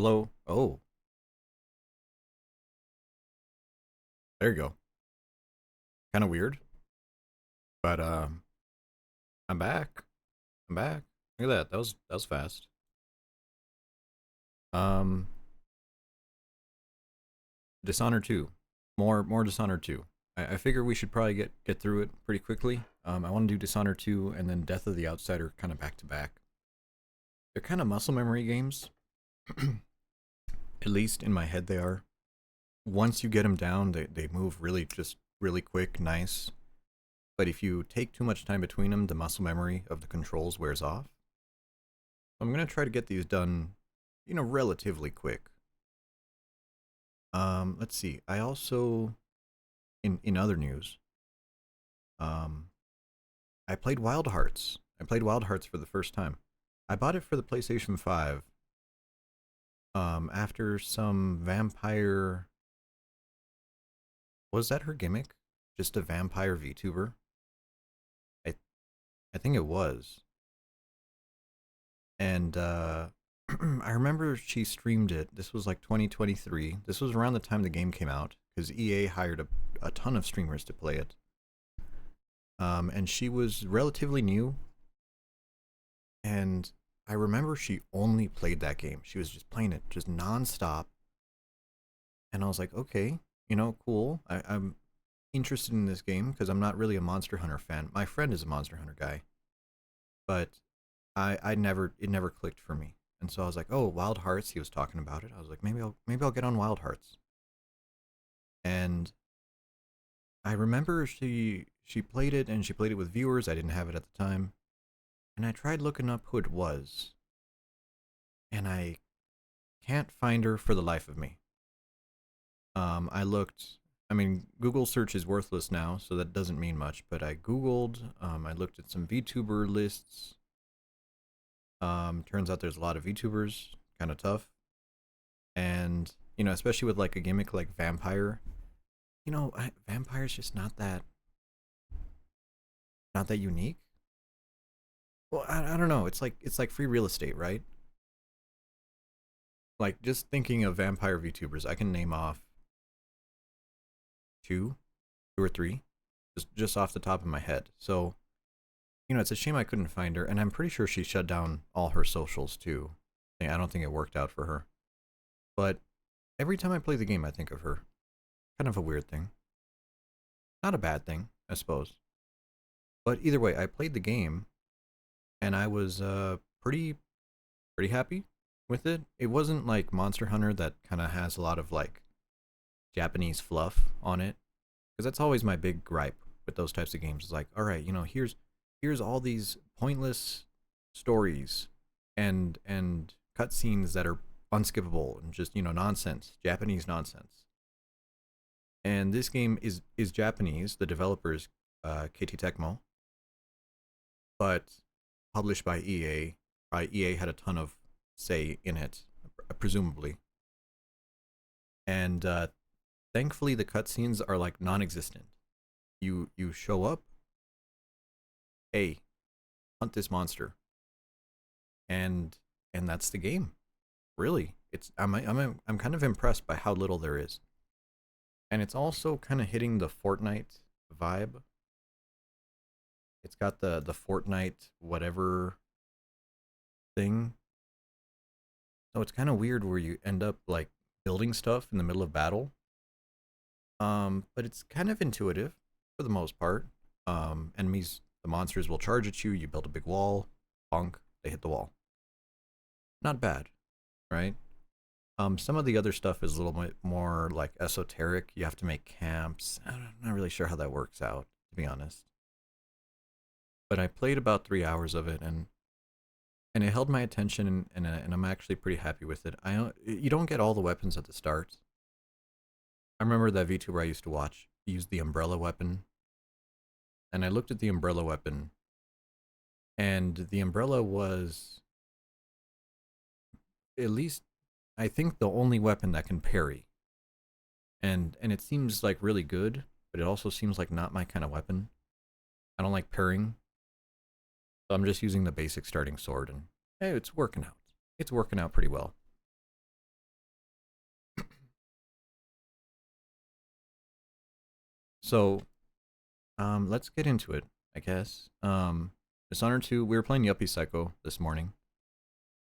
Hello. Oh, there you go. Kind of weird, but I'm back. I'm back. Look at that. That was fast. Um, Dishonored 2. More Dishonored 2. I figure we should probably get through it pretty quickly. I want to do Dishonored 2 and then Death of the Outsider kind of back to back. They're kind of muscle memory games. At least in my head they are. Once you get them down, they move really just really quick, nice. But if you take too much time between them, the muscle memory of the controls wears off. I'm gonna try to get these done, relatively quick. Let's see. I also, in other news, um, I played Wild Hearts. I played Wild Hearts for the first time. I bought it for the PlayStation 5. After some vampire, was that her gimmick? Just a vampire VTuber? I I think it was. And I remember she streamed it. This was like 2023. This was around the time the game came out because EA hired a ton of streamers to play it. And she was relatively new. And I remember she only played that game. She was just playing it just nonstop. And I was like, okay, cool. I'm interested in this game because I'm not really a Monster Hunter fan. My friend is a Monster Hunter guy, but I never it never clicked for me. And so I was like, oh, Wild Hearts. He was talking about it. I was like, maybe I'll get on Wild Hearts. And I remember she played it and she played it with viewers. I didn't have it at the time, and I tried looking up who it was, and I can't find her for the life of me. I looked. I mean, Google search is worthless now, so that doesn't mean much. But I Googled. I looked at some VTuber lists. Turns out there's a lot of VTubers, kind of tough, and especially with like a gimmick like vampire. Vampire's just not that unique. Well, I don't know. It's like free real estate, right? Like just thinking of vampire VTubers, I can name off two, two or three, just off the top of my head. So it's a shame I couldn't find her, and I'm pretty sure she shut down all her socials too. I don't think it worked out for her. But every time I play the game, I think of her. Kind of a weird thing. Not a bad thing, I suppose. But either way, I played the game, and I was pretty happy with it. It wasn't like Monster Hunter that kind of has a lot of like Japanese fluff on it, because that's always my big gripe with those types of games. It's like, all right, here's all these pointless stories and cutscenes that are unskippable and just nonsense, Japanese nonsense. And this game is Japanese. The developers KT Tecmo, but published by EA. EA had a ton of say in it, presumably. And thankfully, the cutscenes are like non-existent. You show up, hey, hunt this monster, and that's the game. Really, I'm kind of impressed by how little there is, and it's also kind of hitting the Fortnite vibe. It's got the Fortnite whatever thing. So it's kind of weird where you end up like building stuff in the middle of battle. But it's kind of intuitive for the most part. Enemies, the monsters will charge at you. You build a big wall, bonk, they hit the wall. Not bad, right? Some of the other stuff is a little bit more like esoteric. You have to make camps. I'm not really sure how that works out, to be honest. But I played about 3 hours of it, and it held my attention, and I'm actually pretty happy with it. You don't get all the weapons at the start. I remember that VTuber I used to watch used the umbrella weapon, and I looked at the umbrella weapon, and the umbrella was at least I think the only weapon that can parry, and it seems like really good, but it also seems like not my kind of weapon. I don't like parrying, so I'm just using the basic starting sword, and hey, it's working out. It's working out pretty well. So, let's get into it, I guess. Dishonored 2, we were playing Yuppie Psycho this morning.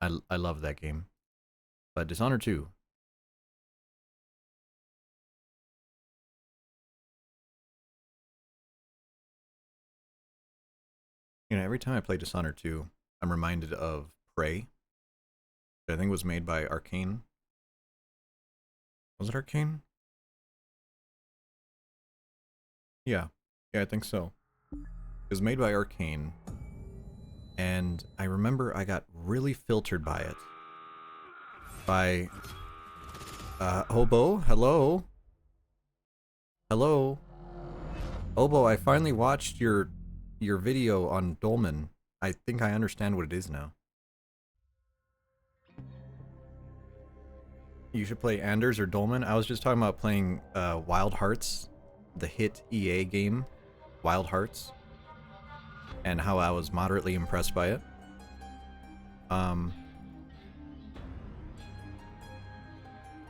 I love that game. But Dishonored 2. You know, every time I play Dishonored 2, I'm reminded of Prey, which I think was made by Arcane. Was it Arcane? Yeah. Yeah, I think so. It was made by Arcane, and I remember I got really filtered by it. By Hobo, hello? Hello? Hobo, I finally watched your video on Dolmen. I think I understand what it is now. You should play Anders or Dolmen. I was just talking about playing Wild Hearts, the hit EA game, Wild Hearts, and how I was moderately impressed by it.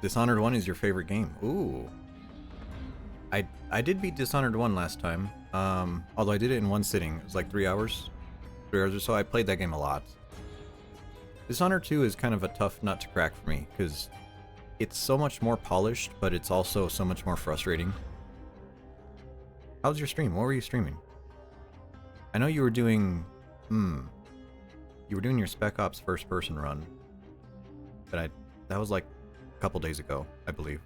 Dishonored 1 is your favorite game. Ooh. I did beat Dishonored 1 last time, although I did it in one sitting. It was like 3 hours. 3 hours or so. I played that game a lot. Dishonored 2 is kind of a tough nut to crack for me, because it's so much more polished, but it's also so much more frustrating. How was your stream? What were you streaming? I know you were doing... You were doing your Spec Ops first-person run. But that was like a couple days ago, I believe.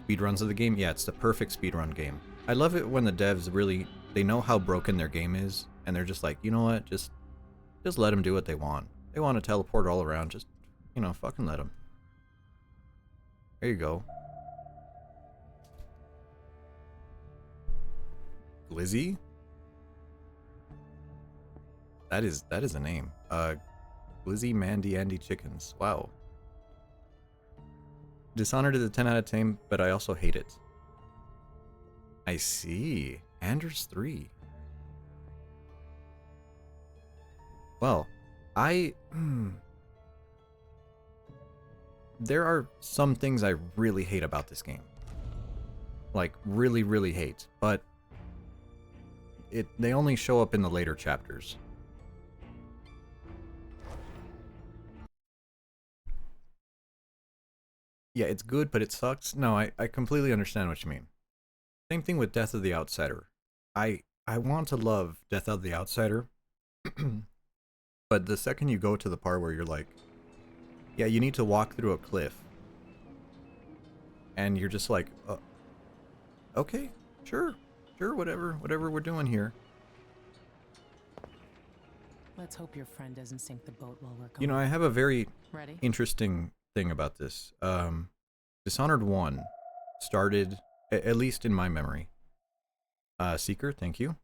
Speedruns of the game? Yeah, it's the perfect speedrun game. I love it when the devs really... They know how broken their game is, and they're just like, you know what? Just let them do what they want. They want to teleport all around, just, you know, fucking let them. There you go. Glizzy? That is a name. Glizzy Mandy Andy Chickens. Wow. Dishonored is a 10 out of 10, but I also hate it. I see. Anders 3. Well, there are some things I really hate about this game. Like, really, really hate. But they only show up in the later chapters. Yeah, it's good, but it sucks. No, I completely understand what you mean. Same thing with Death of the Outsider. I want to love Death of the Outsider, but the second you go to the part where you're like, yeah, you need to walk through a cliff, and you're just like, okay, sure, whatever we're doing here. Let's hope your friend doesn't sink the boat while we're going. You know, I have a very interesting thing about this. Dishonored 1 started, at least in my memory. Seeker, thank you.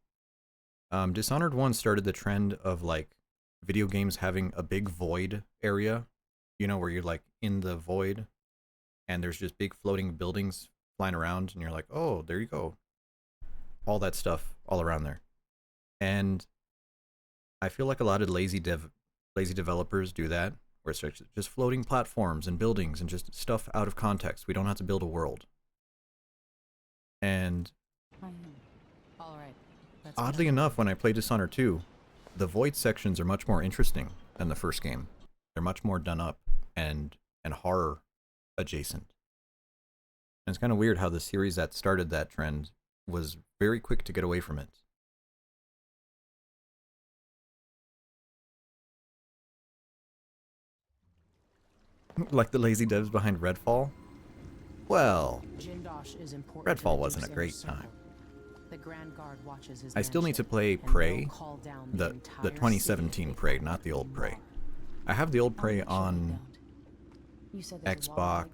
Dishonored 1 started the trend of, like, video games having a big void area, you know, where you're, like, in the void, and there's just big floating buildings flying around, and you're like, oh, there you go. All that stuff all around there. And I feel like a lot of lazy developers do that, where it's just floating platforms and buildings and just stuff out of context. We don't have to build a world. And all right. Oddly enough, when I play Dishonored 2, the void sections are much more interesting than the first game. They're much more done up and horror adjacent. And it's kind of weird how the series that started that trend was very quick to get away from it. Like the lazy devs behind Redfall? Well, Redfall wasn't a great time. I still need to play Prey, the 2017 Prey, not the old Prey. I have the old Prey on Xbox.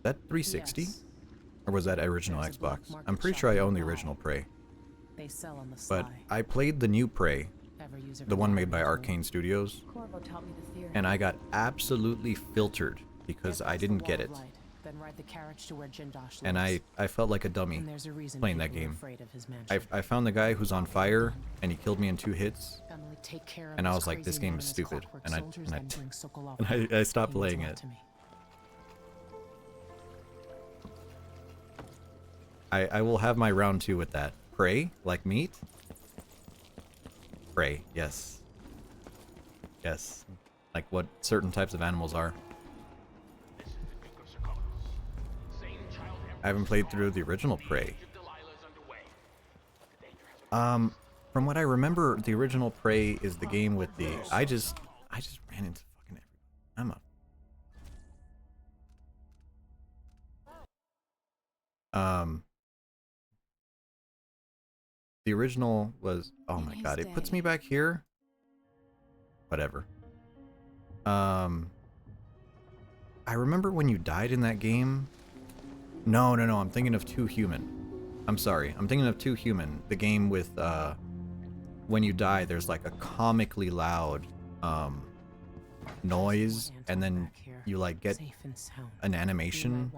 That 360? Or was that original Xbox? I'm pretty sure I own the original Prey. But I played the new Prey, the one made by Arcane Studios, and I got absolutely filtered because I didn't get it. And I felt like a dummy playing that game. I found the guy who's on fire, and he killed me in 2 hits, and I was like, this game is stupid, and I stopped playing it. I will have my round 2 with that. Prey? Like meat? Prey, yes. Yes. Like what certain types of animals are. I haven't played through the original Prey. From what I remember, the original Prey is the game with the... I just ran into fucking everyone. I'm a... The original was... Oh my god, it puts me back here? Whatever. I remember when you died in that game... No, I'm thinking of Too Human. I'm sorry, I'm thinking of Too Human. The game with, when you die, there's like a comically loud, noise, and then you like get an animation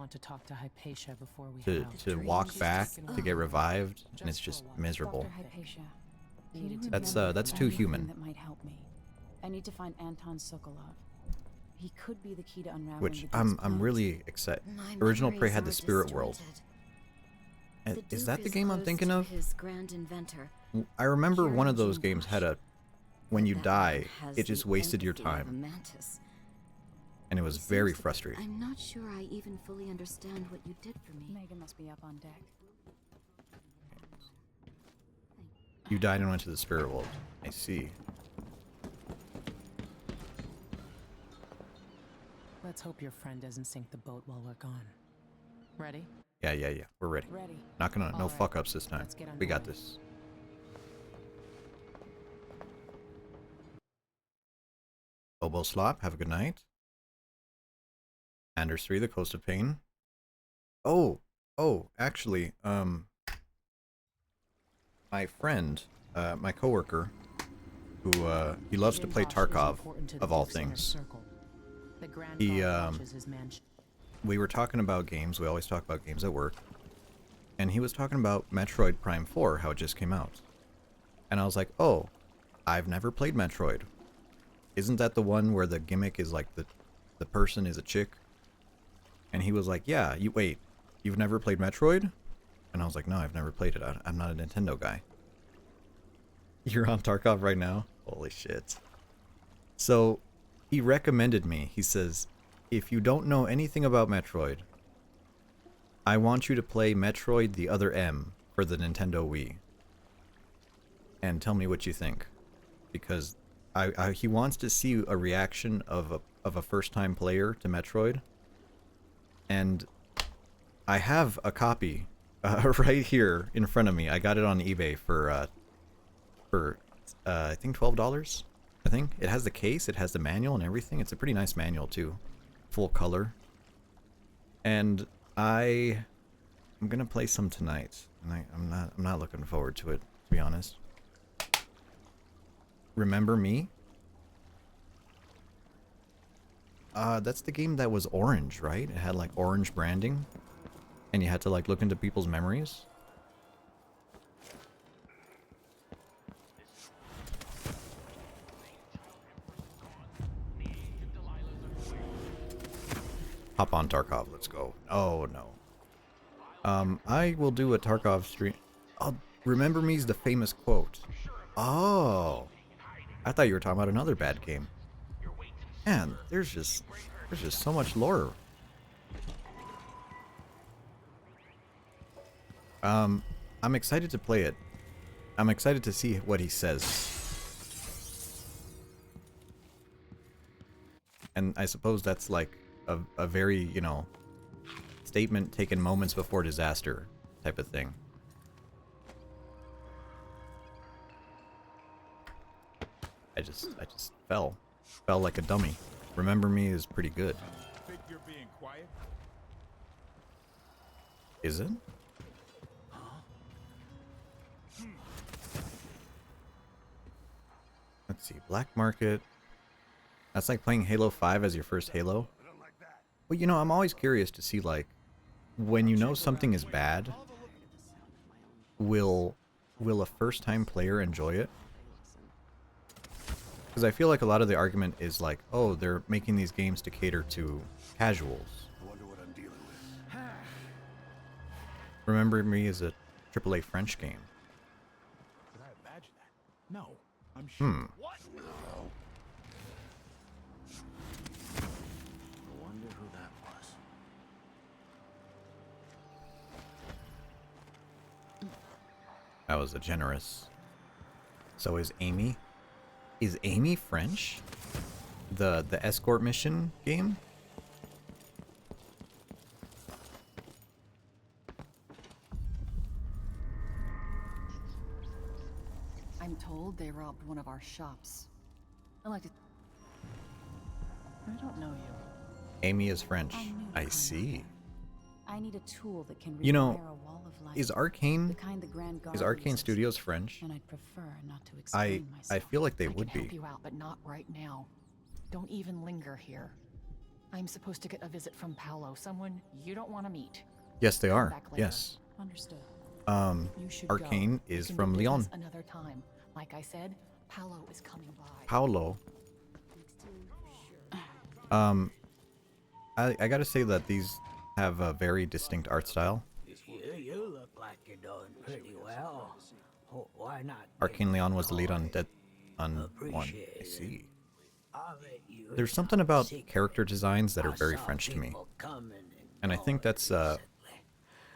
to walk back to get revived, and it's just miserable. That's Too Human. That might help me. I need to find Anton Sokolov. He could be the key to unraveling Which the I'm really excited. Original Prey had the Spirit World. Is that the game I'm thinking of? His grand inventor. I remember one of those games had a... When you die, it just wasted your time. And it was very frustrating. I'm not sure I even fully understand what you did for me. Megan must be up on deck. You died and went to the Spirit World. I see. Let's hope your friend doesn't sink the boat while we're gone. Ready? Yeah. We're ready. Ready. Not gonna... No All right. fuck-ups this time. Let's get We got underway. this. Oboe Slop, have a good night. Anders 3, The Coast of Pain. Oh, actually, my friend, my coworker, who, he loves to play Tarkov, of all things. He, we were talking about games, we always talk about games at work, and he was talking about Metroid Prime 4, how it just came out. And I was like, oh, I've never played Metroid. Isn't that the one where the gimmick is like the person is a chick? And he was like, yeah, you've never played Metroid? And I was like, no, I've never played it. I'm not a Nintendo guy. You're on Tarkov right now? Holy shit. So, he recommended me. He says, if you don't know anything about Metroid, I want you to play Metroid the Other M for the Nintendo Wii. And tell me what you think. Because he wants to see a reaction of a first-time player to Metroid. And I have a copy right here in front of me. I got it on eBay for I think $12. I think it has the case, it has the manual and everything. It's a pretty nice manual too, full color. And I'm gonna play some tonight, and I'm not looking forward to it, to be honest. Remember Me? That's the game that was orange, right? It had like orange branding, and you had to like look into people's memories. Hop on Tarkov, let's go. Oh no. I will do a Tarkov stream. Oh, Remember Me's the famous quote. Oh, I thought you were talking about another bad game. Man, there's just so much lore. I'm excited to play it. I'm excited to see what he says. And I suppose that's like a very, you know, statement taken moments before disaster type of thing. I just fell like a dummy. Remember Me is pretty good. Think you're being quiet? Is it? Let's see, Black Market. That's like playing Halo 5 as your first Halo. Well, you know, I'm always curious to see, like, when you know something is bad, will a first-time player enjoy it? Because I feel like a lot of the argument is like, oh, they're making these games to cater to casuals. I wonder what I'm dealing with. Remember Me is a AAA French game. Did I imagine that? No, I'm sure. What? I wonder who that was. That was a generous. So is Amy? Is Amy French? The escort mission game? I'm told they robbed one of our shops. I like to... I don't know you. Amy is French. I knew I kind of see. thing. I need a tool that can You know, rewire a wall of light. Is Arcane the kind the Grand Guard is Arcane uses. Studios French? And I'd prefer not to I explain myself. feel like they I would can be. help you out, but not right now. Don't even linger here. I'm supposed to get a visit from Paolo, someone you don't want to meet. Yes, they Come are. back later. Yes. Understood. You should Arcane go. We is can from do Lyon. business another time. Like I said, Paolo is coming by. Paolo. I gotta say that these have a very distinct art style. You look like you're doing pretty well. Why not? Arcane Leon was the lead on Dead on 1. Appreciate I it. see. I'll let you There's something about character designs that are very French to me. And I think that's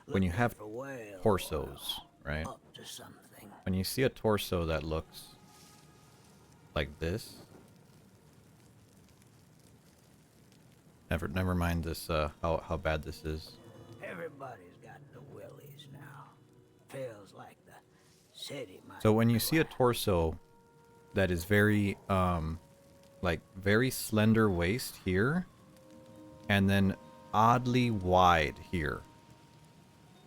when you have torsos, right? Up to something. When you see a torso that looks like this. Never mind this how bad this is. Everybody's got the willies now. Feels like the city might. So when you see a torso that is very like very slender waist here and then oddly wide here.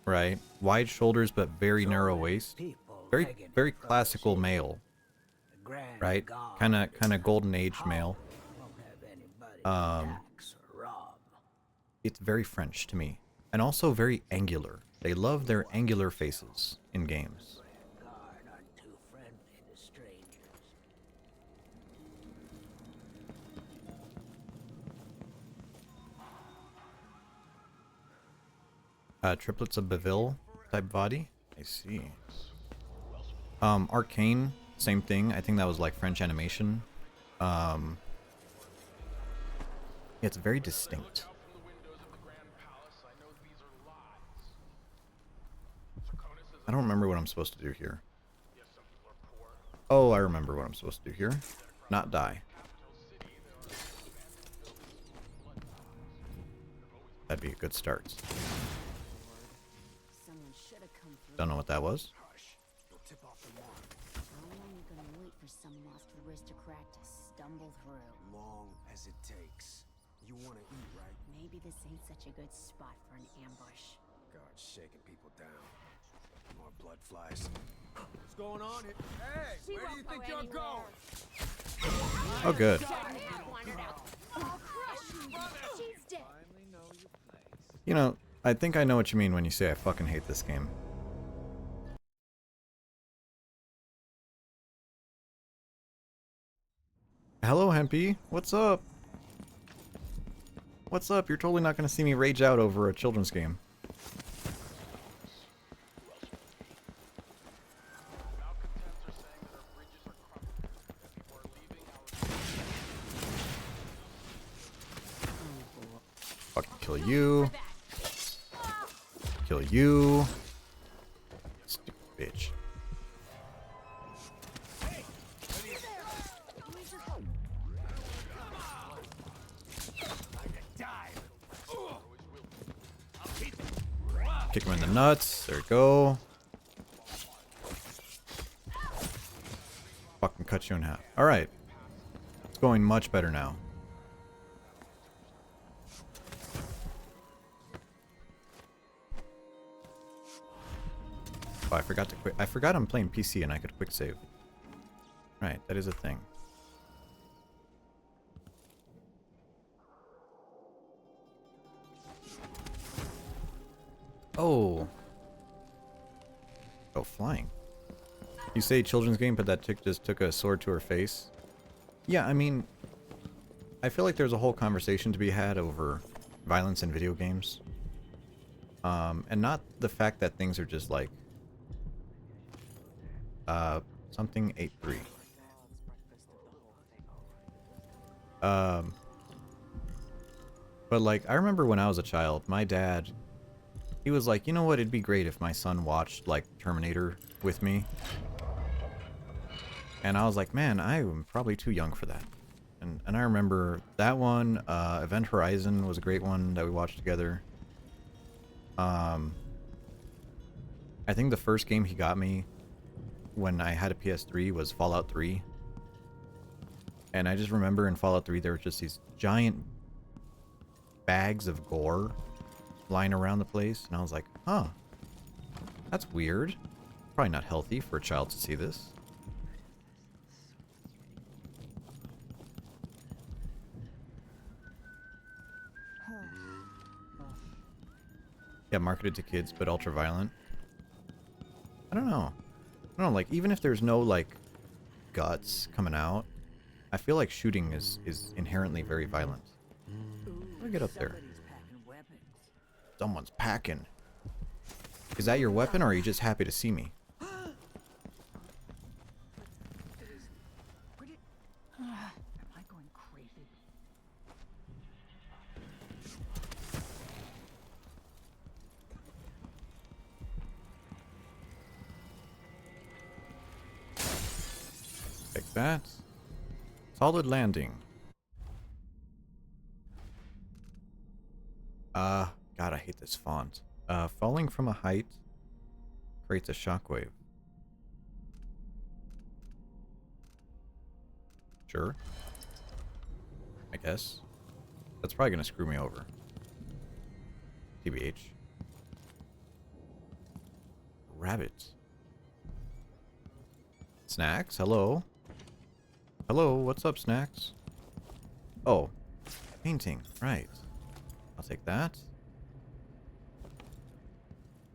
Right? Wide shoulders but very narrow waist. Very classical male. Right? Kind of golden age male. It's very French to me. And also very angular. They love their angular faces in games. Triplets of Beville type body. I see. Arcane, same thing. I think that was like French animation. It's very distinct. I don't remember what I'm supposed to do here. Oh, I remember what I'm supposed to do here. Not die. That'd be a good start. Someone should have come through. Don't know what that was. How long are you gonna wait for some lost aristocrat to stumble through? Long as it takes. You want to eat, right? Maybe this ain't such a good spot for an ambush. God, shaking people down. More blood flies. What's going on here? Hey, where do you think you're going? Oh, good. She's dead. You know, I think I know what you mean when you say I fucking hate this game. Hello, Hempy. What's up? What's up? You're totally not going to see me rage out over a children's game. Fucking kill you. Kill you. Stupid bitch. Kick him in the nuts. There we go. Fucking cut you in half. Alright. It's going much better now. Oh, I forgot to quick. I forgot I'm playing PC and I could quick save. Right, that is a thing. Oh. Oh, flying. You say children's game, but that chick just took a sword to her face. Yeah, I mean, I feel like there's a whole conversation to be had over violence in video games. And not the fact that things are just like something 8-3. But like I remember when I was a child, my dad, he was like, you know what, it'd be great if my son watched like Terminator with me. And I was like, man, I am probably too young for that. And I remember that one, Event Horizon was a great one that we watched together. I think the first game he got me when I had a PS3 was Fallout 3. And I just remember in Fallout 3 there were just these giant bags of gore lying around the place. And I was like, huh, that's weird. Probably not healthy for a child to see this. Yeah, marketed to kids, but ultra violent. I don't know. I don't know, like, even if there's no, like, guts coming out, I feel like shooting is inherently very violent. Let me get up there. Someone's packing. Is that your weapon, or are you just happy to see me? Am I going crazy? Take that. Solid landing. God, I hate this font. Falling from a height creates a shockwave. Sure. I guess. That's probably gonna screw me over. TBH. Rabbits. Snacks, hello. Hello, what's up, Snacks? Oh, painting, right. I'll take that.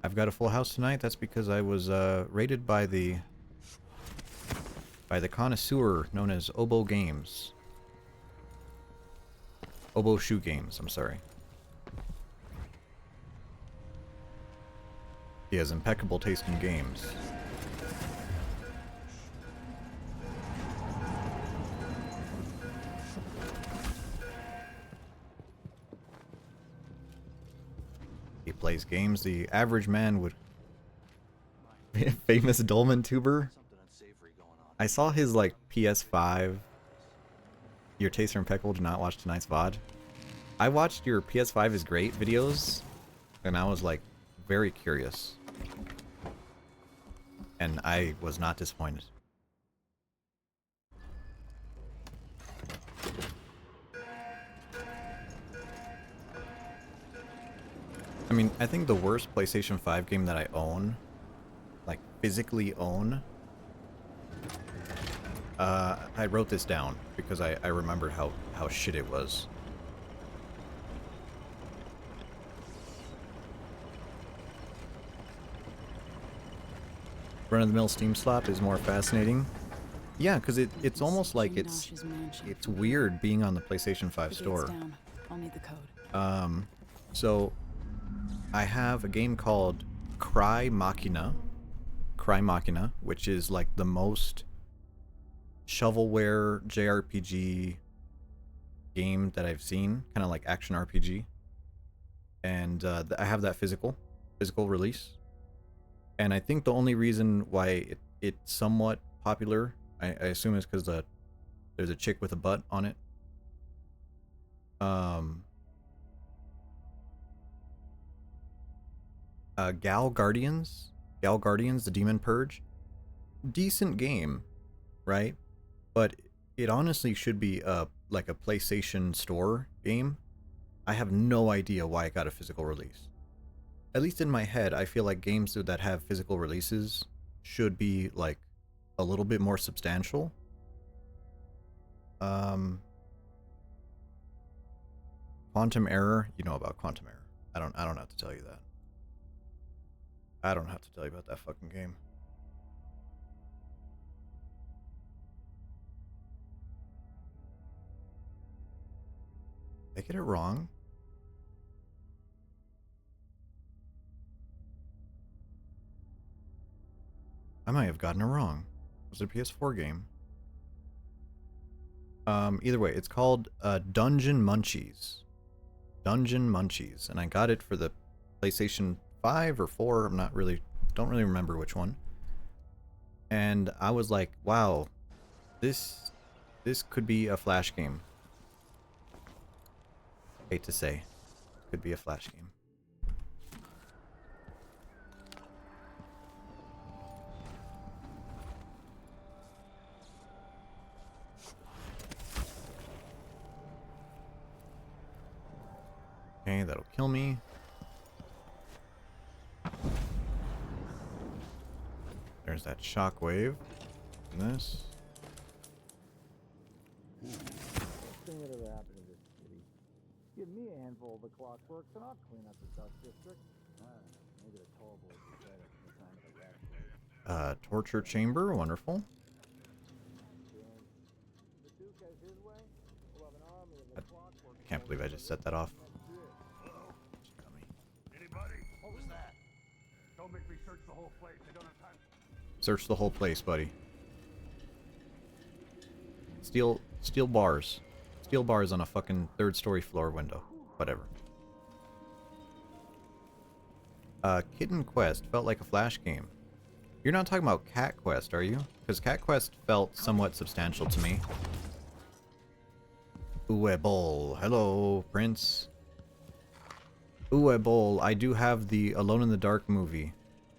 I've got a full house tonight. That's because I was rated by the connoisseur known as Oboe Games. Oboe Shoe Games, I'm sorry. He has impeccable taste in games. He plays games the average man would... Famous Dolman tuber? I saw his, like, PS5. Your tastes are impeccable, do not watch tonight's VOD. I watched your PS5 is great videos, and I was, like, very curious. And I was not disappointed. I mean, I think the worst PlayStation 5 game that I own, like physically own, I wrote this down because I remembered how shit it was. Run-of-the-mill Steam slap is more fascinating. Yeah, because it's almost like it's weird being on the PlayStation 5 store. I'll need the code. So I have a game called Cry Machina, which is like the most shovelware JRPG game that I've seen, kind of like action RPG. And I have that physical release. And I think the only reason why it's somewhat popular, I assume, is because there's a chick with a butt on it. Gal Guardians, the Demon Purge, decent game, right? But it honestly should be like a PlayStation Store game. I have no idea why it got a physical release. At least in my head, I feel like games that have physical releases should be like a little bit more substantial. Quantum Error, you know about Quantum Error. I don't have to tell you that. I don't have to tell you about that fucking game. Did I get it wrong? I might have gotten it wrong. Was it a PS4 game? Either way, it's called Dungeon Munchies. Dungeon Munchies, and I got it for the PlayStation 5 or 4. Don't really remember which one. And I was like, wow, this could be a Flash game. Hate to say, could be a Flash game. Okay, that'll kill me. There's that shockwave. This. Thing that ever happened in this city. Give me a handful of the clockworks and I'll clean up the dust district. Maybe the tall boys will get it from the time of the rat. Torture chamber, wonderful. The Duke has his way. We'll have an army of the clockworks. I can't believe I just set that off. Anybody? What was that? Don't make me search the whole place. I don't have time. Search the whole place, buddy. Steel bars. Steel bars on a fucking 3rd story floor window. Whatever. Kitten Quest felt like a Flash game. You're not talking about Cat Quest, are you? Because Cat Quest felt somewhat substantial to me. Uwe hello, Prince. Uwe I do have the Alone in the Dark movie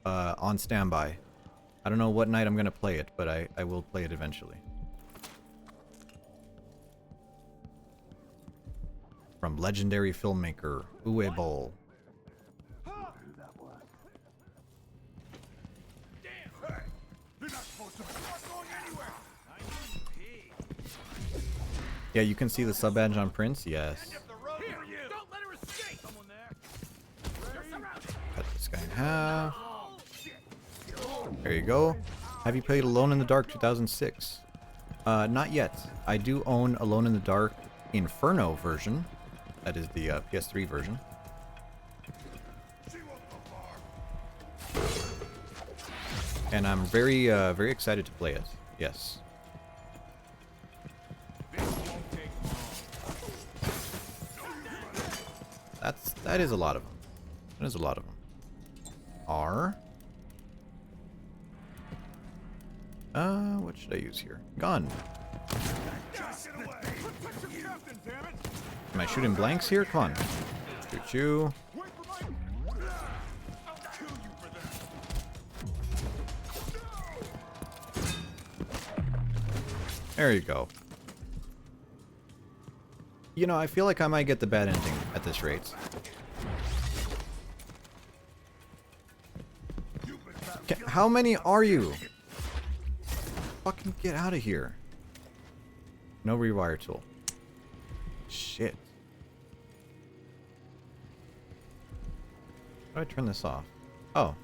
on standby. I don't know what night I'm going to play it, but I will play it eventually. From legendary filmmaker Uwe Boll. Yeah, you can see the sub badge on Prince. Yes. Cut this guy in half. There you go. Have you played Alone in the Dark 2006? Not yet. I do own Alone in the Dark Inferno version. That is the PS3 version. And I'm very excited to play it. Yes. That is a lot of them. That is a lot of them. R. What should I use here? Gun. Am I shooting blanks here? Come on. Shoot you. There you go. You know, I feel like I might get the bad ending at this rate. How many are you? Fucking get out of here. No rewire tool. Shit. How do I turn this off? Oh.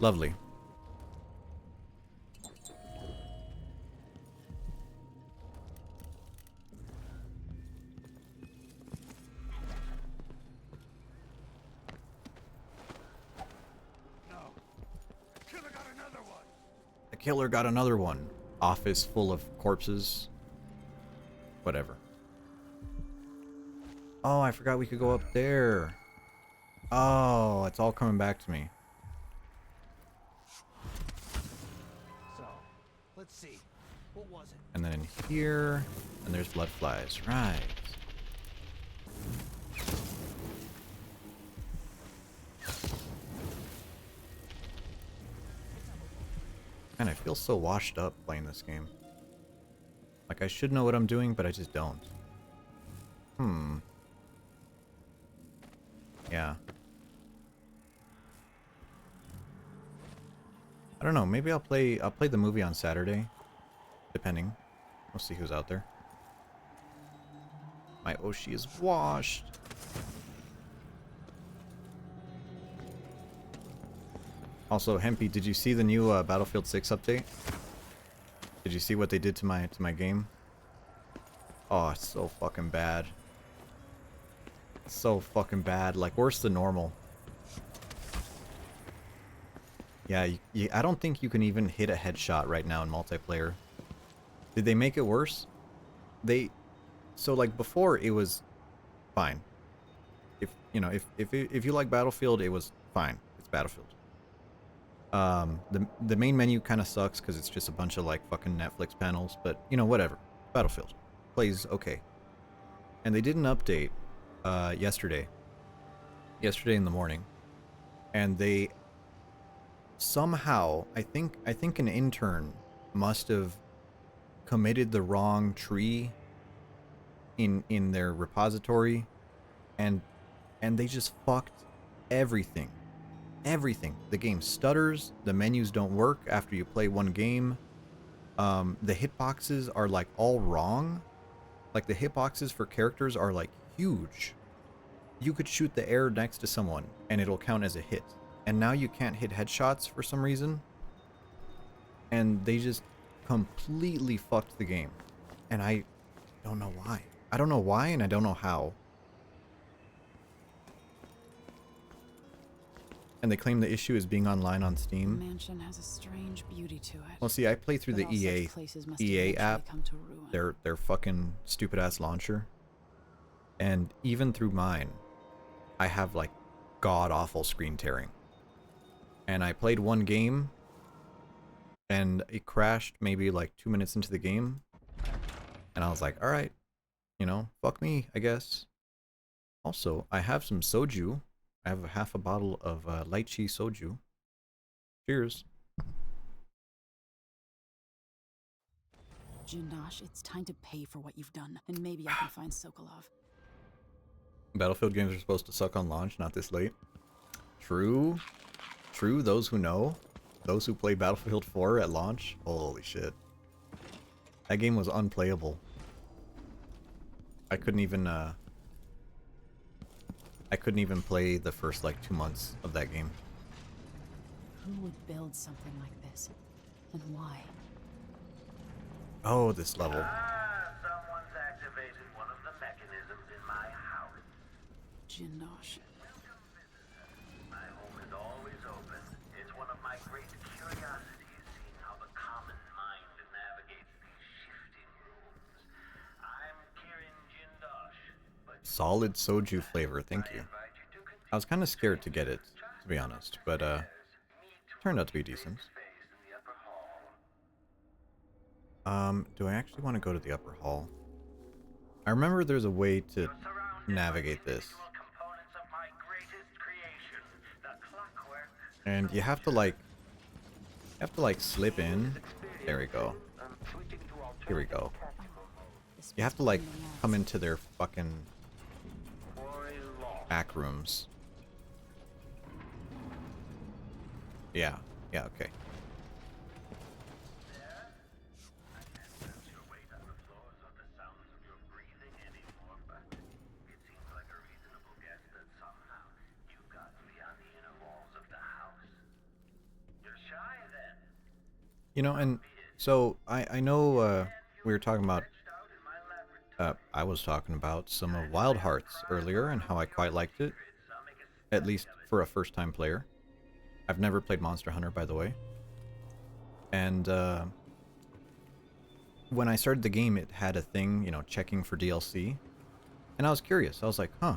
Lovely. Killer got another one. Office full of corpses. Whatever. Oh, I forgot we could go up there. Oh, it's all coming back to me. So, let's see. What was it? And then in here, and there's blood flies. Right. Man, I feel so washed up playing this game. Like, I should know what I'm doing, but I just don't. Yeah. I don't know, maybe I'll play the movie on Saturday. Depending. We'll see who's out there. My Oshi is washed. Also, Hempy, did you see the new Battlefield 6 update? Did you see what they did to my game? Oh, it's so fucking bad. So fucking bad, like worse than normal. Yeah, I don't think you can even hit a headshot right now in multiplayer. Did they make it worse? So like before it was fine. If you know, if you like Battlefield, it was fine. It's Battlefield. The main menu kind of sucks because it's just a bunch of like fucking Netflix panels, but you know, whatever. Battlefield plays okay. And they did an update yesterday in the morning, and they somehow, I think an intern must have committed the wrong tree in their repository, and they just fucked everything. The game stutters, the menus don't work after you play one game. The hitboxes are like all wrong. Like the hitboxes for characters are like huge. You could shoot the air next to someone and it'll count as a hit. And now you can't hit headshots for some reason. And they just completely fucked the game. And I don't know why. I don't know why, and I don't know how. And they claim the issue is being online on Steam. The mansion has a strange beauty to it. Well, see, I play through the But all such places must eventually app, come to ruin. their fucking stupid ass launcher. And even through mine, I have like god awful screen tearing. And I played one game, and it crashed maybe like 2 minutes into the game. And I was like, all right, you know, fuck me, I guess. Also, I have some soju. I have half a bottle of lychee soju. Cheers. Jindal, it's time to pay for what you've done, and maybe I can find Sokolov. Battlefield games are supposed to suck on launch, not this late. True. True, those who know. Those who play Battlefield 4 at launch. Holy shit. That game was unplayable. I couldn't even play the first like 2 months of that game. Who would build something like this? And why? Oh, this level. Someone's activated one of the mechanisms in my house. Jindal. My home is always open. It's one of my great curiosities, seeing how the common mind navigates these shifting rooms. I'm Kirin Jindal, but Solid soju flavor, thank you. I was kind of scared to get it, to be honest, but turned out to be decent. Do I actually want to go to the upper hall? I remember there's a way to navigate this. And you have to like slip in. There we go. Here we go. You have to like come into their fucking back rooms. Yeah, okay. You know, and so I know we were talking about, I was talking about some of Wild Hearts earlier and how I quite liked it, at least for a first-time player. I've never played Monster Hunter, by the way. And when I started the game, it had a thing, you know, checking for DLC. And I was curious. I was like, huh,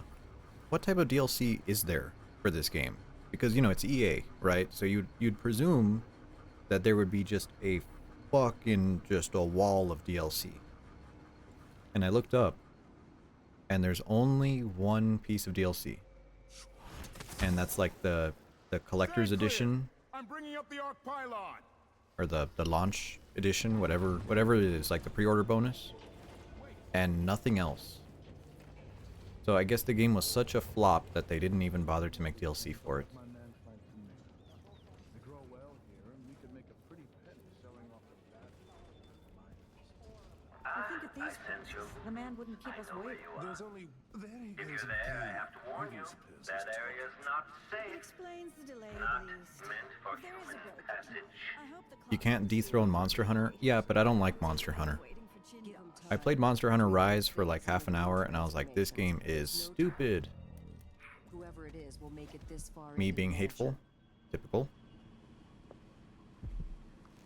what type of DLC is there for this game? Because, you know, it's EA, right? So you'd presume that there would be just a wall of DLC. And I looked up, and there's only one piece of DLC. And that's like the collector's edition. I'm bringing up the arc pylon. Or the launch edition, whatever it is, like the pre-order bonus. And nothing else. So I guess the game was such a flop that they didn't even bother to make DLC for it. I think at these prices, the man wouldn't keep us waiting. There's only If you're there, I have to warn you, that area's not safe. Explains the delay Not at least. meant for If there is human a break, passage. I hope the You can't dethrone Monster Hunter? Yeah, but I don't like Monster Hunter. I played Monster Hunter Rise for like half an hour and I was like, this game is stupid. will make it this far. Me into being the hateful. adventure. Typical.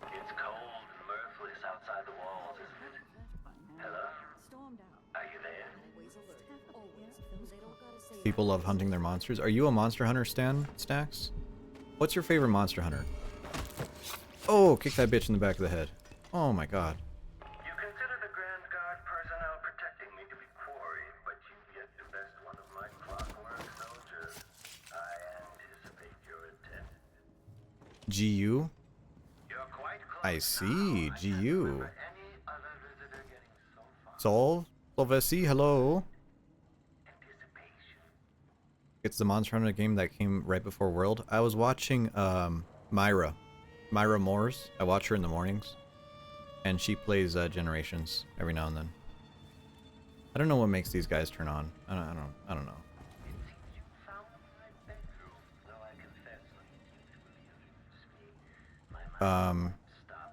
It's cold and mirthless outside the walls, isn't it? Hello? Stormed out. Are you there? Always alert. Always. They don't gotta say People love hunting their monsters. Are you a Monster Hunter, Stan? Stacks? What's your favorite Monster Hunter? Oh, kick that bitch in the back of the head. Oh my god. You consider the Grand Guard personnel protecting me to be quarry, but you've yet to best one of my clockwork soldiers. I anticipate your intent. GU? You're quite close. I see, GU. Any other visitor getting so far? Sol? Solvesi, hello? Anticipation. It's the Monster Hunter game that came right before World. I was watching Myra Moores. I watch her in the mornings, and she plays Generations every now and then. I don't know what makes these guys turn on. I don't know. It seems you found my bedroom, though I confess you usually amuse me. My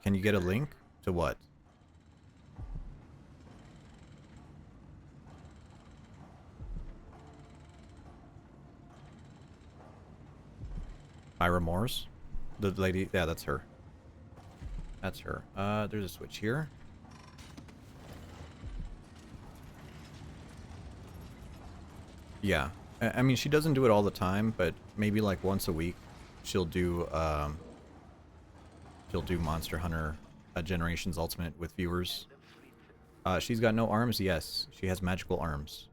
Can you get a link to what? Myra Moores? The lady, yeah, that's her. That's her. There's a switch here. Yeah. I mean, she doesn't do it all the time, but maybe like once a week she'll do Monster Hunter Generations Ultimate with viewers. She's got no arms, yes. She has magical arms.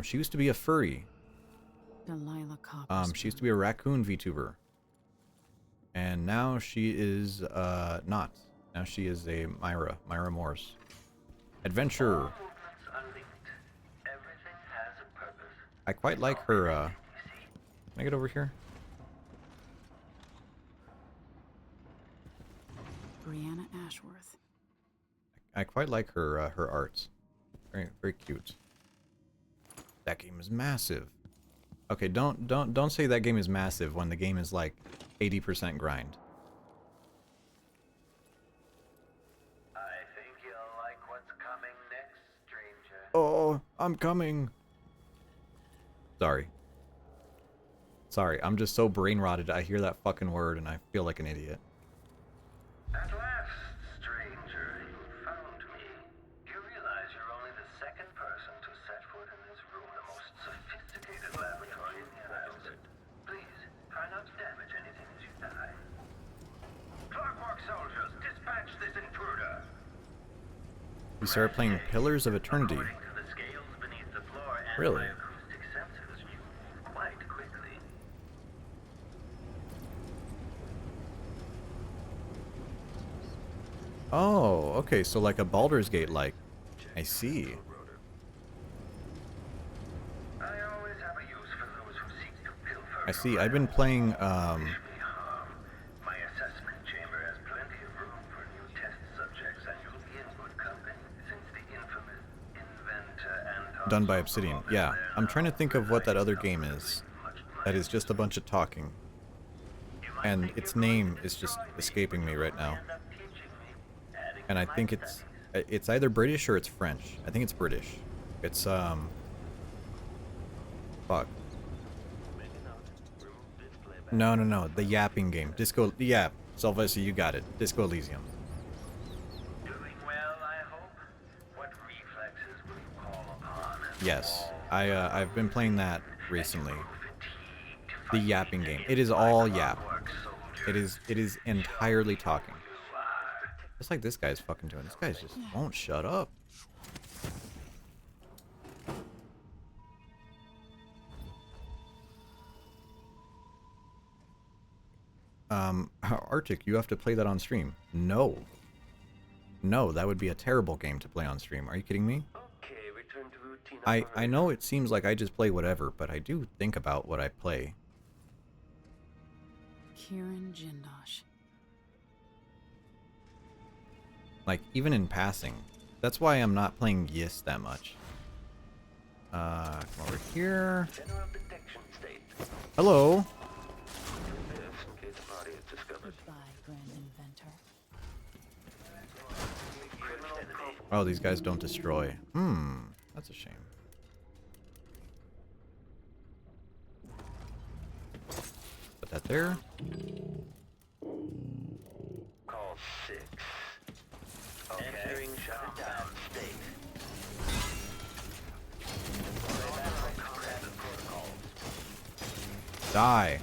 She used to be a furry. Delilah Copper. She used to be a raccoon VTuber. And now she is not. Now she is a Myra Moores. Adventure. I quite like her can I get over here? Brianna Ashworth. I quite like her her arts. Very cute. That game is massive. Okay, don't say that game is massive when the game is like 80% grind. I think you'll like what's coming next, stranger. Oh, I'm coming. Sorry, I'm just so brain rotted. I hear that fucking word and I feel like an idiot. At last, stranger, you found me. You realize you're only the second person to set foot in this room, the most sophisticated laboratory in the islands. Please, try not to damage anything as you die. Clockwork soldiers, dispatch this intruder. We started playing Pillars of Eternity. According to the scales beneath the floor and Really? my acoustic sensors, you move quite quickly. Oh, okay, so like a Baldur's Gate like. I see. I always have a use for those who seek to pilfer. I see. I've been playing My assessment chamber has plenty of room for new test subjects, and you'll be in good company since the infamous inventor Anton done by Obsidian. Yeah, I'm trying to think of what that other game is. That is just a bunch of talking. And its name is just escaping me right now. And I think it's either British or it's French. I think it's British. It's fuck. No. The yapping game. Disco. Yeah, Sylvester, you got it. Disco Elysium. Doing well, I hope. What reflexes will you call upon? Yes, I've been playing that recently. The yapping game. It is all yap. It is entirely talking. Just like this guy's fucking doing. This guy just won't shut up. Arctic, you have to play that on stream. No. No, that would be a terrible game to play on stream. Are you kidding me? Okay, return to routine. I know it seems like I just play whatever, but I do think about what I play. Kieran Jindosh. Like, even in passing. That's why I'm not playing Yes that much. Come over here. General detection state. Hello. In case the body is discovered. Goodbye, Grand Inventor. Oh, these guys don't destroy. That's a shame. there. Call 6. Okay. Entering shutdown state. Die.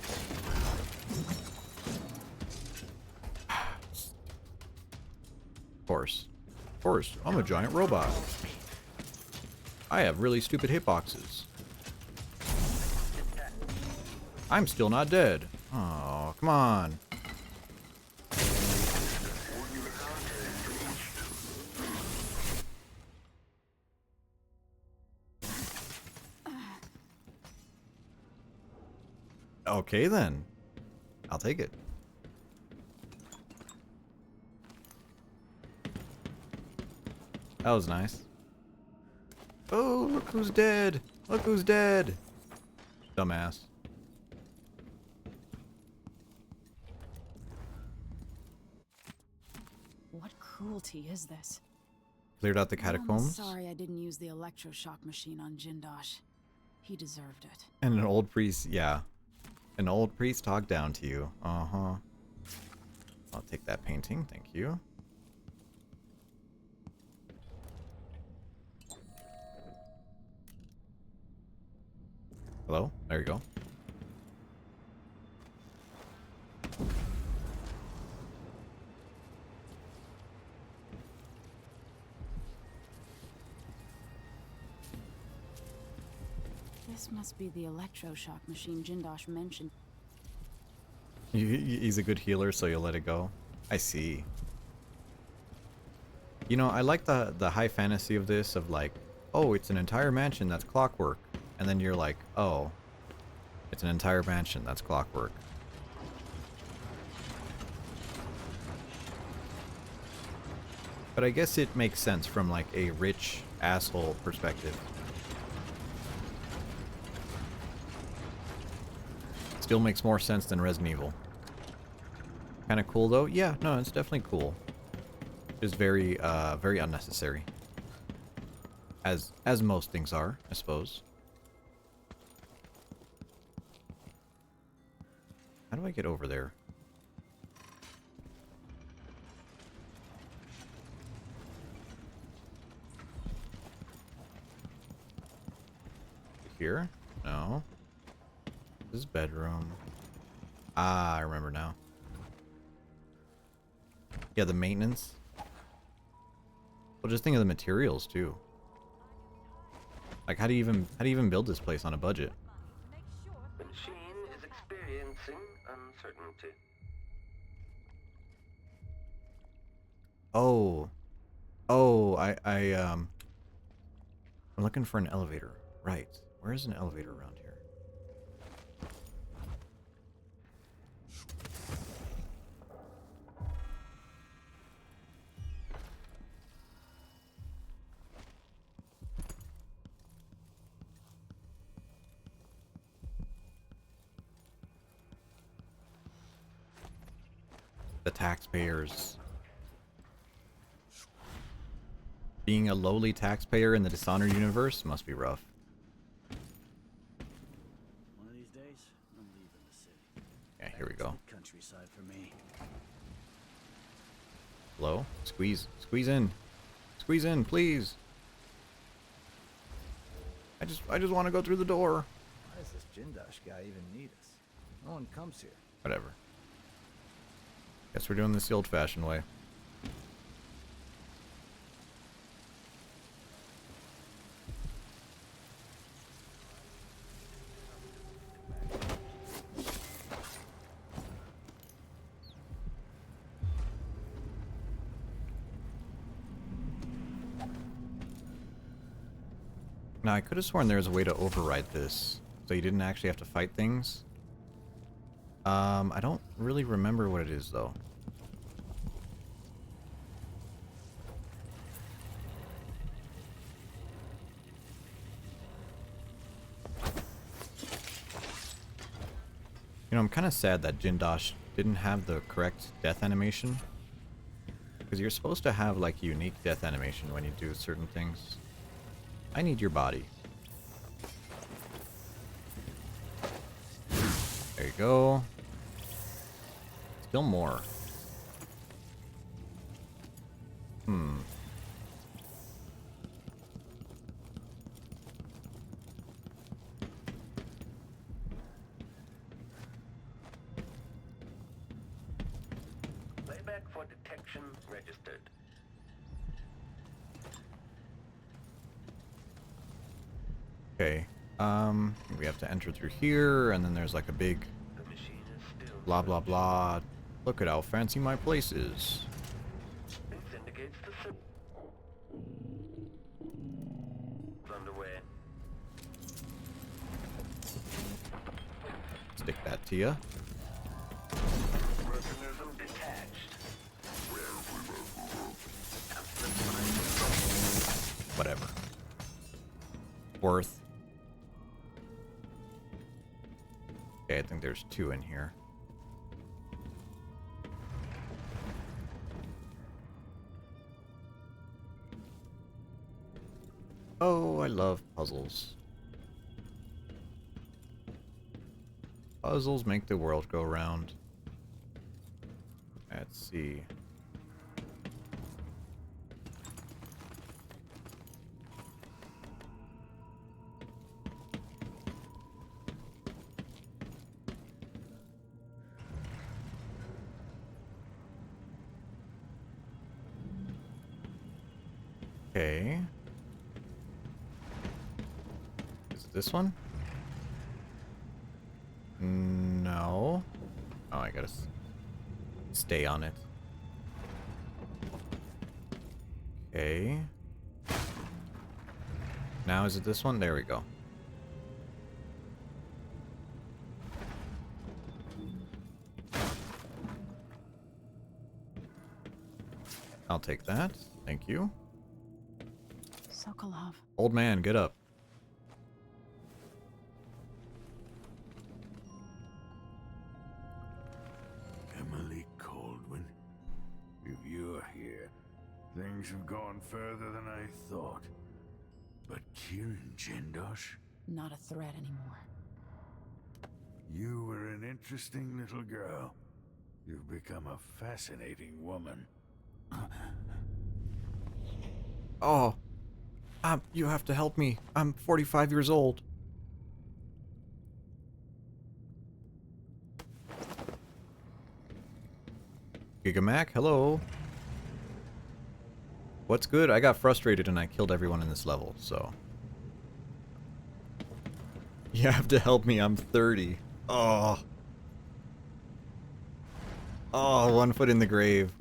Of course, I'm a giant robot. I have really stupid hitboxes. I'm still not dead. Oh, come on. Okay then. I'll take it. That was nice. Oh, look who's dead. Look who's dead. Dumbass. What cruelty is this? Cleared out the I'm catacombs. sorry I didn't use the electroshock machine on Jindosh. He deserved it. And an old priest, yeah. An old priest talked down to you. Uh-huh. I'll take that painting, thank you. Hello? There you go. This must be the electroshock machine Jindosh mentioned. He's a good healer, so you'll let it go. I see. You know, I like the high fantasy of this, of like, oh, it's an entire mansion that's clockwork. And then you're like, oh, it's an entire mansion that's clockwork. But I guess it makes sense from like a rich asshole perspective. Still makes more sense than Resident Evil. Kind of cool though? Yeah, no, it's definitely cool. Just very, very unnecessary. As most things are, I suppose. How do I get over there? Here? No. This is bedroom. Ah, I remember now. Yeah, the maintenance. Well, just think of the materials too. Like, how do you even build this place on a budget? The machine is experiencing uncertainty. Oh, I'm looking for an elevator. Right. Where is an elevator around here? The taxpayers. Being a lowly taxpayer in the Dishonored universe must be rough. One of these days, I'm leaving the city. Yeah, here we go. Countryside for me. Hello? Squeeze in. Squeeze in, please. I just want to go through the door. Why does this Jindosh guy even need us? No one comes here. Whatever. Guess we're doing this the old-fashioned way. Now, I could have sworn there was a way to override this, so you didn't actually have to fight things. I don't really remember what it is, though. You know, I'm kind of sad that Jindosh didn't have the correct death animation. Because you're supposed to have, like, unique death animation when you do certain things. I need your body. There you go. Still more. Hmm. Playback for detection registered. Okay. We have to enter through here, and then there's like a big The machine is still blah blah blah. Look at how fancy my place is. This indicates the underway. Stick that to ya. Mechanism detached. Whatever. Worth. Okay, I think there's 2 in here. Oh, I love puzzles. Puzzles make the world go round. Let's see. Okay. Is it this one? No. Oh, I gotta stay on it. Okay. Now is it this one? There we go. I'll take that. Thank you. Sokolov. Old man, get up. Emily Caldwin, if you're here, things have gone further than I thought. But Kieran Jindosh? Not a threat anymore. You were an interesting little girl. You've become a fascinating woman. Oh. You have to help me. I'm 45 years old. Gigamac, hello. What's good? I got frustrated and I killed everyone in this level, so. You have to help me, I'm 30. Oh. Oh, 1 foot in the grave.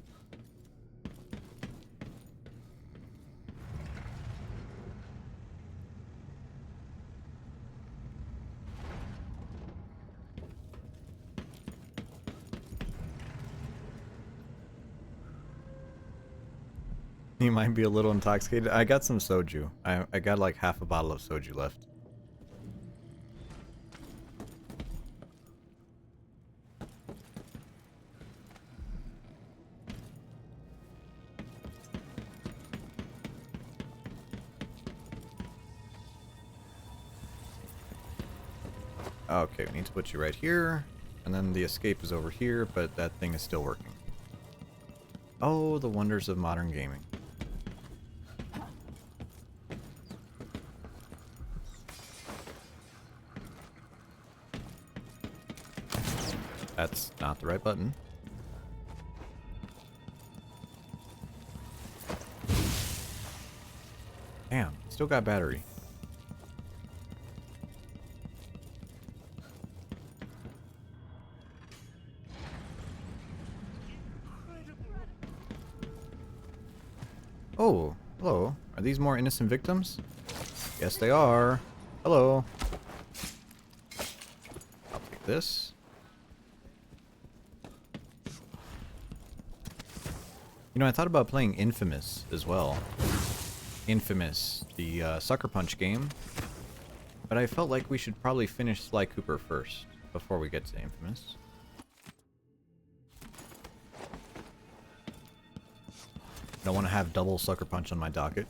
You might be a little intoxicated. I got some soju. I got like half a bottle of soju left. Okay, we need to put you right here. And then the escape is over here, but that thing is still working. Oh, the wonders of modern gaming. That's not the right button. Damn, still got battery. Oh, hello. Are these more innocent victims? Yes, they are. Hello. I'll take this. You know, I thought about playing Infamous as well. Infamous, the Sucker Punch game. But I felt like we should probably finish Sly Cooper first, before we get to Infamous. Don't want to have double Sucker Punch on my docket.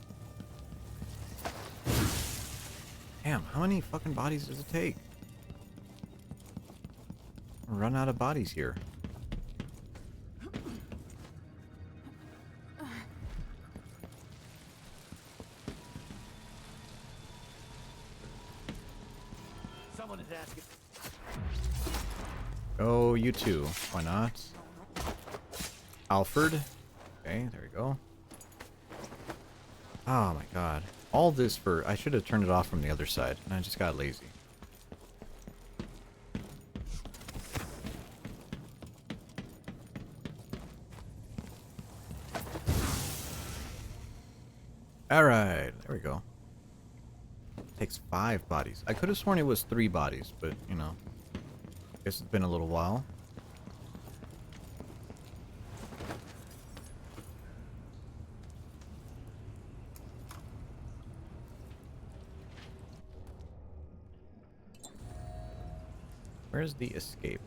Damn, how many fucking bodies does it take? Run out of bodies here. Someone is asking. Oh, you too. Why not? Alfred. Okay, there we go. Oh my god. All this for... I should have turned it off from the other side, and I just got lazy. Alright, there we go. Takes 5 bodies. I could have sworn it was 3 bodies, but, you know. Guess it's been a little while. Where's the escape?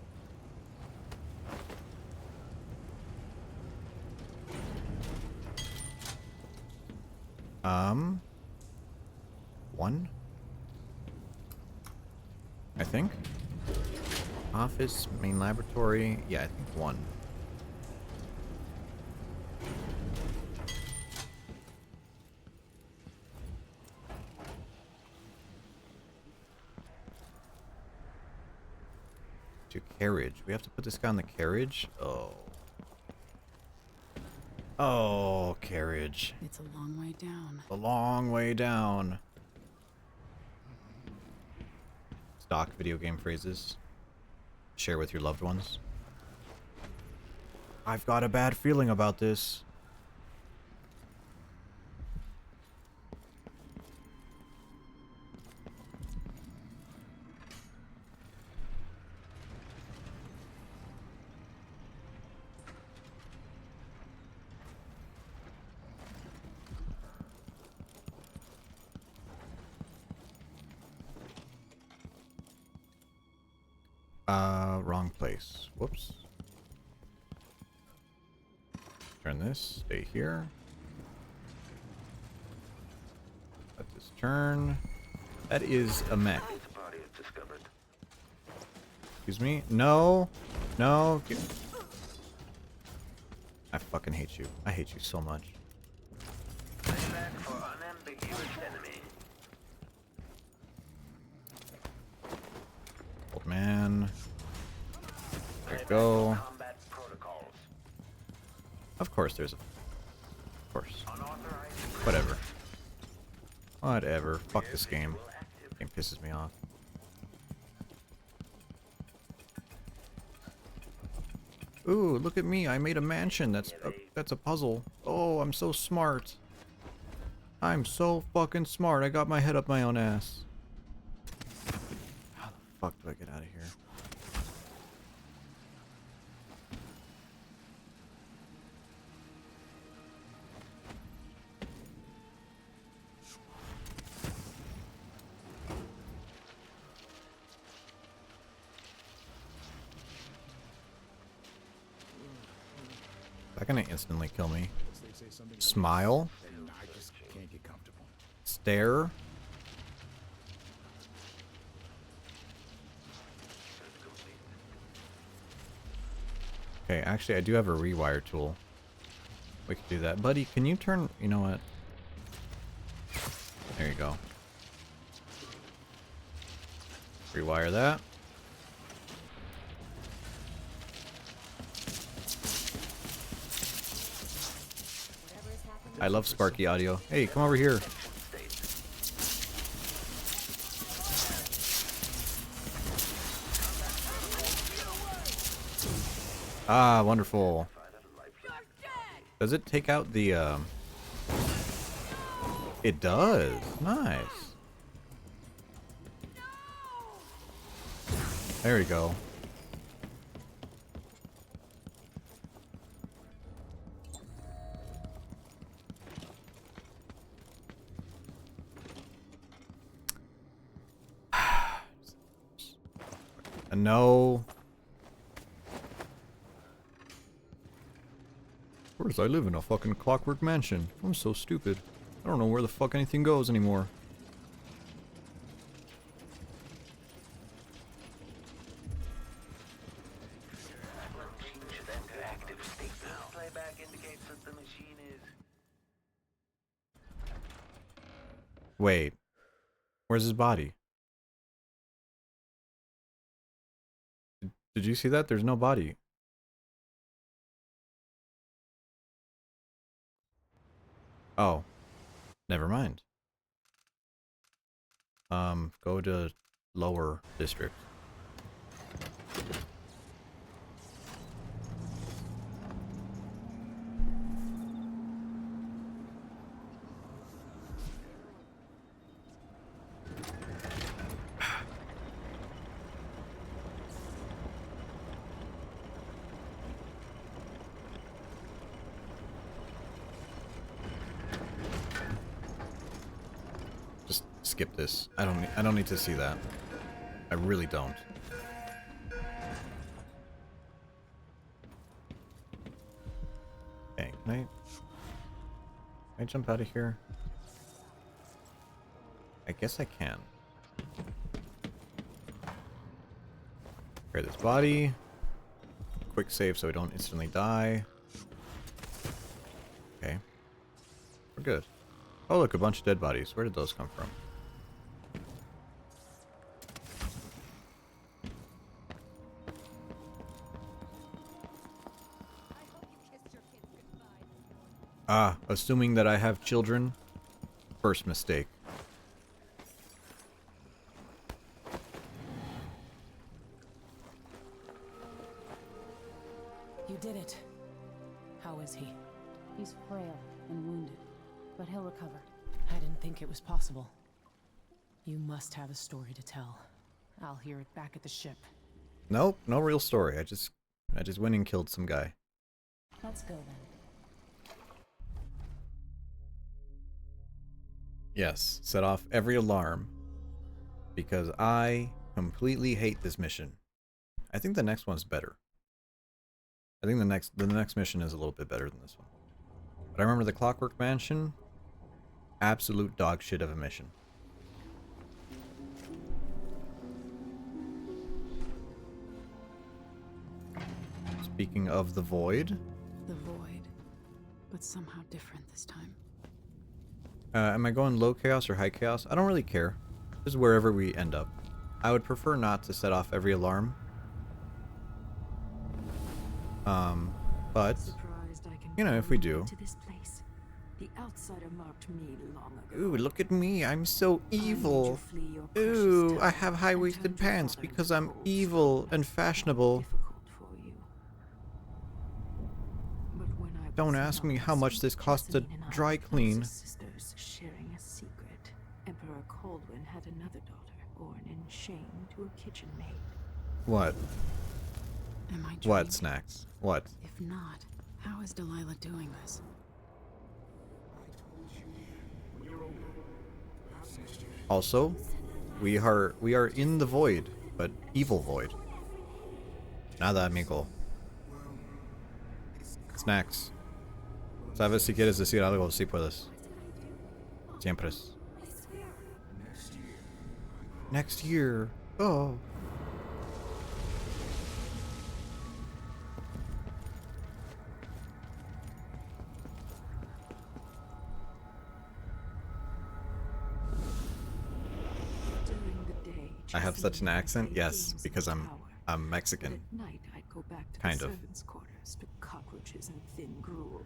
One? I think. Office, main laboratory. Yeah, I think 1. To carriage. We have to put this guy on the carriage? Oh. Oh, carriage. It's a long way down. A long way down. Stock video game phrases. Share with your loved ones. I've got a bad feeling about this. Wrong place. Whoops. Turn this. Stay here. Let this turn. That is a mech. Excuse me? No. No. I fucking hate you. I hate you so much. Old man. There you go. Of course there's a... Of course. Whatever. Whatever. Fuck this game. This game pisses me off. Ooh, look at me. I made a mansion. That's a puzzle. Oh, I'm so smart. I'm so fucking smart. I got my head up my own ass. How the fuck do I get out of here? Is that gonna instantly kill me? Smile? Stare? Okay, actually I do have a rewire tool. We could do that. Buddy, can you turn... You know what? There you go. Rewire that. I love Sparky audio. Hey, come over here. Ah, wonderful. Does it take out the, It does. Nice. There we go. No. Of course, I live in a fucking clockwork mansion. I'm so stupid. I don't know where the fuck anything goes anymore. Wait. Where's his body? Did you see that? There's no body. Oh, never mind. Go to lower district. Just skip this. I don't need to see that. I really don't. Okay, can I jump out of here? I guess I can. Clear this body. Quick save so I don't instantly die. Okay. We're good. Oh look, a bunch of dead bodies. Where did those come from? Ah, assuming that I have children. First mistake. You did it. How is he? He's frail and wounded, but he'll recover. I didn't think it was possible. You must have a story to tell. I'll hear it back at the ship. Nope, no real story. I just went and killed some guy. Let's go then. Yes, set off every alarm. Because I completely hate this mission. I think the next one's better. I think the next mission is a little bit better than this one. But I remember the Clockwork Mansion, absolute dog shit of a mission. Speaking of the void. The void, but somehow different this time. Am I going low chaos or high chaos? I don't really care. Just wherever we end up. I would prefer not to set off every alarm. But you know, if we do. The outsider marked me long ago. Ooh, look at me, I'm so evil. Ooh, I have high-waisted pants because I'm evil and fashionable. Don't ask me how much this costs to dry clean. Sisters sharing a secret. Emperor Coldwin had another daughter, born in shame to a kitchen maid. What? Am I What, dreaming? Snacks? What? If not, how is Delilah doing this? Also, we are in the void, but evil void. Nada, amigo. Snacks. ¿Sabes si quieres decir algo? Si puedes. Siempre. Next year. Oh. I have such an accent? Yes, because I'm Mexican. At night, I'd go back to Kind the of. servants' quarters to cockroaches and thin gruel.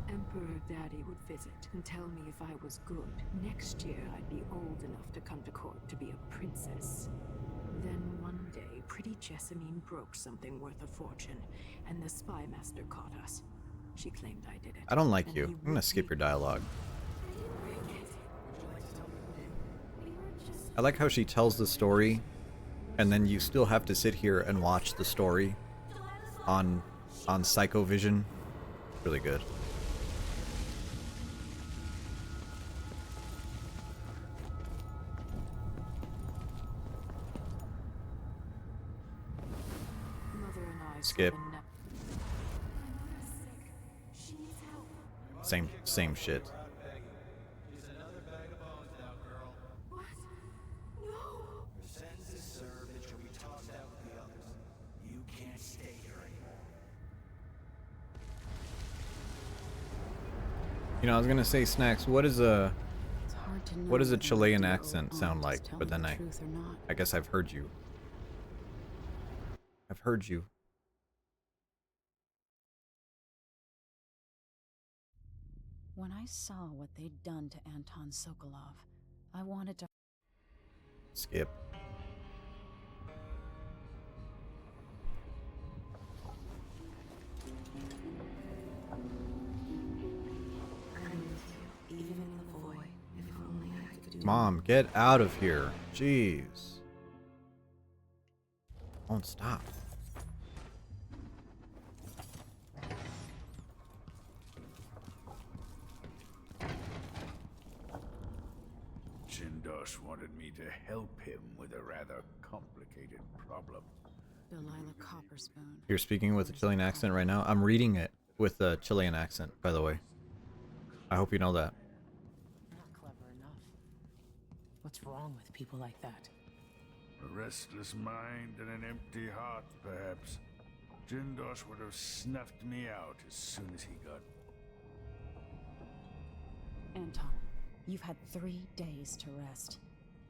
Emperor Daddy would visit and tell me if I was good. Next year, I'd be old enough to come to court to be a princess. Then one day, pretty Jessamine broke something worth a fortune, and the spy master caught us. She claimed I did it. I don't like and you. he I'm gonna whipped skip me. your dialogue. I like how she tells the story, and then you still have to sit here and watch the story on Psychovision. Really good. Mother and I Skip. saw the nep- Same shit. You know, I was gonna say, Snacks, what is a... It's hard to know What does a whether Chilean you owe accent sound Aunt like? tell But me then the I truth or not. guess I've heard you. I've heard you. When I saw what they'd done to Anton Sokolov, I wanted to. Skip. Even in the void, if only I could do. Mom, get out of here. Jeez. Won't stop. Jindosh wanted me to help him with a rather complicated problem. Delilah Copperspoon. You're speaking with a Chilean accent right now? I'm reading it with a Chilean accent, by the way. I hope you know that. Not clever enough. What's wrong with people like that? A restless mind and an empty heart, perhaps. Jindosh would have snuffed me out as soon as he got... Anton, you've had 3 days to rest.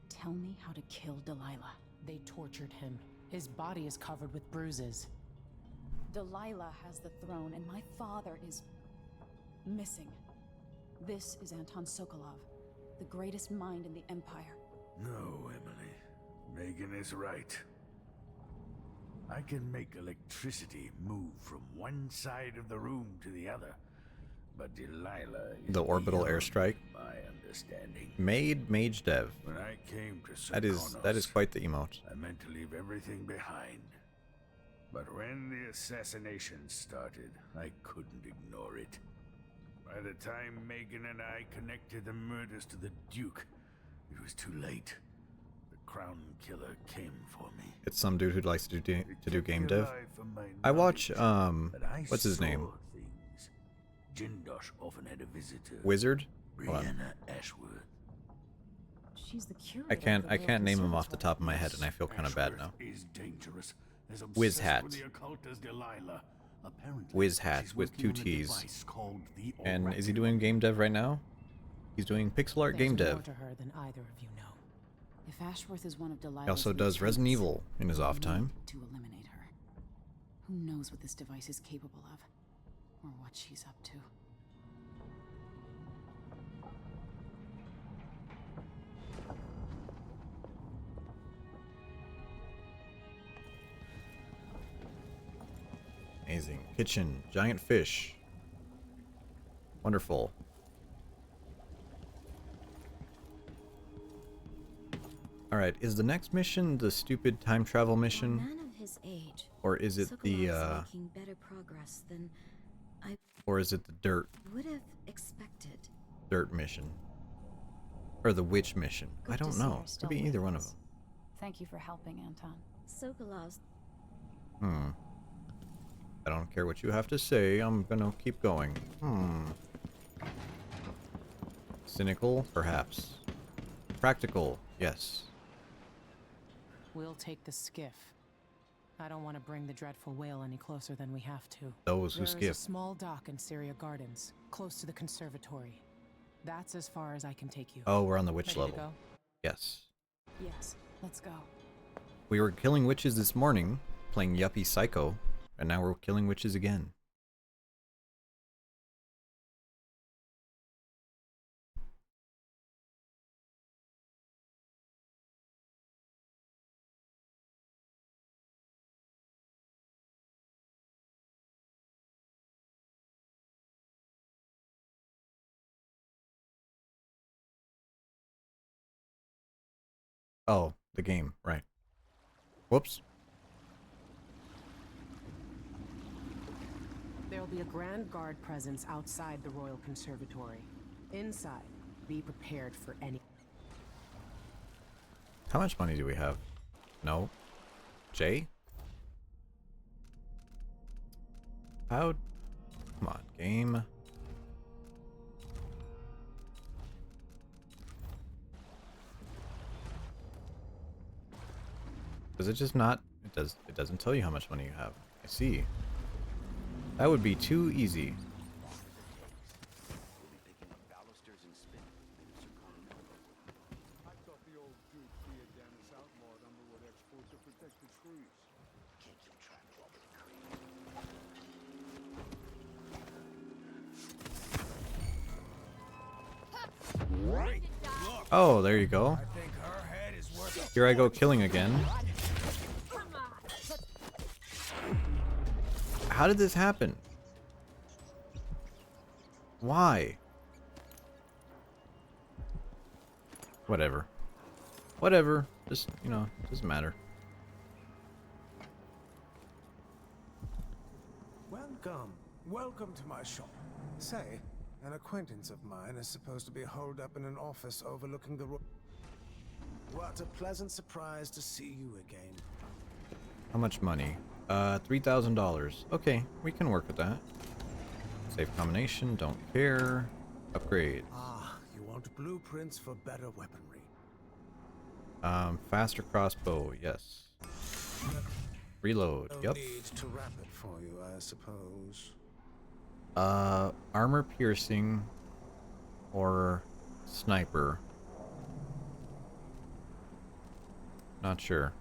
Tell me how to kill Delilah. They tortured him. His body is covered with bruises. Delilah has the throne, and my father is missing. This is Anton Sokolov, the greatest mind in the Empire. No, Emily. Megan is right. I can make electricity move from one side of the room to the other, but Delilah is The orbital beyond airstrike. my understanding. Made Mage Dev. When I came to That is Serkonos, quite the emote. I meant to leave everything behind. But when the assassination started, I couldn't ignore it. By the time Megan and I connected the murders to the Duke, it was too late. The Crown Killer came for me. It's some dude who likes to do game Me dev. alive from my I watch knowledge, but I what's his saw name? Things. Jindosh often had a visitor. Wizard? Hold on. Brianna Ashworth. She's the curator. I can't of the Royal name him off the Conservatory. top of my head, and I feel kind of bad now. Is dangerous. As Wiz obsessed Hat. with the occult as Delilah. Apparently, Wiz Hat she's with working 2 on a T's. device called the And is he Oracle. doing game dev right now? He's doing pixel art game There's dev. more to her than either of you know. If Ashworth is one of Delilah's He also does Resident lieutenants, Evil in his we off time. need to eliminate her. Who knows what this device is capable of, or what she's up to. Amazing. Kitchen. Giant fish. Wonderful. Alright, is the next mission the stupid time travel For a mission? man of his age, Or is it the Sokolov's making better progress than I or is it the dirt would have expected. mission? Or the witch mission? I Good to don't see know. you're Could still be with either one of us. them. Thank you for helping, Anton. Sokolov's I don't care what you have to say. I'm gonna keep going. Cynical, perhaps. Practical, yes. We'll take the skiff. I don't want to bring the dreadful whale any closer than we have to. Those who There is a skip. small dock in Syria Gardens, close to the conservatory. That's as far as I can take you. Oh, we're on the witch Ready level. to go? Yes. Yes, let's go. We were killing witches this morning, playing Yuppie Psycho, and now we're killing witches again. Oh, the game, right. Whoops. There'll be a Grand Guard presence outside the Royal Conservatory. Inside, be prepared for any... How much money do we have? No. Jay? How? Come on, game. Does it just not? It doesn't tell you how much money you have. I see. That would be too easy. Oh, there you go. I think her head is worth Here I go killing again. How did this happen? Why? Whatever. Whatever. Just, you know, doesn't matter. Welcome. Welcome to my shop. Say, an acquaintance of mine is supposed to be holed up in an office overlooking the road. What a pleasant surprise to see you again. How much money? $3,000. Okay, we can work with that. Save combination, don't care. Upgrade. Ah, you want blueprints for better weaponry. Faster crossbow, yes. Reload, No yep. need to wrap it for you, I suppose. Armor piercing or sniper. Not sure.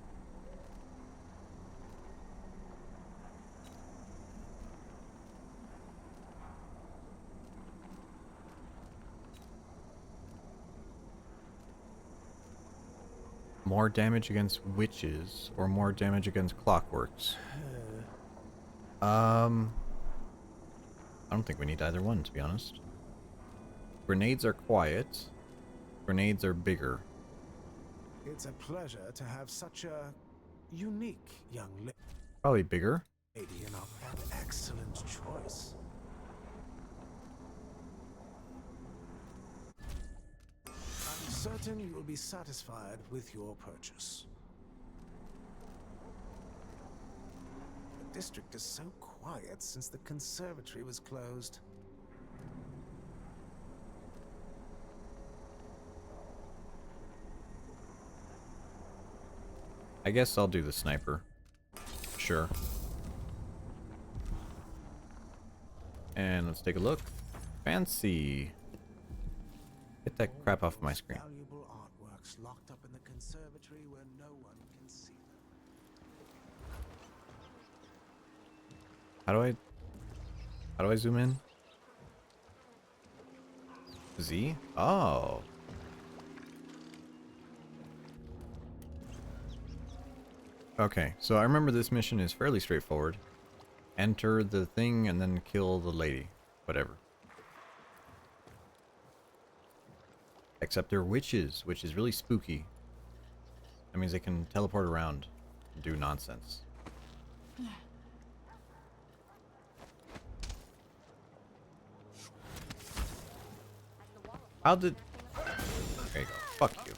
More damage against witches or more damage against clockworks. I don't think we need either one, to be honest. Grenades are quiet. Grenades are bigger. It's a pleasure to have such a unique young Probably bigger. lady in our an excellent choice. I'm certain you will be satisfied with your purchase. The district is so quiet since the conservatory was closed. I guess I'll do the sniper. Sure. And let's take a look. Fancy. Get that crap off my screen. Valuable artworks locked up in the conservatory where no one can see them. How do I zoom in? Z? Oh. Okay, so I remember this mission is fairly straightforward. Enter the thing and then kill the lady. Whatever. Except they're witches, which is really spooky. That means they can teleport around and do nonsense. How did... There you go. Fuck you.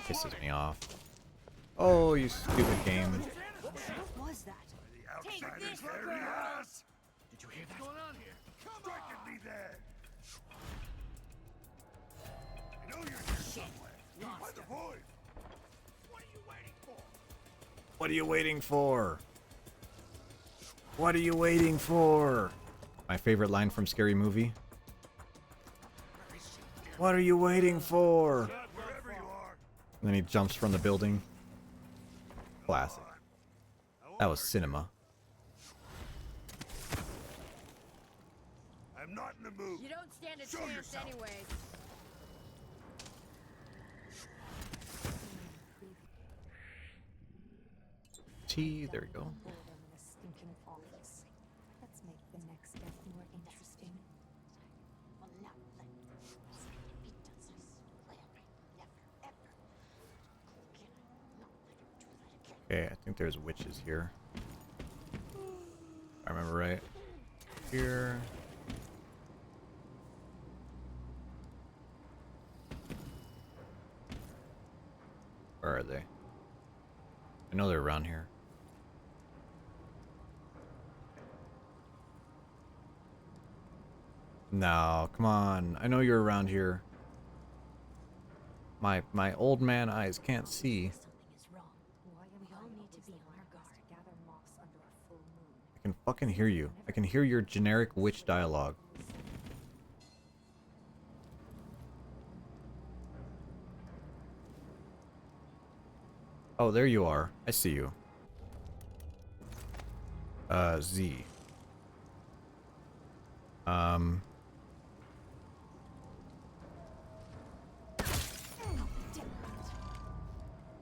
Pisses me off. Oh, you stupid game. What was that? Take this, Did you hear that? What's going on here? Striking me there. I know you're here somewhere. By the void. What are you waiting for? What are you waiting for? What are you waiting for? My favorite line from Scary Movie. What are you waiting for? Wherever you are. And then he jumps from the building. Classic. That was cinema. I'm not in the mood. You don't stand a Show chance yourself. anyways. T, there we go. Let's make the next step more interesting. Will not let he does this. Never, ever. Can I not let him do that again? Okay, I think there's witches here. I remember right. Here. Where are they? I know they're around here. No, come on. I know you're around here. My old man eyes can't see. Something is wrong. We all need to be on our guard. Gather moss under a full moon. I can fucking hear you. I can hear your generic witch dialogue. Oh, there you are. I see you. Z.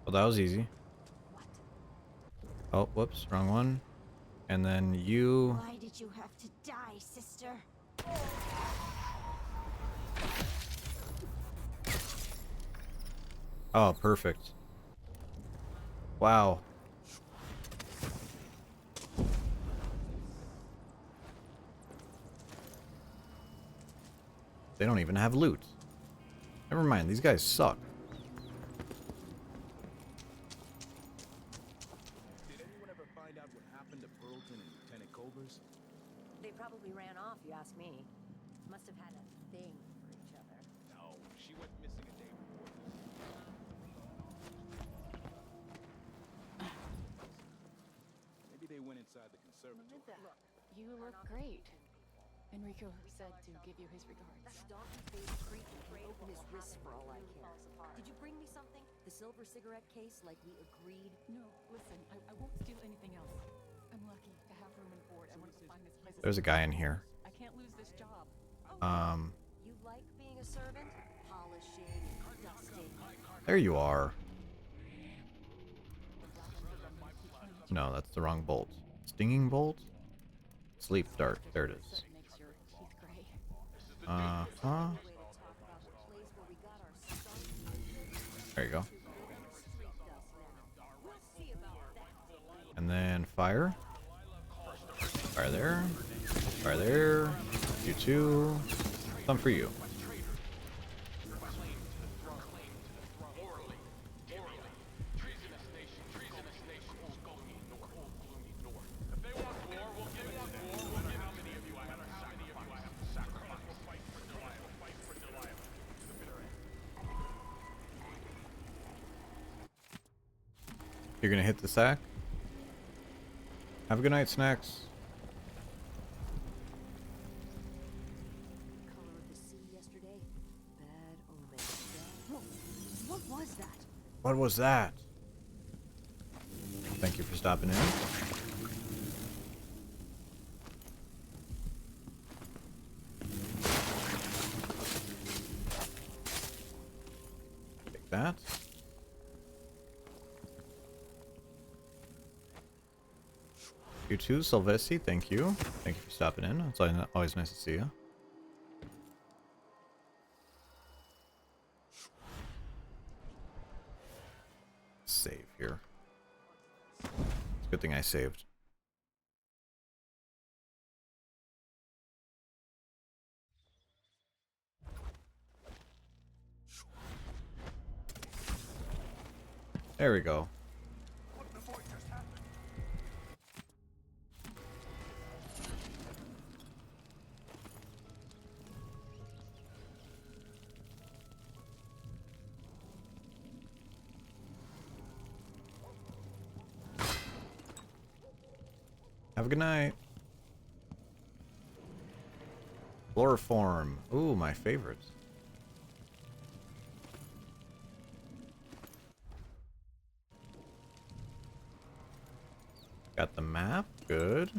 Well, that was easy. Oh, whoops, wrong one. And then you... Why did you have to die, sister? Oh, perfect. Wow. They don't even have loot. Never mind, these guys suck. Did anyone ever find out what happened to Burleton and Lieutenant Cobers? They probably ran off, you ask me. Must have had a thing for each other. No, she went missing a day before this. Maybe they went inside the conservatory. Look, you look great. Enrico said to give you his regards. That donkey-faced creep can open his wrists for all I care. Did you bring me something? The silver cigarette case, like we agreed? No, listen, I won't steal anything else. I'm lucky to have room and board. I wanted to find this place. There's a guy in here. I can't lose this job. You like being a servant? Polishing, dusting. There you are. No, that's the wrong bolt. Stinging bolt? Sleep dart. There it is. Makes your teeth gray. Uh-huh. There you go. And then fire. Fire there. Fire there. You too. Some for you. You're gonna hit the sack? Have a good night, Snacks. Color of the sea yesterday. Bad omen. Whoa, what was that? What was that? Thank you for stopping in. Take that. You too, Silvestri, thank you. Thank you for stopping in. It's always nice to see you. Save here. It's a good thing I saved. There we go. Have a good night. Chloroform. Ooh, my favorite. Got the map. Good.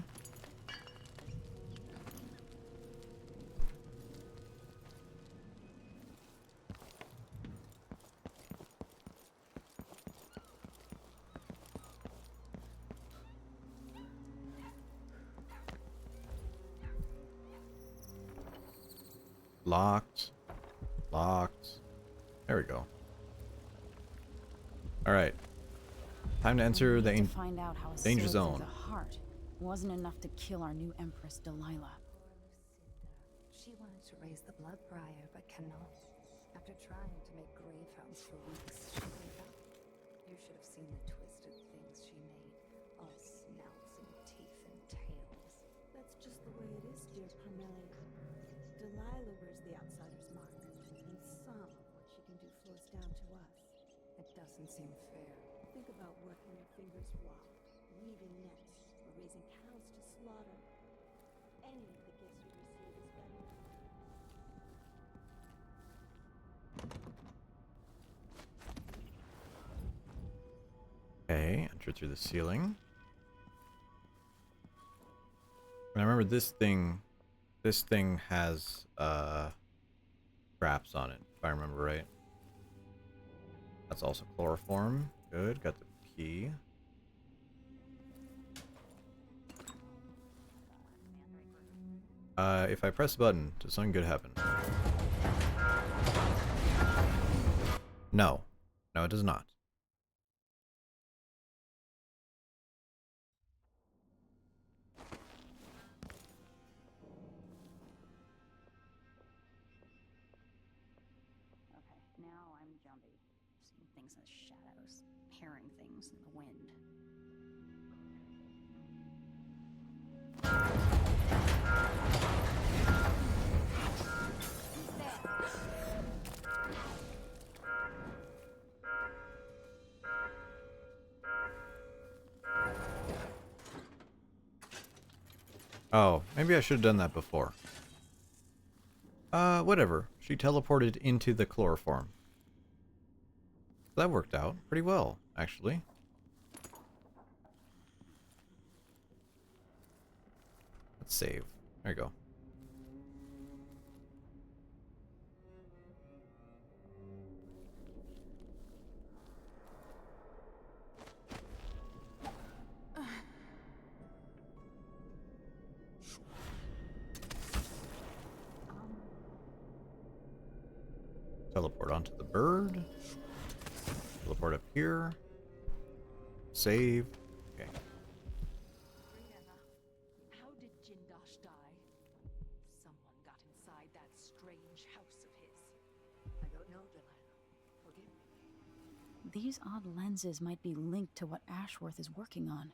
Locked. Locked. There we go. Alright. Time to enter the find out how a danger sword through zone. the heart wasn't enough to kill our new empress, Delilah. She wanted to raise the blood briar, but cannot. After trying to make greyhounds for weeks, she gave up. You should have seen the twisted things she made. All snouts and teeth and tails. That's just the way it is, dear Carmelia. Delilah wears the outsider's mark, and some of what she can do flows down to us. It doesn't seem fair. Think about working your fingers raw, weaving nets, or raising cows to slaughter. Any of the gifts you receive is better. Okay, enter through the ceiling. And I remember this thing has traps on it, if I remember right. That's also chloroform. Good, got the key. If I press a button, does something good happen? No. No, it does not. Okay, now I'm jumpy. Seeing things in the shadows, hearing things in the wind. Oh, maybe I should have done that before. Whatever. She teleported into the chloroform. That worked out pretty well, actually. Let's save. There you go. Teleport onto the bird. Teleport up here. Save. Okay. Brianna, how did Jindosh die? Someone got inside that strange house of his. I don't know, Delilah. Forgive me. These odd lenses might be linked to what Ashworth is working on.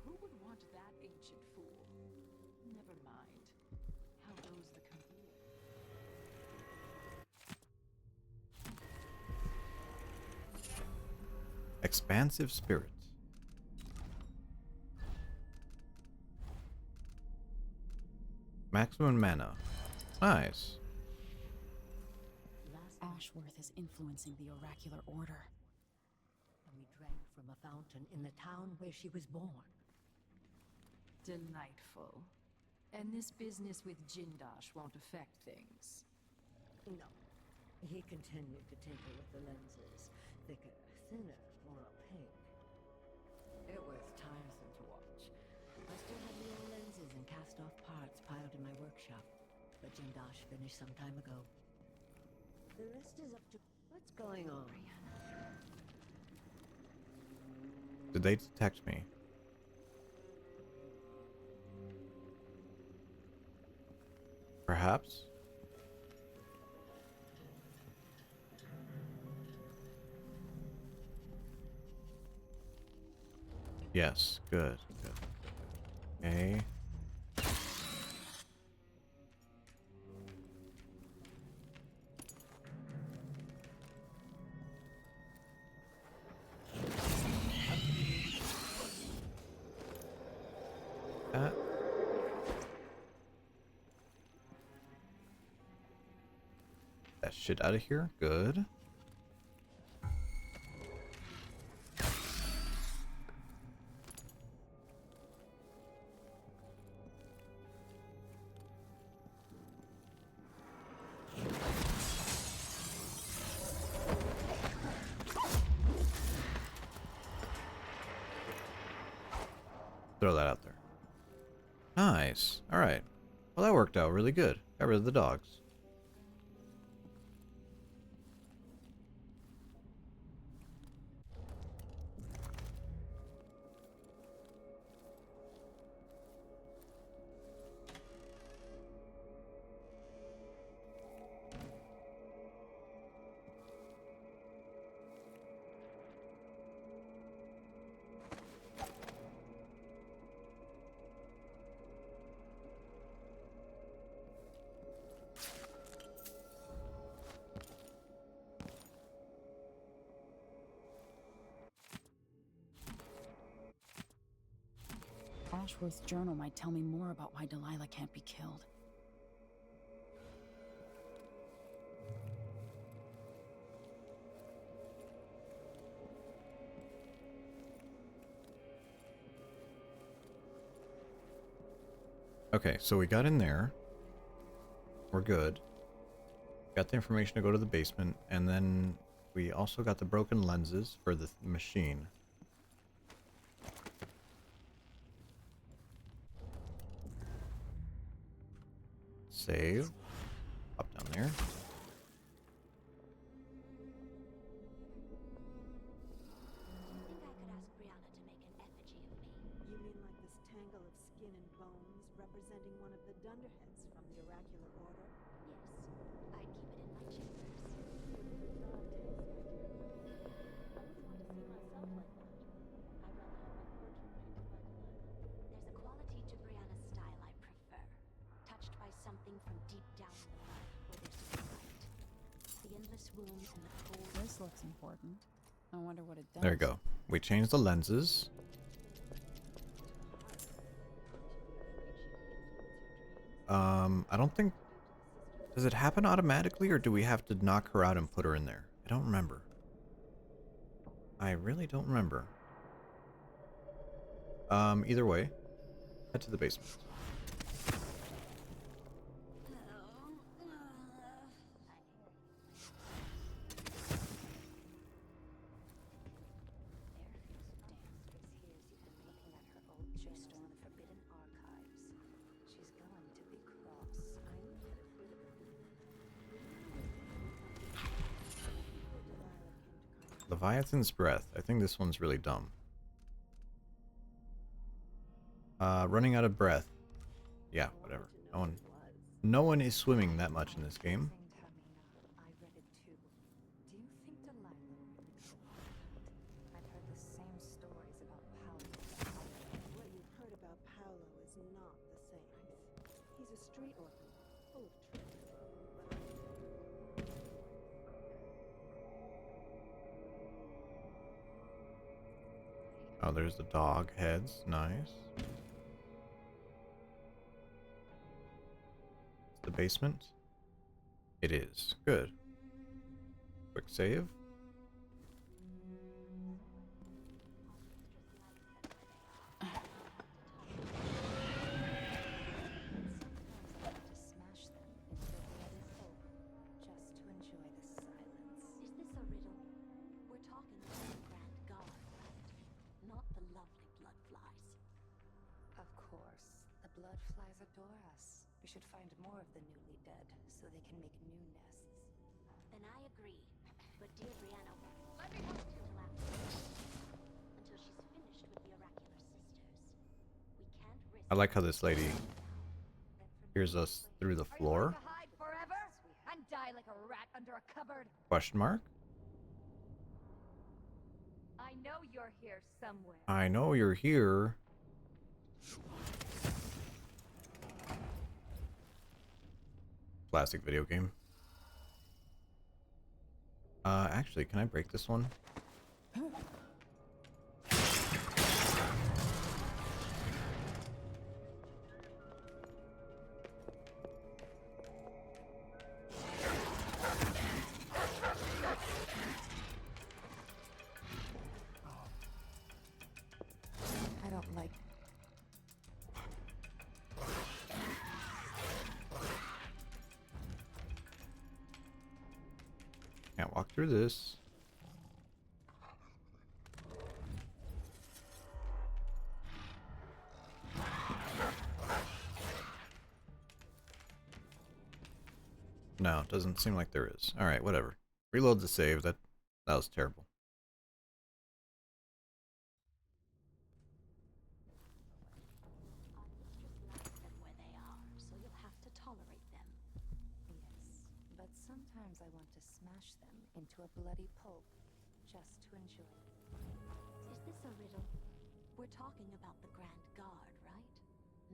Who would want that ancient fool? Never mind. How goes the career? Expansive spirit. Maximum mana. Nice. Ashworth is influencing the oracular order. And we drank from a fountain in the town where she was born. Delightful. And this business with Jindosh won't affect things. No. He continued to tinker with the lenses. Thicker, thinner, more opaque. It was tiresome to watch. I still had the old lenses and cast-off parts piled in my workshop. But Jindosh finished some time ago. The rest is up to... What's going on? Did they detect me? Perhaps? Yes, good, good. Okay. That shit out of here. Good. Throw that out there. Nice. Alright. Well, that worked out really good. Got rid of the dogs. Ashworth's journal might tell me more about why Delilah can't be killed. Okay, so we got in there. We're good. Got the information to go to the basement, and then we also got the broken lenses for the machine. Save. Up down there. You mean like this tangle of skin and bones representing one of the Dunderheads from the oracular order? Yes, I'd keep it in my chambers. I wouldn't want to see myself like that. I'd rather have my portrait painted by Delilah. There's a quality to Brianna's style I prefer. Touched by something from deep down in the mud, where there's no light. The endless womb and the cold. This looks important. I wonder what it does. There we go. We changed the lenses. I don't think... Does it happen automatically, or do we have to knock her out and put her in there? I don't remember. I really don't remember. Either way, head to the basement. Leviathan's Breath. I think this one's really dumb. Running out of breath. Yeah, whatever. No one is swimming that much in this game. I read it too. Do you think Delilah really killed her? I've heard the same stories about Paolo. What you've heard about Paolo is not the same. He's a street orphan, full of tricks. Oh, there's the dog heads. Nice. The basement? It is. Good. Quick save. Is this a riddle? We're talking about the Grand Guard, right? Not the lovely blood flies. Of course. The blood flies adore us. We should find more of the newly dead, so they can make new nests. Then I agree. But dear Brianna, let me wait until after until she's finished with the oracular sisters. We can't risk. I like how this lady hears us through the floor. Hide forever and die like a rat under a cupboard. Question mark? I know you're here somewhere. I know you're here. Classic video game. Actually, can I break this one? I don't like... Can't walk through this. No, it doesn't seem like there is. Alright, whatever. Reload the save. That was terrible. Where they are, so you'll have to tolerate them. Yes, but sometimes I want to smash them into a bloody pulp, just to enjoy it. Is this a riddle? We're talking about the Grand Guard, right?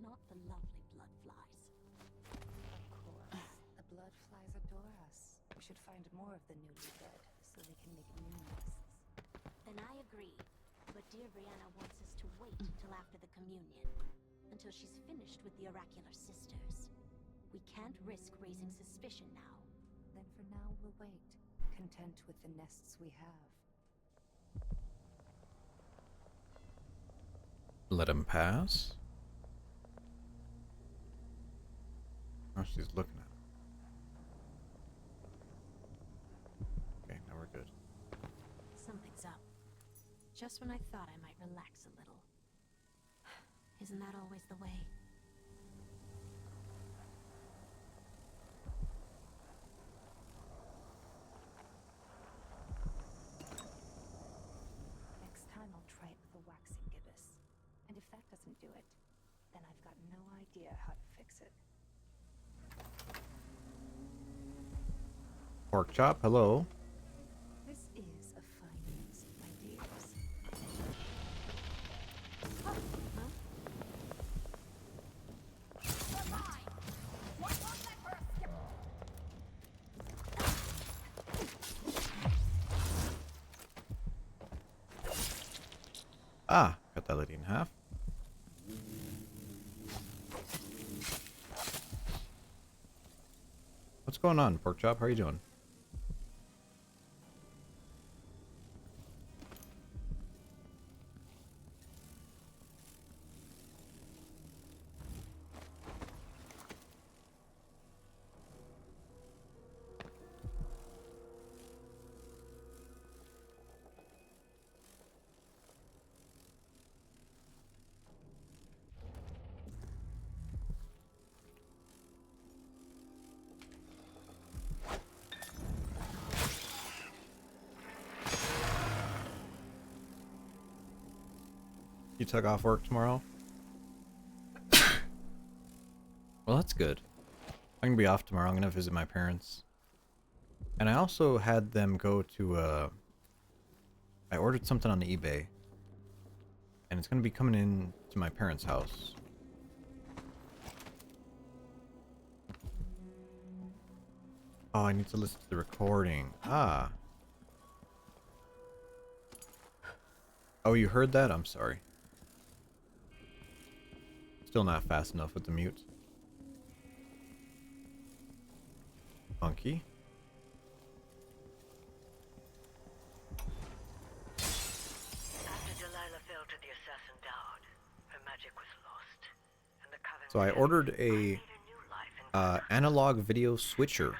Not the lovely blood flies. Of course. The blood flies adore us. We should find more of the newly dead, so they can make new nests. Then I agree. But dear Brianna wants us to wait until after the communion. Until she's finished with the oracular sisters. We can't risk raising suspicion now. Then for now, we'll wait, content with the nests we have. Let him pass. Oh, she's looking at him. just when I thought I might relax a little. Isn't that always the way? Next time I'll try it with a waxing gibbous. And if that doesn't do it, then I've got no idea how to fix it. Pork chop, hello. This is a fine music, my dears. Ah, cut that lady in half. What's going on, pork chop? How are you doing? You took off work tomorrow? Well, that's good. I'm gonna be off tomorrow. I'm gonna visit my parents. And I also had them go to, I ordered something on eBay. And it's gonna be coming in to my parents' house. Oh, I need to listen to the recording. Ah. Oh, you heard that? I'm sorry. Still not fast enough with the mute. Funky. After Delilah fell to the assassin Dowd, her magic was lost, and the Coven So I ordered a analog video switcher,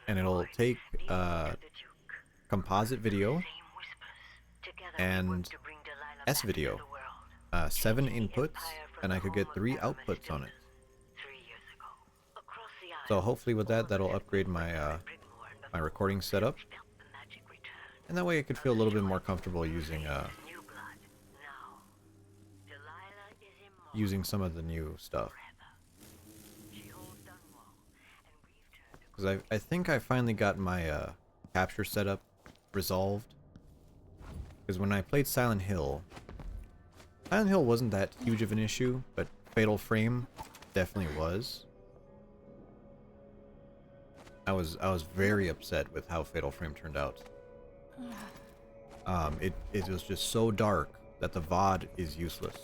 and it'll take composite video and S video, 7 inputs, and I could get 3 outputs on it. So hopefully with that, that'll upgrade my my recording setup, and that way I could feel a little bit more comfortable using using some of the new stuff. Because I think I finally got my capture setup resolved. Because when I played Silent Hill wasn't that huge of an issue, but Fatal Frame definitely was. I was very upset with how Fatal Frame turned out. It was just so dark that the VOD is useless.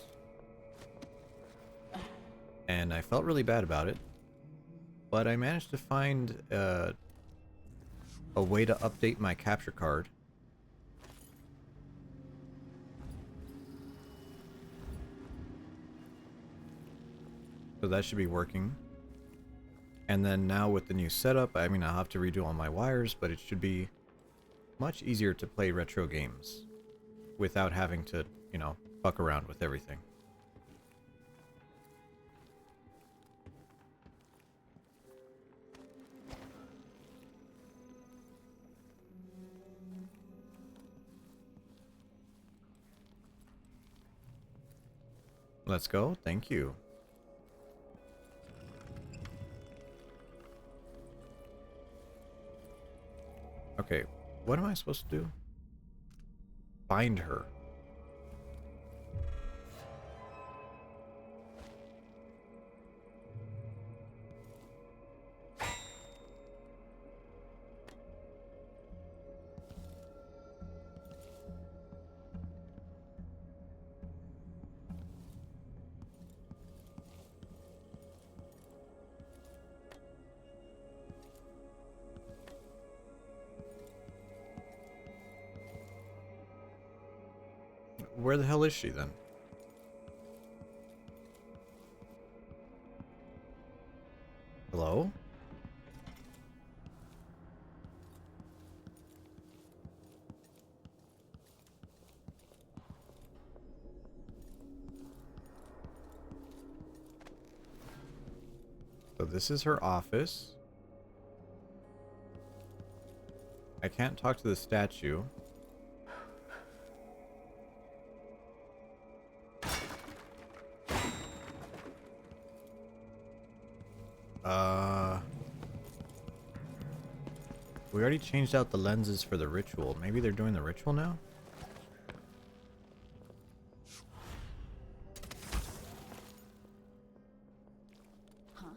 And I felt really bad about it. But I managed to find a way to update my capture card. So that should be working. And then now with the new setup, I mean, I'll have to redo all my wires, but it should be much easier to play retro games without having to, you know, fuck around with everything. Let's go. Thank you. Okay, what am I supposed to do? Find her. Where the hell is she then? Hello? this is her office. I can't talk to the statue. We already changed out the lenses for the ritual. Maybe they're doing the ritual now? Huh?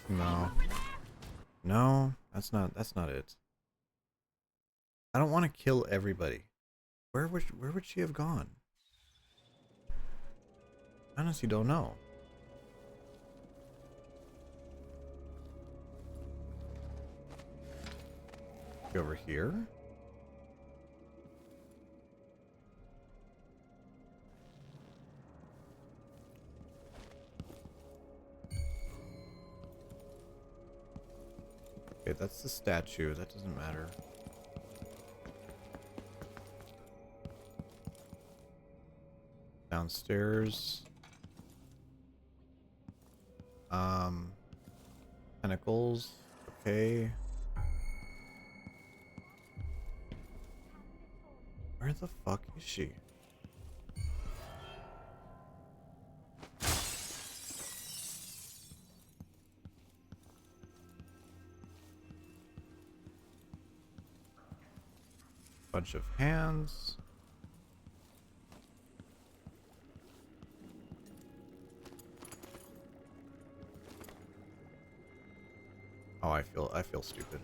No. No, that's not it. I don't want to kill everybody. Where would she have gone? I honestly don't know. Go over here. Okay, that's the statue. That doesn't matter. Downstairs. Tentacles. Okay. Where the fuck is she? Bunch of hands. Oh, I feel stupid.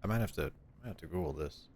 I might have to Google this.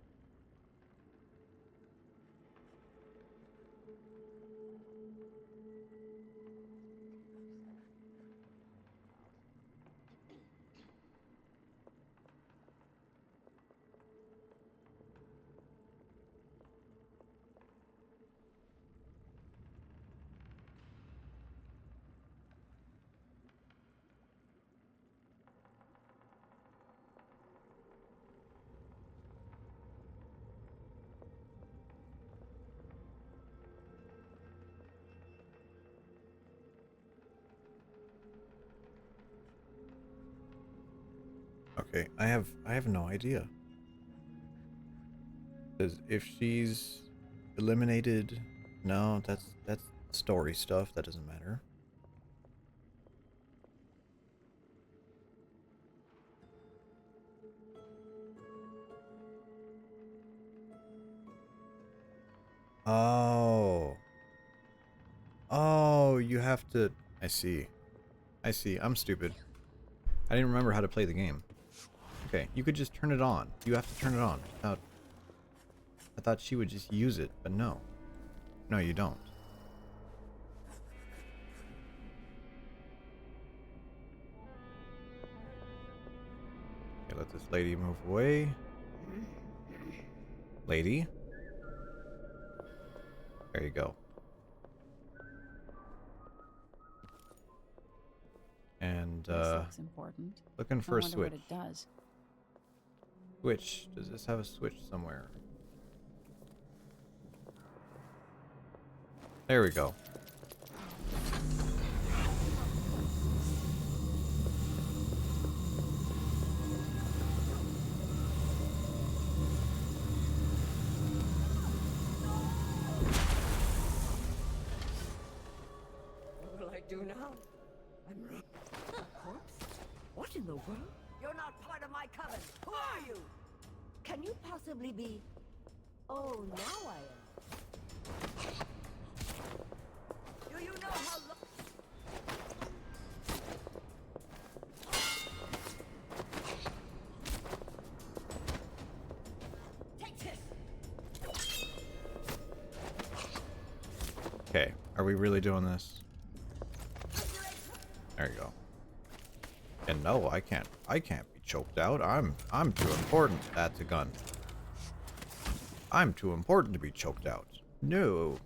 Okay, I have no idea. Because if she's eliminated, no, that's story stuff. That doesn't matter. Oh. Oh, you have to... I see. I see. I'm stupid. I didn't remember how to play the game. Okay, you could just turn it on. You have to turn it on. I thought she would just use it, but no. No, you don't. Okay, let this lady move away. Lady? There you go. And, This looks important. looking for a I wonder switch. what it does. Switch. Does this have a switch somewhere? There we go. What will I do now? I'm wrong. Corpse? What in the world? You're not part of my coven. Who are you? Can you possibly be... Oh, now I am. Do you know how long... Take this! Okay, are we really doing this? There you go. And no, I can't be choked out. I'm too important. That's a gun. I'm too important to be choked out. No.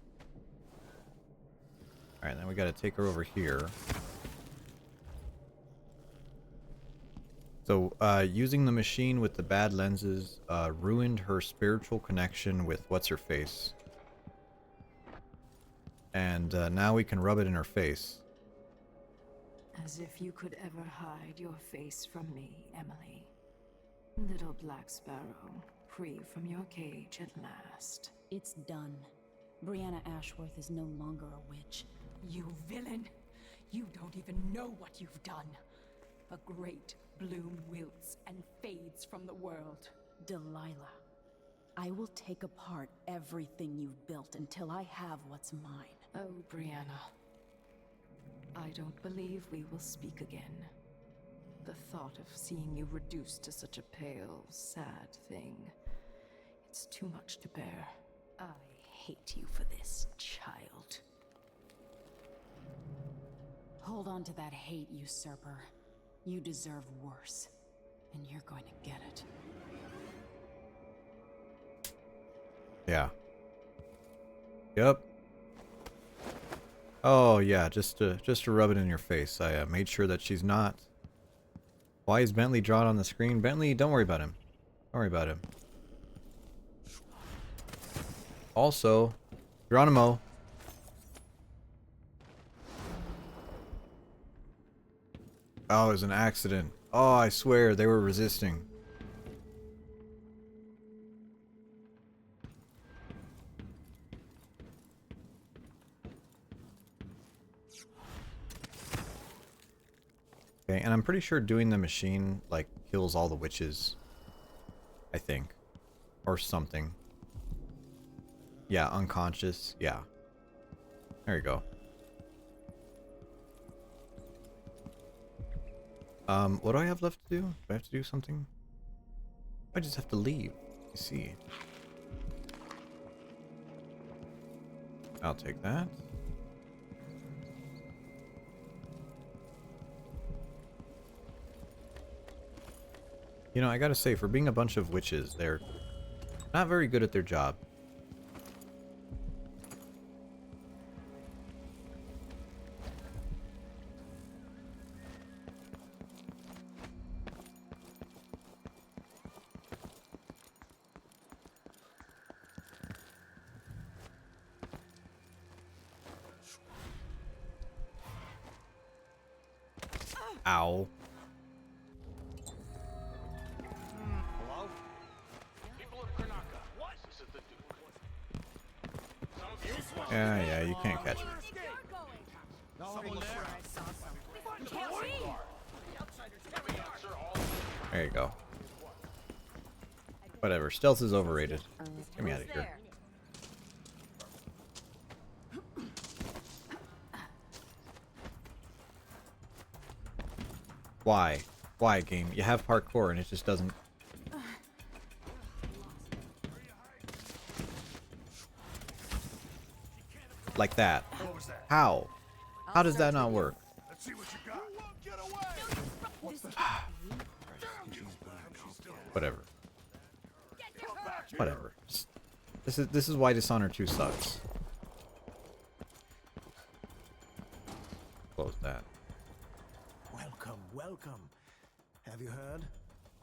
Alright, then we gotta take her over here. So, using the machine with the bad lenses ruined her spiritual connection with what's-her-face. And now we can rub it in her face. As if you could ever hide your face from me, Emily. Little Black Sparrow, free from your cage at last. It's done. Brianna Ashworth is no longer a witch. You villain! You don't even know what you've done. A great bloom wilts and fades from the world. Delilah, I will take apart everything you've built until I have what's mine. Oh, Brianna. I don't believe we will speak again. The thought of seeing you reduced to such a pale, sad thing. It's too much to bear. I hate you for this, child. Hold on to that hate, usurper. You deserve worse. And you're going to get it. Yeah. Yep. Oh yeah, just to rub it in your face. I made sure that she's not. Why is Bentley drawn on the screen? Bentley, don't worry about him. Don't worry about him. Also, Geronimo. Oh, it was an accident. Oh, I swear they were resisting. Okay, and I'm pretty sure doing the machine, like, kills all the witches. I think. Or something. Yeah, unconscious. Yeah. There you go. What do I have left to do? Do I have to do something? I just have to leave. You see. I'll take that. You know, I gotta say, for being a bunch of witches, they're not very good at their job. Ow. Hello? People of Karnaka. What? This is the Duke. Some of you... Yeah, you can't catch me. Someone there? There you go. Whatever, stealth is overrated. Get me out of here. Why? Why, game? You have parkour and it just doesn't... Like that. How? How does that not work? Let's see what you got. Whatever. Whatever. This is why Dishonored 2 sucks. Close that. Welcome, welcome. Have you heard?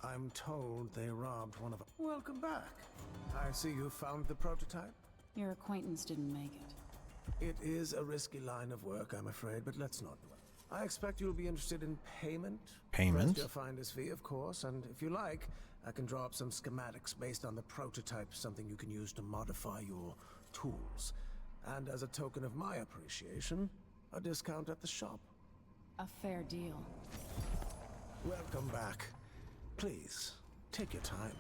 I'm told they robbed one of... Welcome back. I see you found the prototype. Your acquaintance didn't make it. It is a risky line of work, I'm afraid, but let's not dwell. I expect you'll be interested in payment. Payment? First your finder's fee, of course, and if you like, I can draw up some schematics based on the prototype, something you can use to modify your tools. And as a token of my appreciation, a discount at the shop. A fair deal. Welcome back. Please, take your time.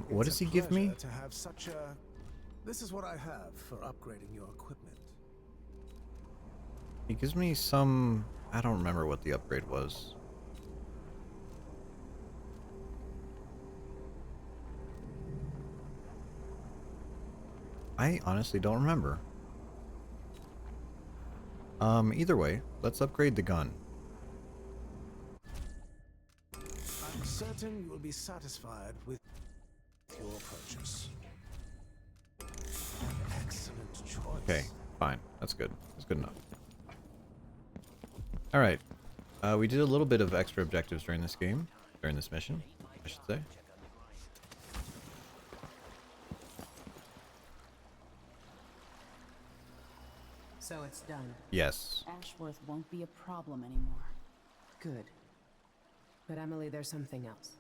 What does he give me? To have such a... This is what I have for upgrading your equipment. He gives me some... I don't remember what the upgrade was. I honestly don't remember. Either way, let's upgrade the gun. Captain, you will be satisfied with your purchase. Excellent choice. Okay, fine. That's good. That's good enough. Alright. We did a little bit of extra objectives during this game. During this mission, I should say. So it's done. Yes. Ashworth won't be a problem anymore. Good. But Emily, there's something else.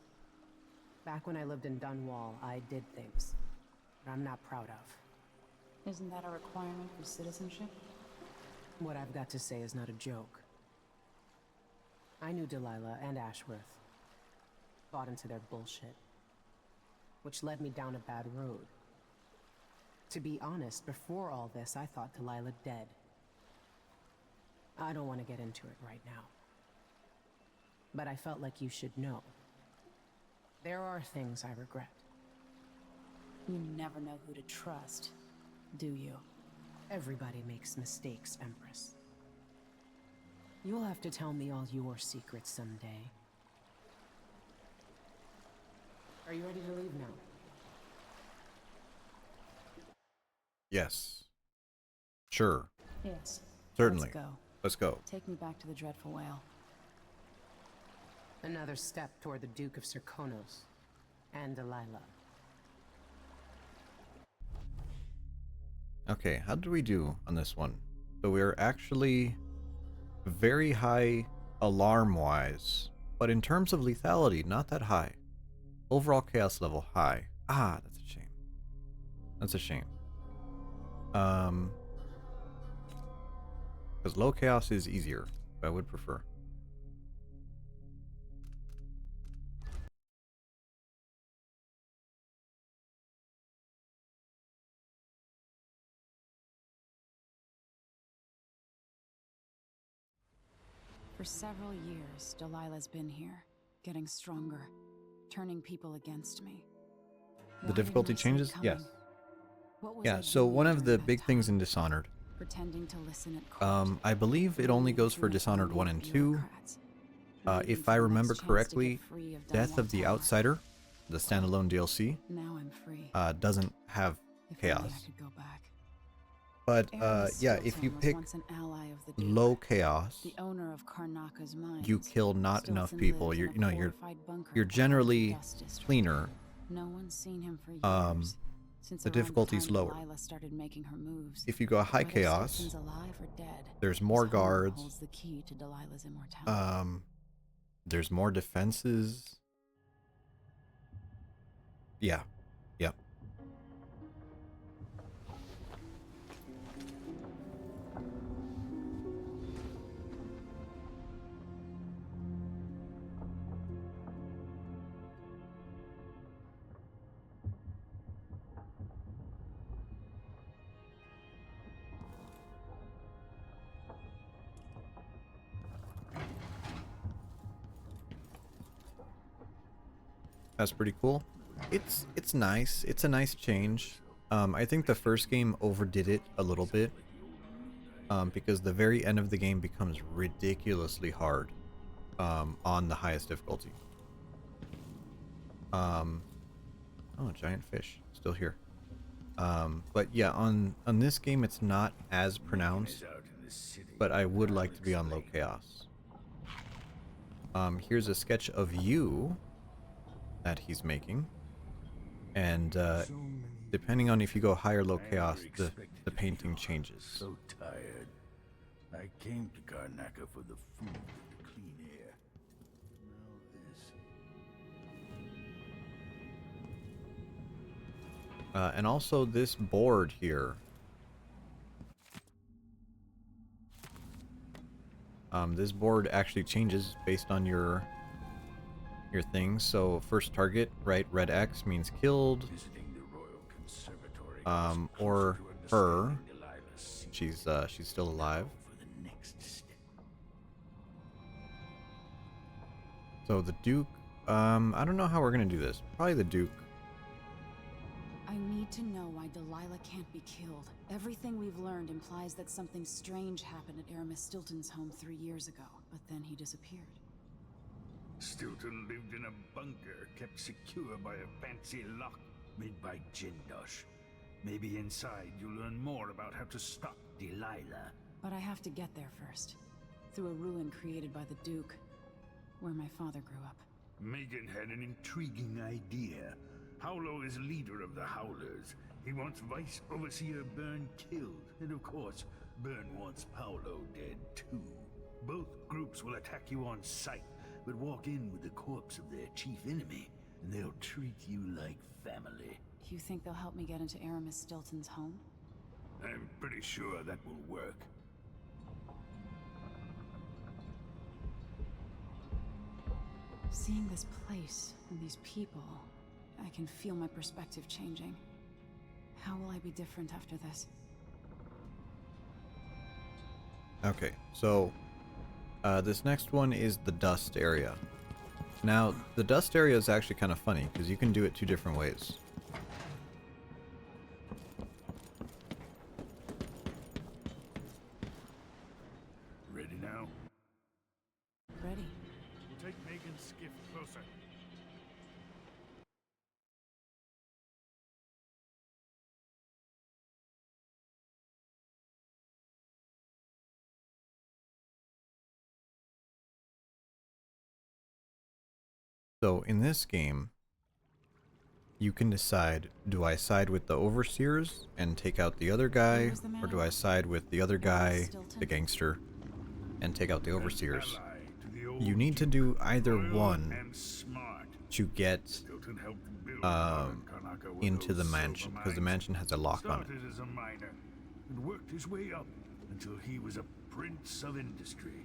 Back when I lived in Dunwall, I did things that I'm not proud of. Isn't that a requirement for citizenship? What I've got to say is not a joke. I knew Delilah and Ashworth. Bought into their bullshit. Which led me down a bad road. To be honest, before all this, I thought Delilah dead. I don't want to get into it right now. But I felt like you should know. There are things I regret. You never know who to trust, do you? Everybody makes mistakes, Empress. You'll have to tell me all your secrets someday. Are you ready to leave now? Yes. Sure. Yes. Certainly. Let's go. Let's go. Take me back to the Dreadful Whale. Another step toward the Duke of Serkonos and Delilah. Okay, how did we do on this one? So we're actually very high alarm-wise, but in terms of lethality, not that high. Overall chaos level high. Ah, that's a shame. That's a shame. Because low chaos is easier, I would prefer. For several years, Delilah's been here, getting stronger, turning people against me. The difficulty changes? Yes. Yeah, so one of the big things in Dishonored, pretending to listen at court, I believe it only goes for Dishonored 1 and 2. If I remember correctly, Death of the Outsider, the standalone DLC, now I'm free. Doesn't have If only I chaos. could go back. But Aramis yeah, if Stilton you was pick once an ally of the Duke, low chaos, the owner of Karnaka's mines. you kill not enough Stilton people. lives in You're a you know you're fortified bunker you're back in the generally Dust District. cleaner. No one's seen him for years. Since The around difficulty's time lower. Delilah started making her moves. If you go high Whether chaos, Stilton's alive or dead, there's more his home guards. holds the key to Delilah's immortality. There's more defenses. Yeah. Yep. That's pretty cool. It's nice. It's a nice change. I think the first game overdid it a little bit. Because the very end of the game becomes ridiculously hard. On the highest difficulty. Oh, giant fish. Still here. But yeah, on this game it's not as pronounced. But I would like to be on low chaos. Here's a sketch of you that he's making, and depending on if you go high or low chaos, the painting changes. So tired. I came to Karnaka for the food and the clean air. Now this. And also this board here. This board actually changes based on your things. So first target, right, red X means killed. Or her. She's still alive. So the Duke, I don't know how we're gonna do this. Probably the Duke. I need to know why Delilah can't be killed. Everything we've learned implies that something strange happened at Aramis Stilton's home 3 years ago, but then he disappeared. Stilton lived in a bunker kept secure by a fancy lock made by Jindosh. Maybe inside you'll learn more about how to stop Delilah. But I have to get there first. Through a ruin created by the Duke, where my father grew up. Megan had an intriguing idea. Howlo is leader of the Howlers. He wants Vice Overseer Byrne killed, and of course, Byrne wants Paolo dead too. Both groups will attack you on sight, but walk in with the corpse of their chief enemy, and they'll treat you like family. You think they'll help me get into Aramis Stilton's home? I'm pretty sure that will work. Seeing this place and these people, I can feel my perspective changing. How will I be different after this? Okay, so this next one is the dust area. Now, the dust area is actually kind of funny because you can do it two different ways. Ready now? Ready. We'll take Megan's skiff closer. So in this game, you can decide, do I side with the overseers and take out the other guy, or do I side with the other guy, the gangster, and take out the overseers? You need to do either one to get into the mansion, because the mansion has a lock on it. Started as a miner and worked his way up until he was a prince of industry.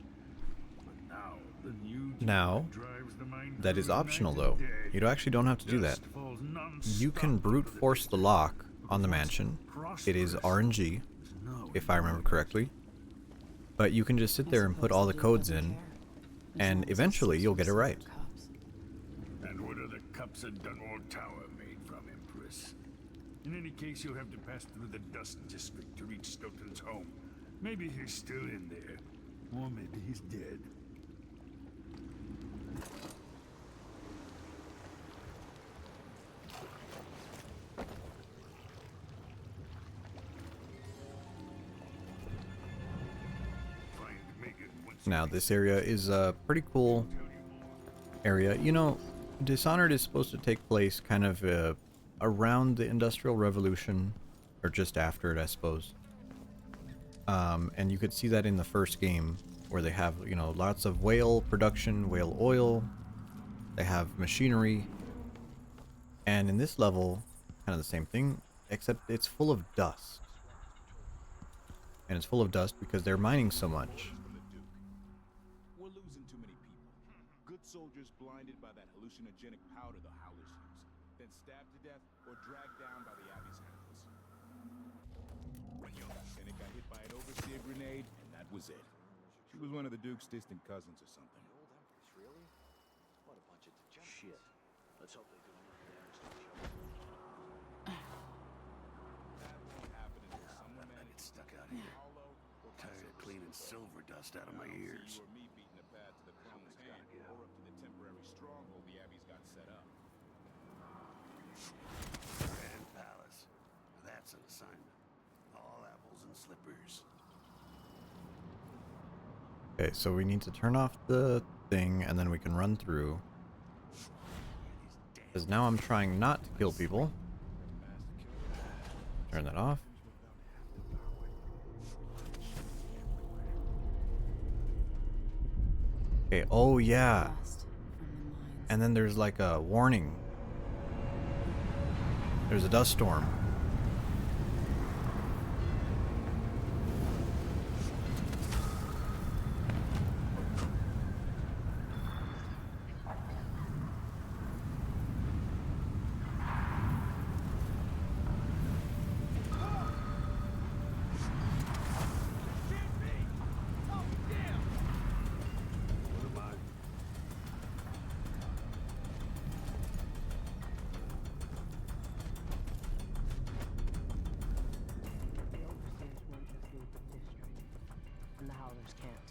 But now the new Now, drives the mine that is crew optional night though. and day. You actually don't have to do that. Dust falls You can non-stop brute into the force the lock on the mansion. It is RNG, if I remember correctly. But you can just sit there and put all the codes in, and eventually you'll get it right. And what are the cups a Dunwall Tower made from, Empress? In any case, you'll have to pass through the Dust District to reach Stilton's home. Maybe he's still in there, or maybe he's dead. Find Megan once Now, this area is a pretty cool area. You know, Dishonored is supposed to take place kind of around the Industrial Revolution, or just after it, I suppose. And you could see that in the first game, where they have, you know, lots of whale production, whale oil. They have machinery. And in this level, kind of the same thing, except it's full of dust. And it's full of dust because they're mining so much. We're losing too many people. Good soldiers blinded by that hallucinogenic powder the Howlers use, then stabbed to death or dragged down by the Abbey's hounds. One young lieutenant got hit by an overseer grenade, and that was it. She was one of the Duke's distant cousins or something. Old Empress, really? What a bunch of degenerates. Shit. Let's hope they do enough damage to the show. That won't happen until someone I manages get stuck out here. Tired of cleaning silver dust out of my ears. You or me beating a path to the Crone's hand, or up to the temporary stronghold the Abbey's got set up. Grand Palace. That's an assignment. All apples and slippers. Okay, so we need to turn off the thing, and then we can run through. Because now I'm trying not to kill people. Turn that off. Okay, oh yeah. And then there's like a warning. There's a dust storm. The overseers want us leave the district, and the Howlers can't.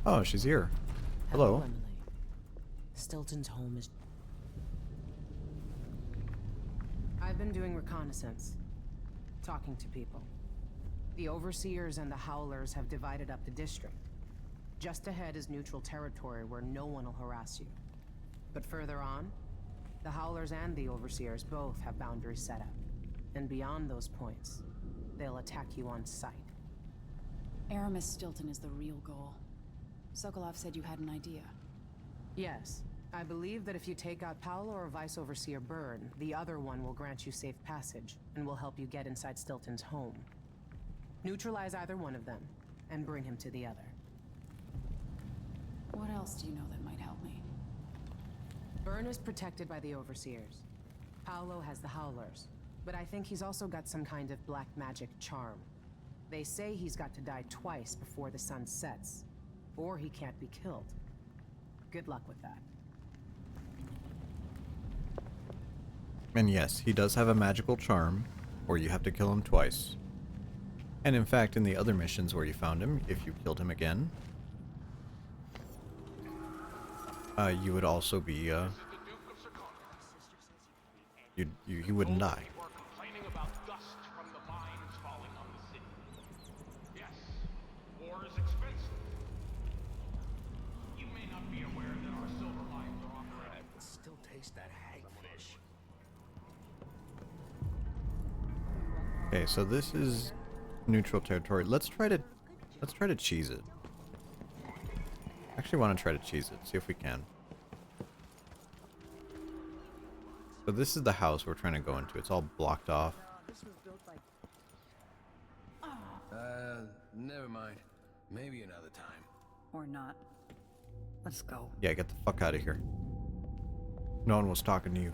Oh, she's here. Hello. Emily. Stilton's home is... I've been doing reconnaissance. Talking to people. The Overseers and the Howlers have divided up the district. Just ahead is neutral territory where no one will harass you. But further on, the Howlers and the Overseers both have boundaries set up. And beyond those points, they'll attack you on sight. Aramis Stilton is the real goal. Sokolov said you had an idea. Yes. I believe that if you take out Paolo or Vice Overseer Byrne, the other one will grant you safe passage, and will help you get inside Stilton's home. Neutralize either one of them, and bring him to the other. What else do you know that might help me? Byrne is protected by the Overseers. Paolo has the Howlers, but I think he's also got some kind of black magic charm. They say he's got to die twice before the sun sets, or he can't be killed. Good luck with that. And yes, he does have a magical charm, or you have to kill him twice. And in fact, in the other missions where you found him, if you killed him again, you would also be, you wouldn't die. Okay, so this is neutral territory. Let's try to cheese it. Actually want to try to cheese it, see if we can. So this is the house we're trying to go into. It's all blocked off. Never mind. Maybe another time. Or not. Let's go. Yeah, get the fuck out of here. No one was talking to you.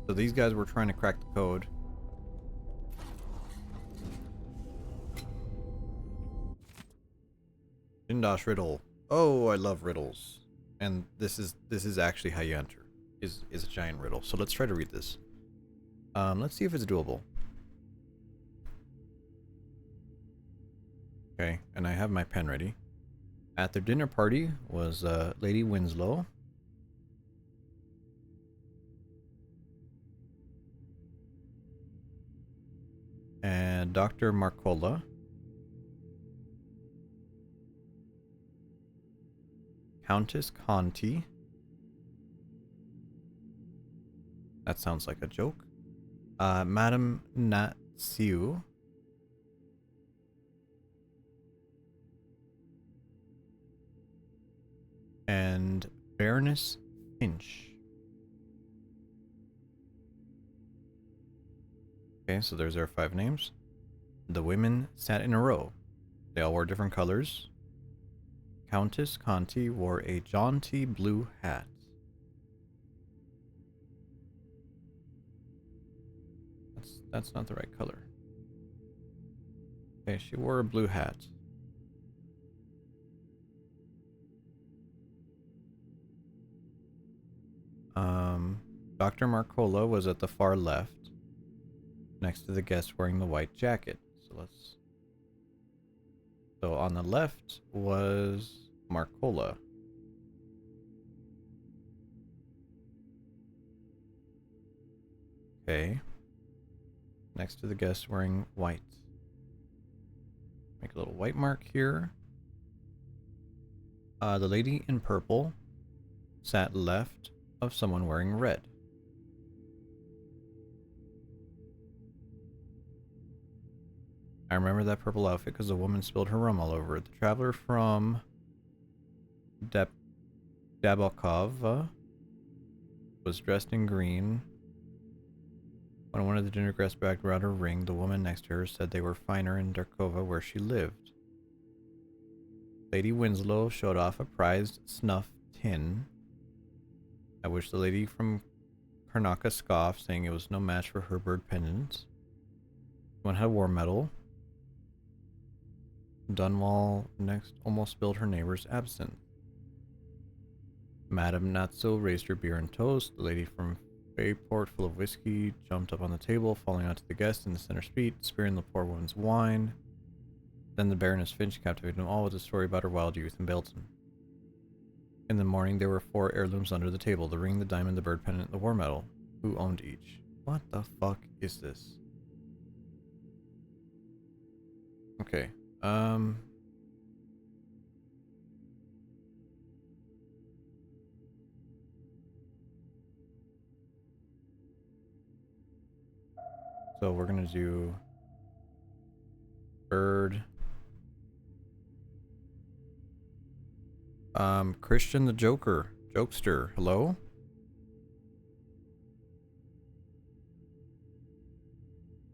So these guys were trying to crack the code. Jindosh riddle. Oh, I love riddles. And this is actually how you enter. Is a giant riddle. So let's try to read this. Let's see if it's doable. Okay, and I have my pen ready. At their dinner party was Lady Winslow. And Dr. Marcola. Countess Conti. That sounds like a joke. Madame Natsiu. And Baroness Finch. Okay, so there's our 5 names. The women sat in a row. They all wore different colors. Countess Conti wore a jaunty blue hat. That's not the right color. Okay, she wore a blue hat. Dr. Marcola was at the far left, next to the guest wearing the white jacket. So on the left was Marcola. Okay. Next to the guest wearing white. Make a little white mark here. The lady in purple sat left of someone wearing red. I remember that purple outfit because the woman spilled her rum all over it. The traveler from Dabokov was dressed in green. When one of the dinner guests bagged around her ring, the woman next to her said they were finer in Darkova where she lived. Lady Winslow showed off a prized snuff tin, at which the lady from Karnaka scoffed, saying it was no match for her bird pendant. One had a war medal. Dunwall next almost spilled her neighbor's absinthe. Madame Natso raised her beer and toast. The lady from Bayport, full of whiskey, jumped up on the table, falling onto the guest in the center seat, spearing the poor woman's wine. Then the Baroness Finch captivated them all with a story about her wild youth in Belton. In the morning, there were 4 heirlooms under the table: the ring, the diamond, the bird pendant, the war medal. Who owned each? What the fuck is this? Okay. So we're gonna do bird. Christian the Jokester. Hello?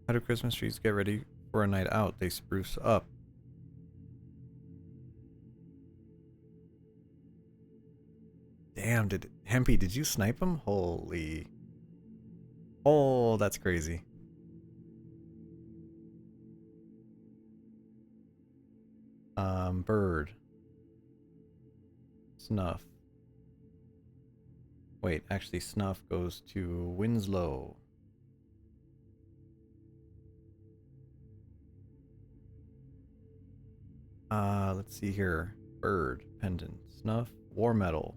How do Christmas trees get ready for a night out? They spruce up. Damn, Hempy, did you snipe him? Holy. Oh, that's crazy. Bird. Snuff. Wait, actually Snuff goes to Winslow. Let's see here. Bird, pendant, Snuff, war medal.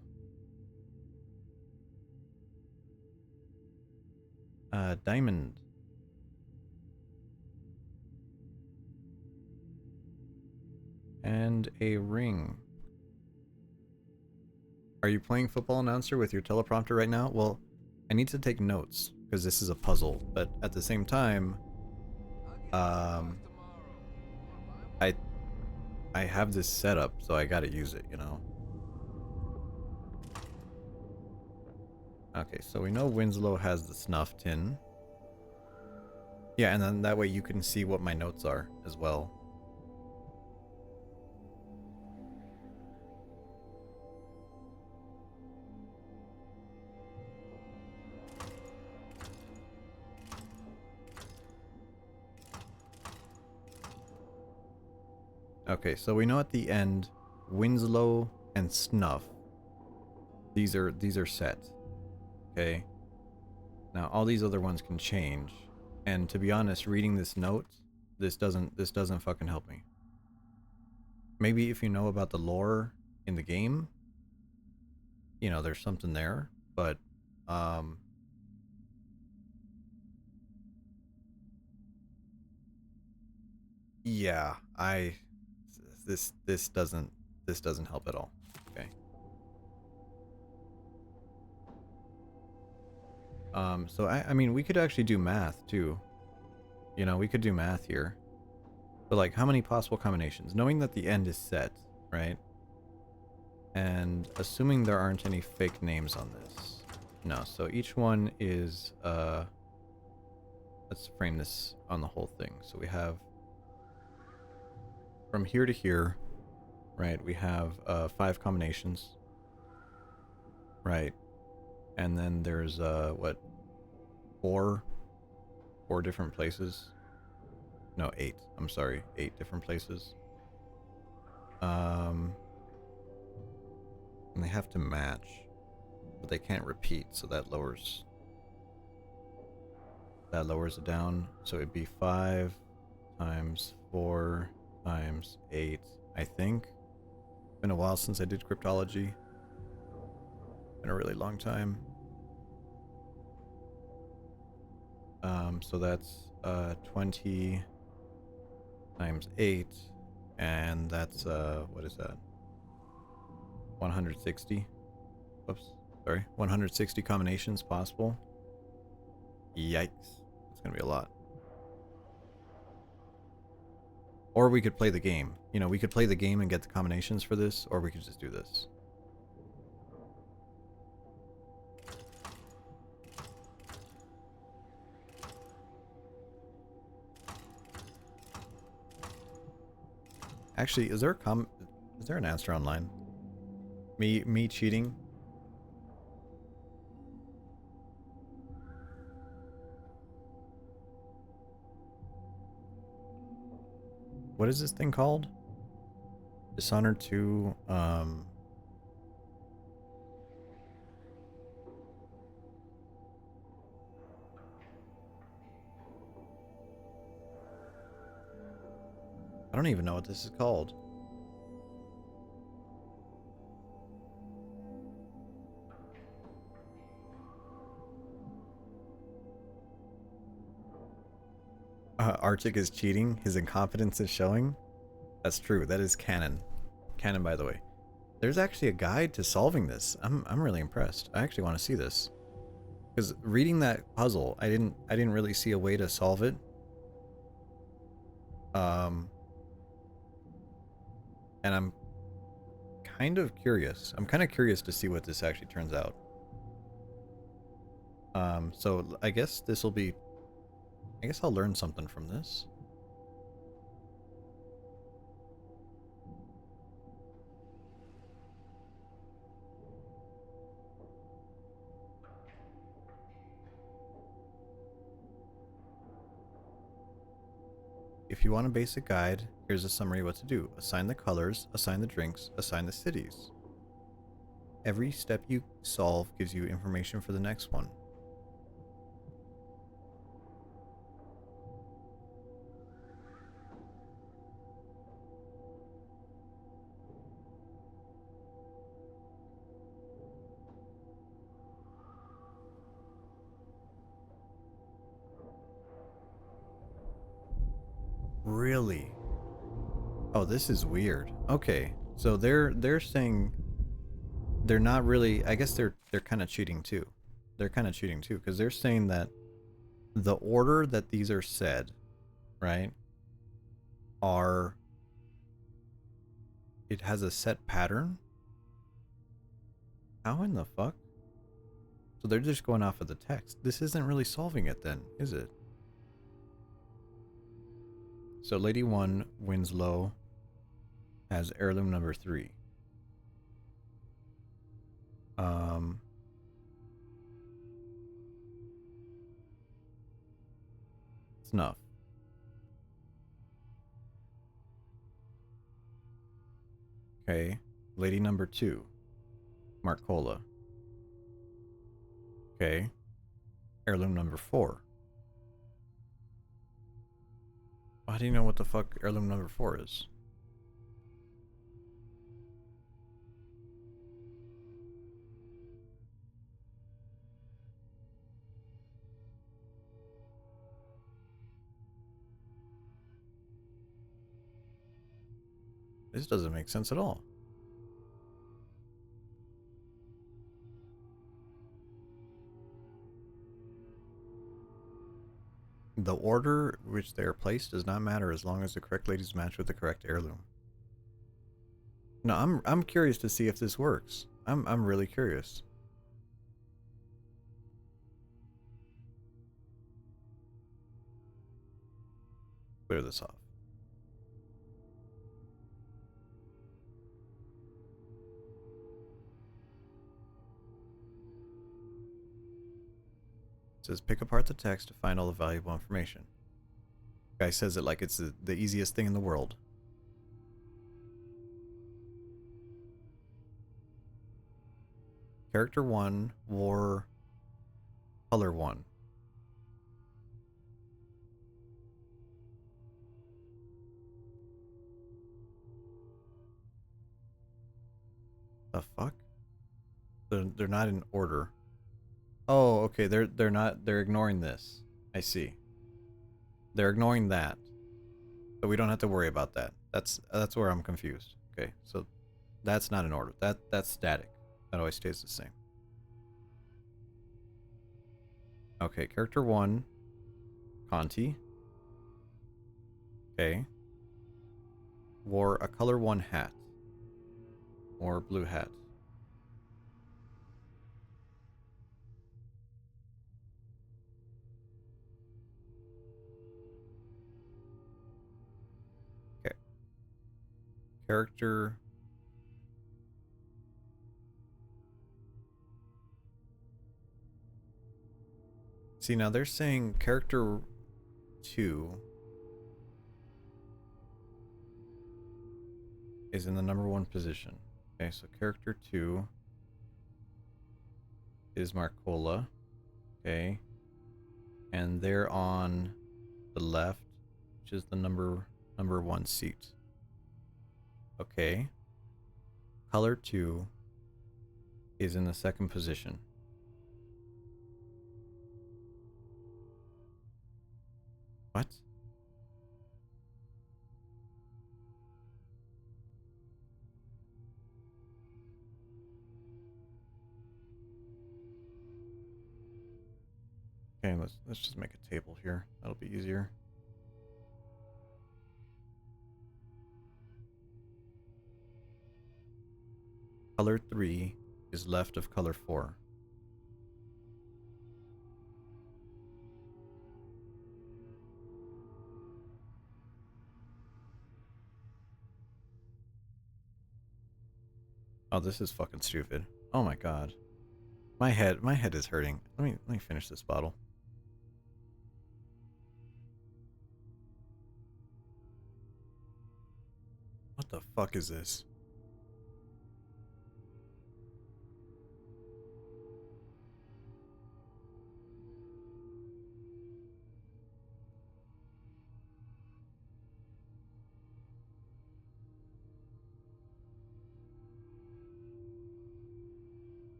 Diamond. And a ring. Are you playing football announcer with your teleprompter right now? Well, I need to take notes because this is a puzzle, but at the same time, I have this set up, so I gotta use it, you know? Okay, so we know Winslow has the snuff tin. Yeah, and then that way you can see what my notes are as well. Okay, so we know at the end, Winslow and Snuff. These are set. Okay. Now all these other ones can change. And to be honest, reading this note, this doesn't fucking help me. Maybe if you know about the lore in the game, you know, there's something there, but yeah, this doesn't help at all. Okay. So I mean, we could actually do math too. You know, we could do math here. But like, how many possible combinations? Knowing that the end is set, right? And assuming there aren't any fake names on this. No, so each one is, let's frame this on the whole thing. So we have, from here to here, right, we have 5 combinations. Right. And then there's, what, 4 different places. No, 8. I'm sorry, 8 different places. And they have to match, but they can't repeat, so that lowers it down. So it'd be 5 times 4 times 8, I think. Been a while since I did cryptology. Been a really long time. So that's 20 times 8, and that's what is that? 160. Whoops, sorry, 160 combinations possible. Yikes, that's gonna be a lot. Or we could play the game. You know, we could play the game and get the combinations for this, or we could just do this. Actually, is there an answer online? Me cheating? What is this thing called? Dishonored 2, I don't even know what this is called. Arctic is cheating. His incompetence is showing. That's true. That is canon. Canon, by the way. There's actually a guide to solving this. I'm really impressed. I actually want to see this. Because reading that puzzle, I didn't really see a way to solve it. And I'm kind of curious. I'm kind of curious to see what this actually turns out. So I guess this will be... I guess I'll learn something from this. If you want a basic guide, here's a summary of what to do. Assign the colors, assign the drinks, assign the cities. Every step you solve gives you information for the next one. Really? Oh, this is weird. Okay, so they're saying they're not really. I guess they're kind of cheating too. They're kind of cheating too because they're saying that the order that these are said, right, are it has a set pattern. How in the fuck? So they're just going off of the text. This isn't really solving it then, is it? So Lady 1, Winslow, has heirloom number 3. Snuff. Okay. Lady number 2, Marcola. Okay. Heirloom number 4. How do you know what the fuck heirloom number 4 is? This doesn't make sense at all. The order which they are placed does not matter as long as the correct ladies match with the correct heirloom. No, I'm curious to see if this works. I'm really curious. Clear this off. It says pick apart the text to find all the valuable information. Guy says it like it's the easiest thing in the world. Character 1 wore color 1. The fuck? They're not in order. Oh, okay. They're not. They're ignoring this. I see. They're ignoring that, so we don't have to worry about that. That's where I'm confused. Okay, so that's not in order. That's static. That always stays the same. Okay, character 1, Conti. Okay. Wore a color 1 hat. Or blue hat. Okay. Character... See, now they're saying character 2 is in the number 1 position. Okay, so character 2 is Marcola. Okay. And they're on the left, which is the number number 1 seat. Okay. Color 2 is in the 2nd position. What? Okay, let's just make a table here. That'll be easier. Color 3 is left of color 4. Oh, this is fucking stupid. Oh my god. My head is hurting. Let me finish this bottle. What the fuck is this?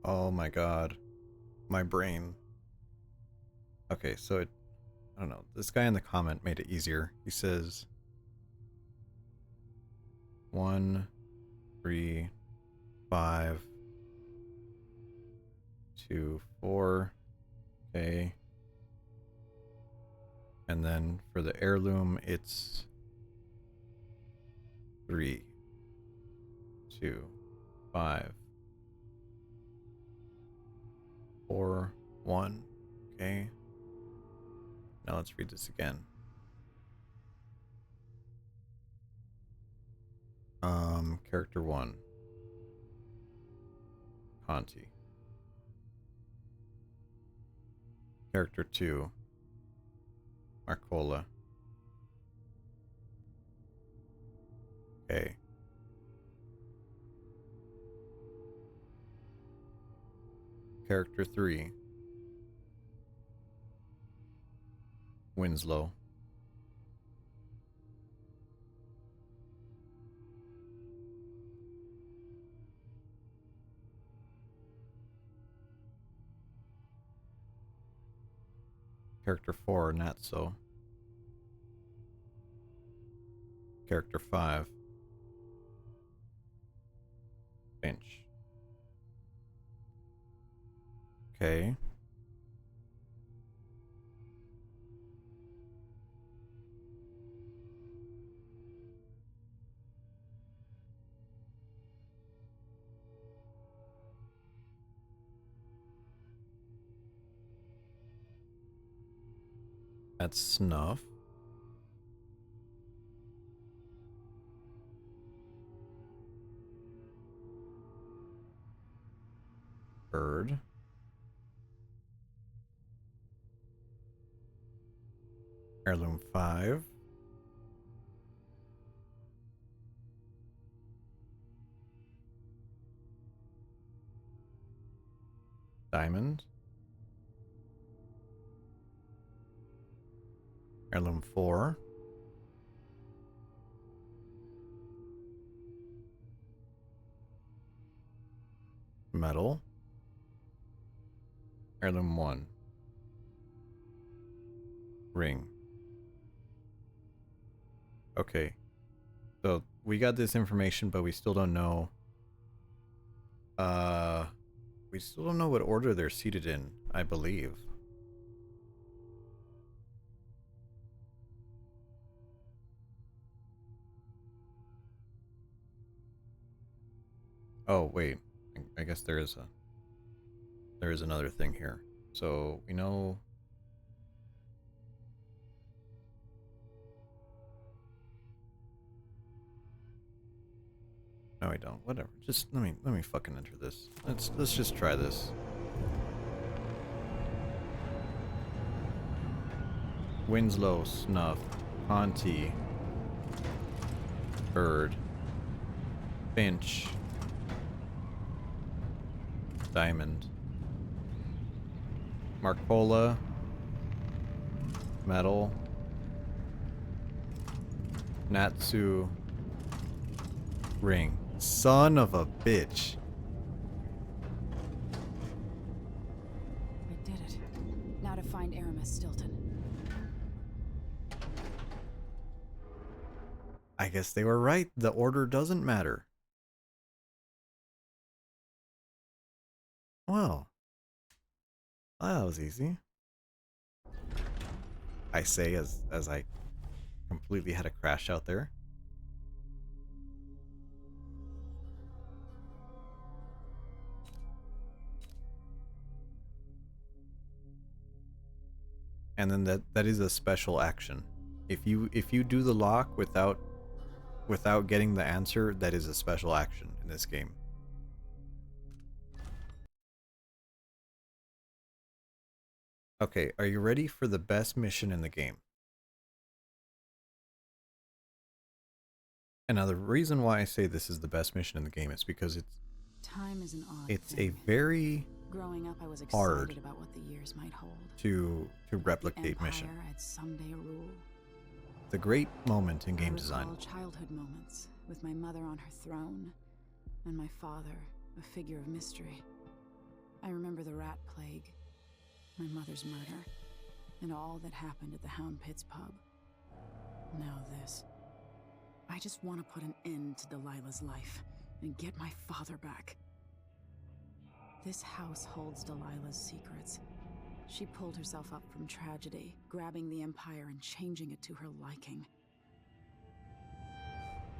Oh my god. My brain. Okay, so I don't know. This guy in the comment made it easier. He says 1, 3, 5, 2, 4. Okay. And then for the heirloom, it's 3, 2, 5, 4, 1. Okay. Now let's read this again. Character 1. Conti. Character 2. Marcola. Okay. Character 3. Winslow. Character 4, Natso. Character 5, Finch. Okay. That's Snuff. Bird. Heirloom 5. Diamond. Heirloom 4. Metal. Heirloom 1. Ring. Okay. So we got this information, but we still don't know. We still don't know what order they're seated in, I believe. Oh, wait. I guess there is another thing here. So we know. No, I don't. Whatever. Just let me fucking enter this. Let's just try this. Winslow, Snuff, Conti, Bird, Finch, Diamond. Marcola. Metal. Natsu. Ring. Son of a bitch. I did it. Now to find Aramis Stilton. I guess they were right. The order doesn't matter. Well, that was easy. I say as I completely had a crash out there. And then that is a special action. If you do the lock without getting the answer, that is a special action in this game. Okay, are you ready for the best mission in the game? And now the reason why I say this is the best mission in the game is because Time is an odd it's thing. a very Growing up, I was hard excited about what the years might hold. to replicate The mission. Empire I'd someday rule. It's a great moment in game I design. recall childhood moments with my mother on her throne, and my father, a figure of mystery. I remember the rat plague, my mother's murder, and all that happened at the Hound Pits pub. Now this. I just want to put an end to Delilah's life and get my father back. This house holds Delilah's secrets. She pulled herself up from tragedy, grabbing the Empire and changing it to her liking.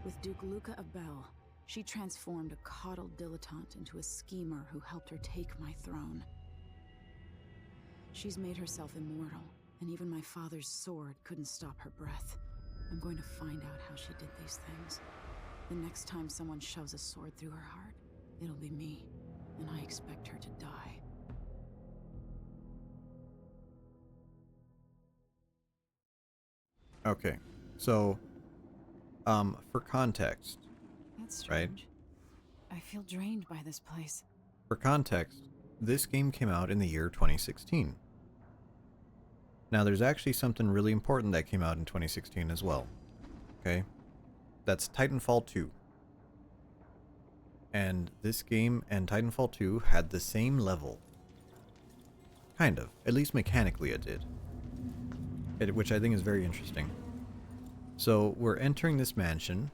With Duke Luca Abel, she transformed a coddled dilettante into a schemer who helped her take my throne. She's made herself immortal, and even my father's sword couldn't stop her breath. I'm going to find out how she did these things. The next time someone shoves a sword through her heart, it'll be me, and I expect her to die. Okay, so for context, That's strange. Right? I feel drained by this place. For context, this game came out in the year 2016. Now, there's actually something really important that came out in 2016 as well. Okay? That's Titanfall 2. And this game and Titanfall 2 had the same level. Kind of. At least mechanically it did. Which I think is very interesting. So, we're entering this mansion.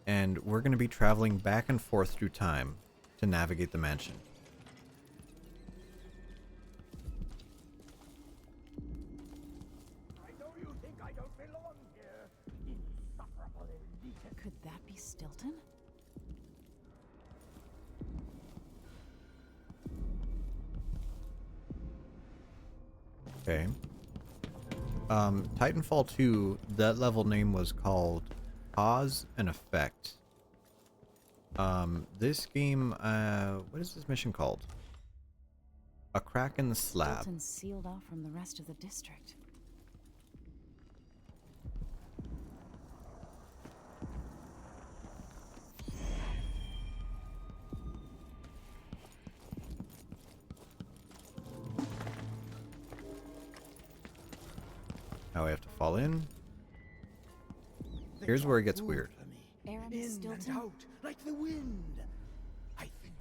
And we're going to be traveling back and forth through time to navigate the mansion. Could that be Stilton? Okay. Titanfall 2, that level name was called Cause and Effect. This game, what is this mission called? A Crack in the Slab. Stilton's sealed off from the rest of the district. Now we have to fall in. Here's where it gets weird. Aramis Stilton? And out like the wind. I think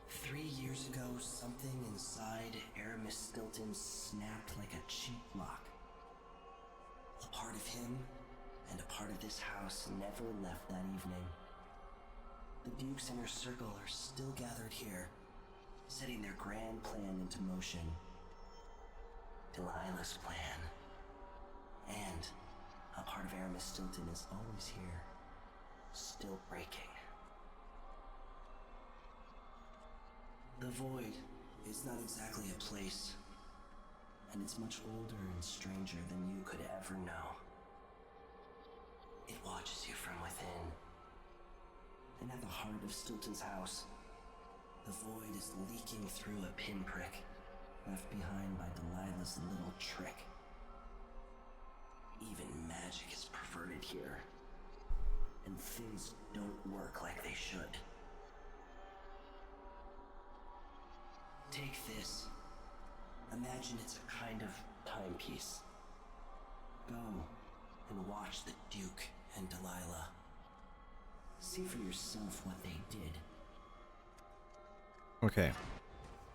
3 years ago, something inside Aramis Stilton snapped like a cheap lock. A part of him and a part of this house never left that evening. The Duke's inner circle are still gathered here, setting their grand plan into motion. Delilah's plan. And a part of Aramis Stilton is always here, still breaking. The Void is not exactly a place, and it's much older and stranger than you could ever know. It watches you from within. And at the heart of Stilton's house, the Void is leaking through a pinprick left behind by Delilah's little trick. Even magic is perverted here, and things don't work like they should. take this. Imagine it's a kind of timepiece. Go and watch the Duke and Delilah. See for yourself what they did. Okay.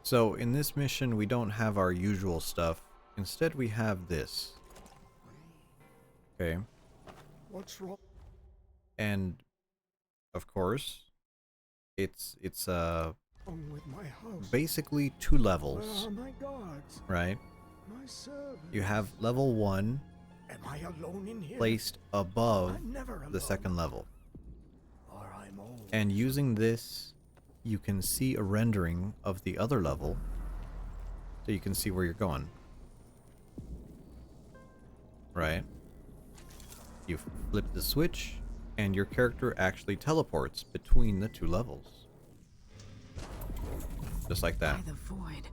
So in this mission, we don't have our usual stuff. Instead, we have this. Okay. What's wrong? And of course, it's With my house. basically 2 levels, Where are my guards? right? My servants. You have level 1 Am I alone in here? placed above I'm never the alone. second level. Or I'm old. And using this, you can see a rendering of the other level, so you can see where you're going. Right? You flip the switch, and your character actually teleports between the 2 levels. Just like that. By the void.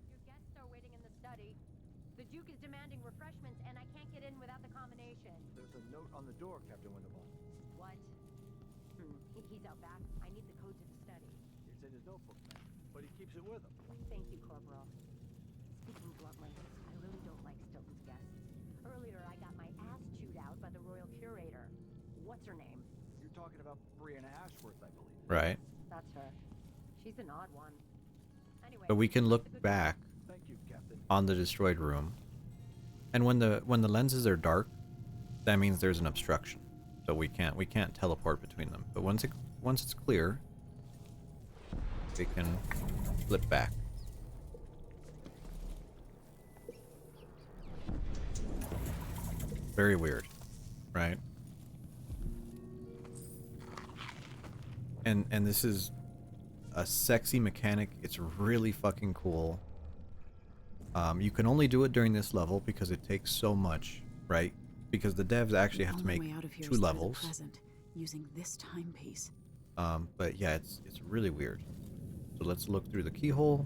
Your guests are waiting in the study. The Duke is demanding refreshments, and I can't get in without the combination. There's a note on the door, Captain Winterbourne. What? He's out back. I need the code to the study. It's in his notebook, ma'am, but he keeps it with him. Thank you, Corporal. Speaking bluntly, I really don't like Stilton's guests. Earlier, I got my ass chewed out by the Royal Curator. What's her name? You're talking about Brianna Ashworth, I believe. Right? That's her. She's an odd one. Anyway, But we can look back Thank you, Captain. on the destroyed room. And when the lenses are dark, that means there's an obstruction. So we can't teleport between them. But once it's clear, we can flip back. Very weird, right? And this is a sexy mechanic. It's really fucking cool. You can only do it during this level because it takes so much, right? Because the devs actually have to make Way out of here 2 is through the levels. present, using this timepiece. But yeah, it's really weird. So let's look through the keyhole.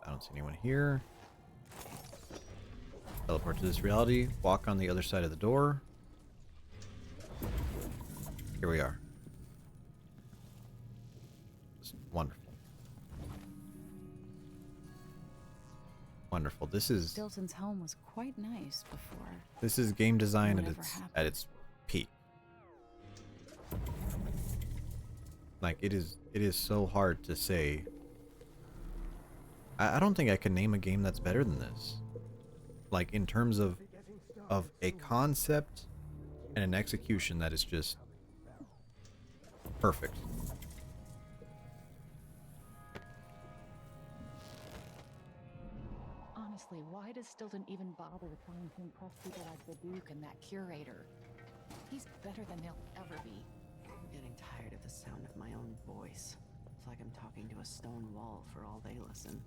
I don't see anyone here. Teleport to this reality. Walk on the other side of the door. Here we are. It's wonderful. Wonderful. This is Stilton's home was quite nice before. this is game design at Whatever its happened. peak. Like it is so hard to say. I don't think I can name a game that's better than this. Like in terms of a concept and an execution that is just perfect. Honestly, why does Stilton even bother trying to impress people like the Duke and that curator? He's better than they'll ever be. I'm getting tired of the sound of my own voice. It's like I'm talking to a stone wall for all they listen.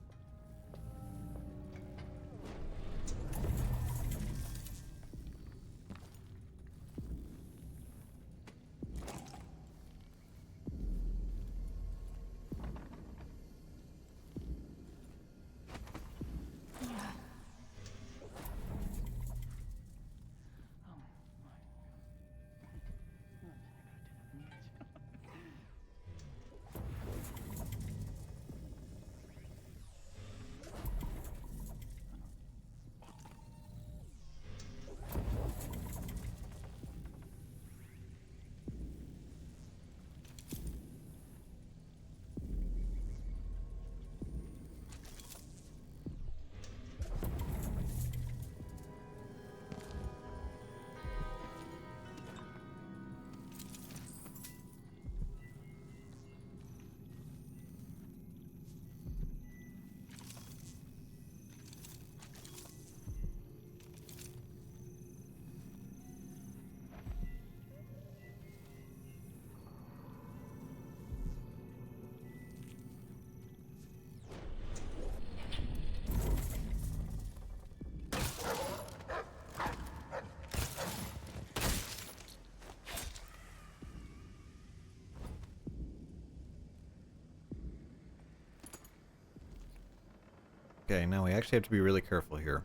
Okay, now we actually have to be really careful here.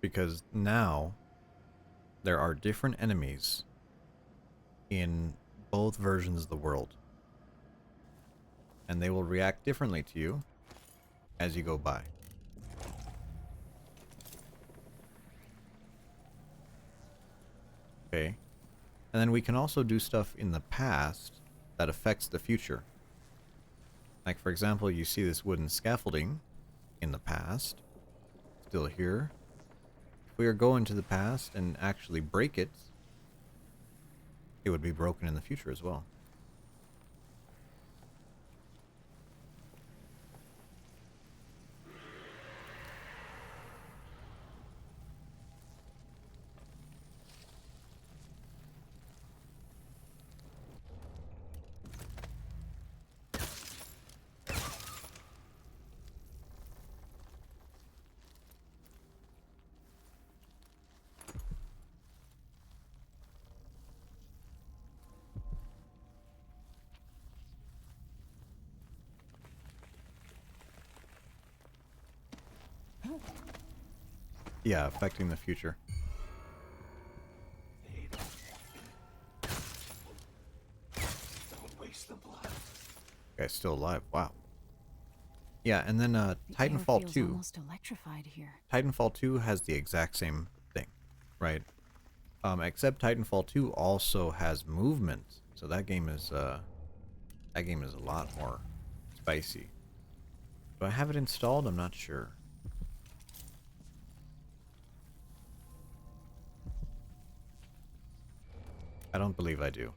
Because now there are different enemies in both versions of the world. and they will react differently to you as you go by. Okay. And then we can also do stuff in the past that affects the future. Like, for example, you see this wooden scaffolding in the past, still here. If we were going to the past and actually break it, it would be broken in the future as well. Yeah, affecting the future. Don't waste the blood. Guy's still alive. Wow. Yeah, and then The air Titanfall feels 2. almost electrified here. Titanfall 2 has the exact same thing, right? Except Titanfall 2 also has movement, so that game is a lot more spicy. Do I have it installed? I'm not sure. I don't believe I do.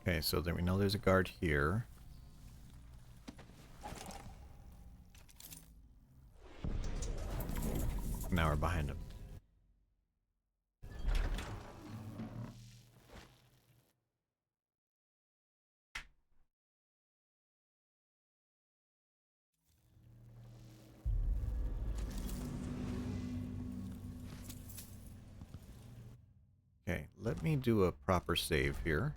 Okay, so then we know there's a guard here. Now we're behind him. Okay, let me do a proper save here.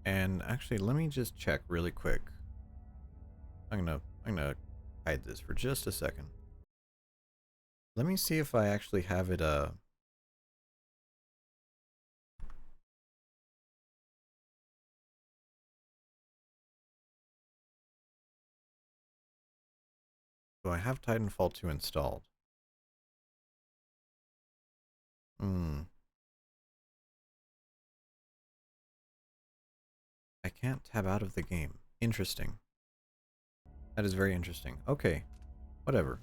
And actually, let me just check really quick. I'm gonna hide this for just a second. Let me see if I actually have it do I have Titanfall 2 installed? I can't tab out of the game. Interesting. That is very interesting. Okay. Whatever.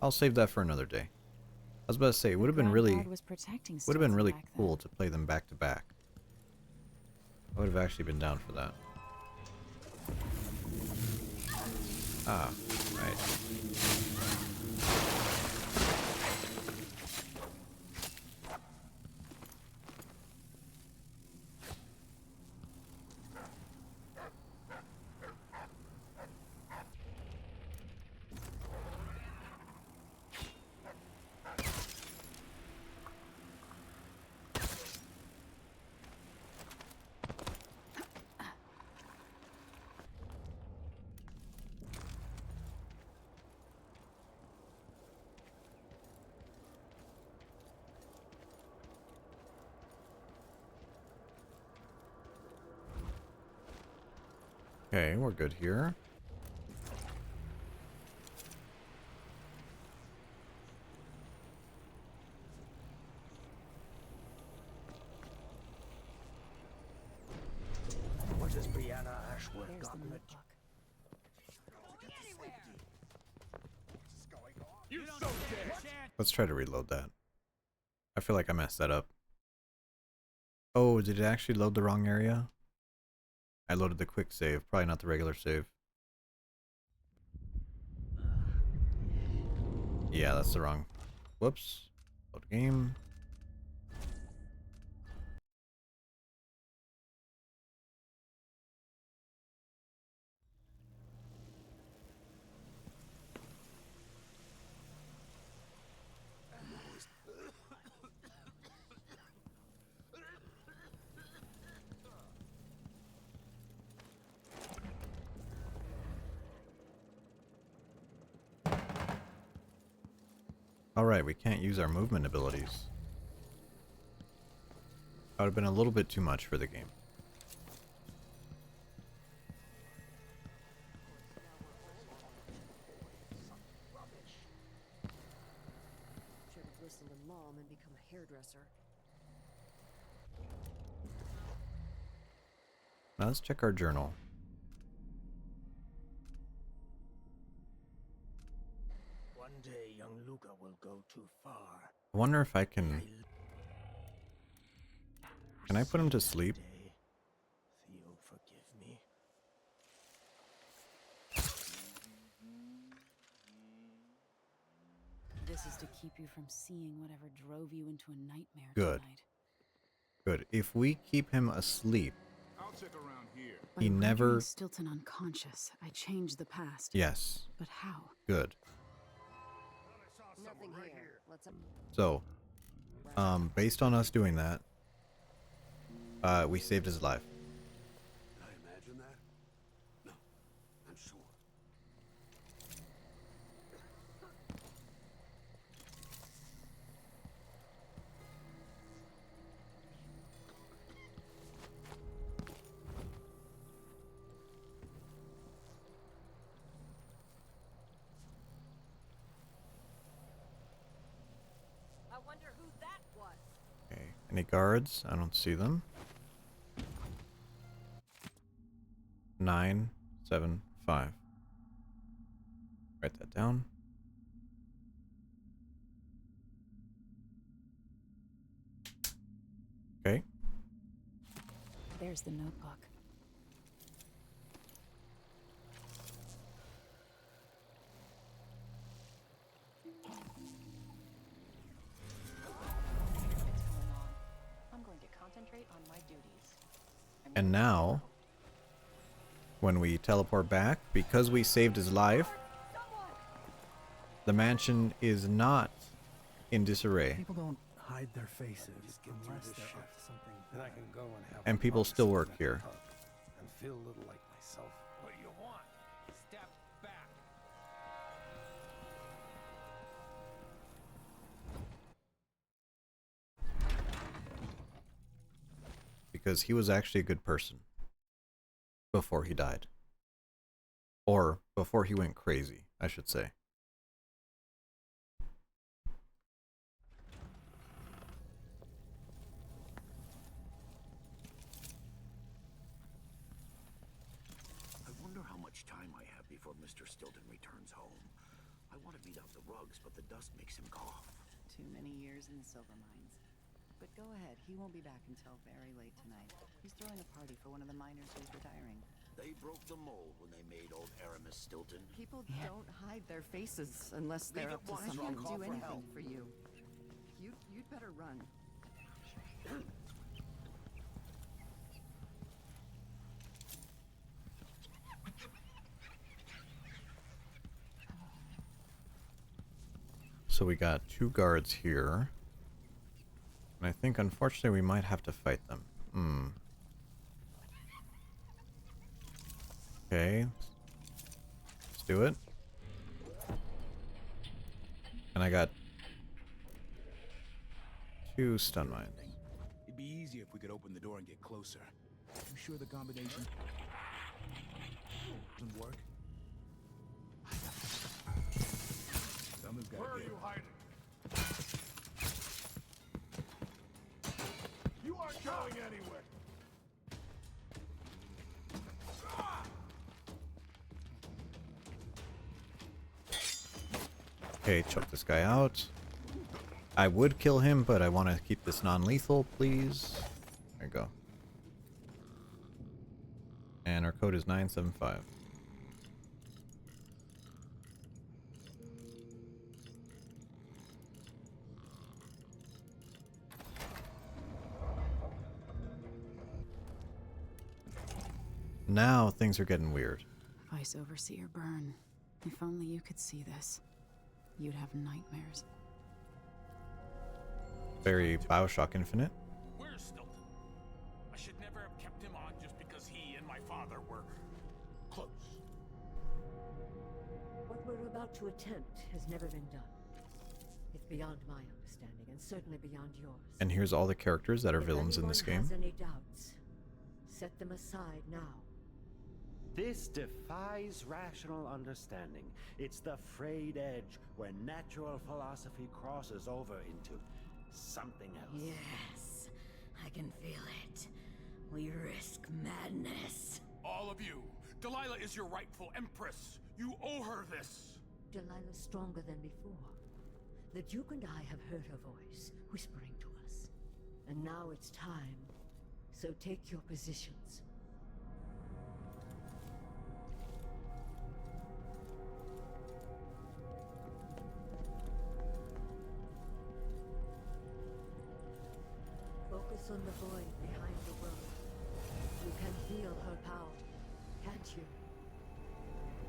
I'll save that for another day. I was about to say, it would have been really cool to play them back to back. I would have actually been down for that. Ah, right. Okay, we're good here. What has Brianna Ashworth gotten at? Let's try to reload that. I feel like I messed that up. Oh, did it actually load the wrong area? I loaded the quick save, probably not the regular save. Yeah, that's the wrong. Whoops. Load game. Alright, we can't use our movement abilities. That would have been a little bit too much for the game. Should have listened to Mom and become a hairdresser. Now let's check our journal. One day, young Luca will go too far. I wonder if I can... Can I put him to sleep? Theo, forgive me. This is to keep you from seeing whatever drove you into a nightmare Good. tonight. Good. If we keep him asleep, I'll check around here. he By never... rendering Stilton unconscious, I changed the past. Yes. But how? Good. Nothing here. Let's. So, based on us doing that, we saved his life. Did I imagine that? No, I'm sure. I wonder who that was. Okay. Any guards? I don't see them. 975. Write that down. Okay. There's the notebook. I'm going to concentrate on my duties. And now, when we teleport back, because we saved his life, the mansion is not in disarray. People don't hide their faces unless they're up to something. Then I can go and have And a people pub still sit work at the here. pub and feel a little like myself. What do you want? Step back. Because he was actually a good person before he died. Or before he went crazy, I should say. I wonder how much time I have before Mr. Stilton returns home. I want to beat out the rugs, but the dust makes him cough. Too many years in the silver mines. But go ahead, he won't be back until very late tonight. He's throwing a party for one of the miners who's retiring. They broke the mold when they made old Aramis Stilton. People don't hide their faces unless they're Leave up it to once, something. I'll call Do for anything help. for you. You'd better run. So we got 2 guards here. And I think, unfortunately, we might have to fight them. Okay. Let's do it. And I got 2 stun mines. It'd be easier if we could open the door and get closer. You sure the combination doesn't work? Someone's got. Where are you hiding? You aren't going anywhere. Okay, choke this guy out. I would kill him, but I want to keep this non-lethal, please. There you go. And our code is 975. Now things are getting weird. Vice Overseer Byrne. If only you could see this. You'd have nightmares. Very Bioshock Infinite. Where's Stilton? I should never have kept him on just because he and my father were close. What we're about to attempt has never been done. It's beyond my understanding, and certainly beyond yours. And here's all the characters that are villains in this If anyone game. has any doubts, set them aside now. This defies rational understanding. It's the frayed edge where natural philosophy crosses over into something else. Yes, I can feel it. We risk madness. All of you, Delilah is your rightful empress. You owe her this. Delilah's stronger than before. The Duke and I have heard her voice, whispering to us. And now it's time. So take your positions. Focus on the void behind the world. You can feel her power, can't you?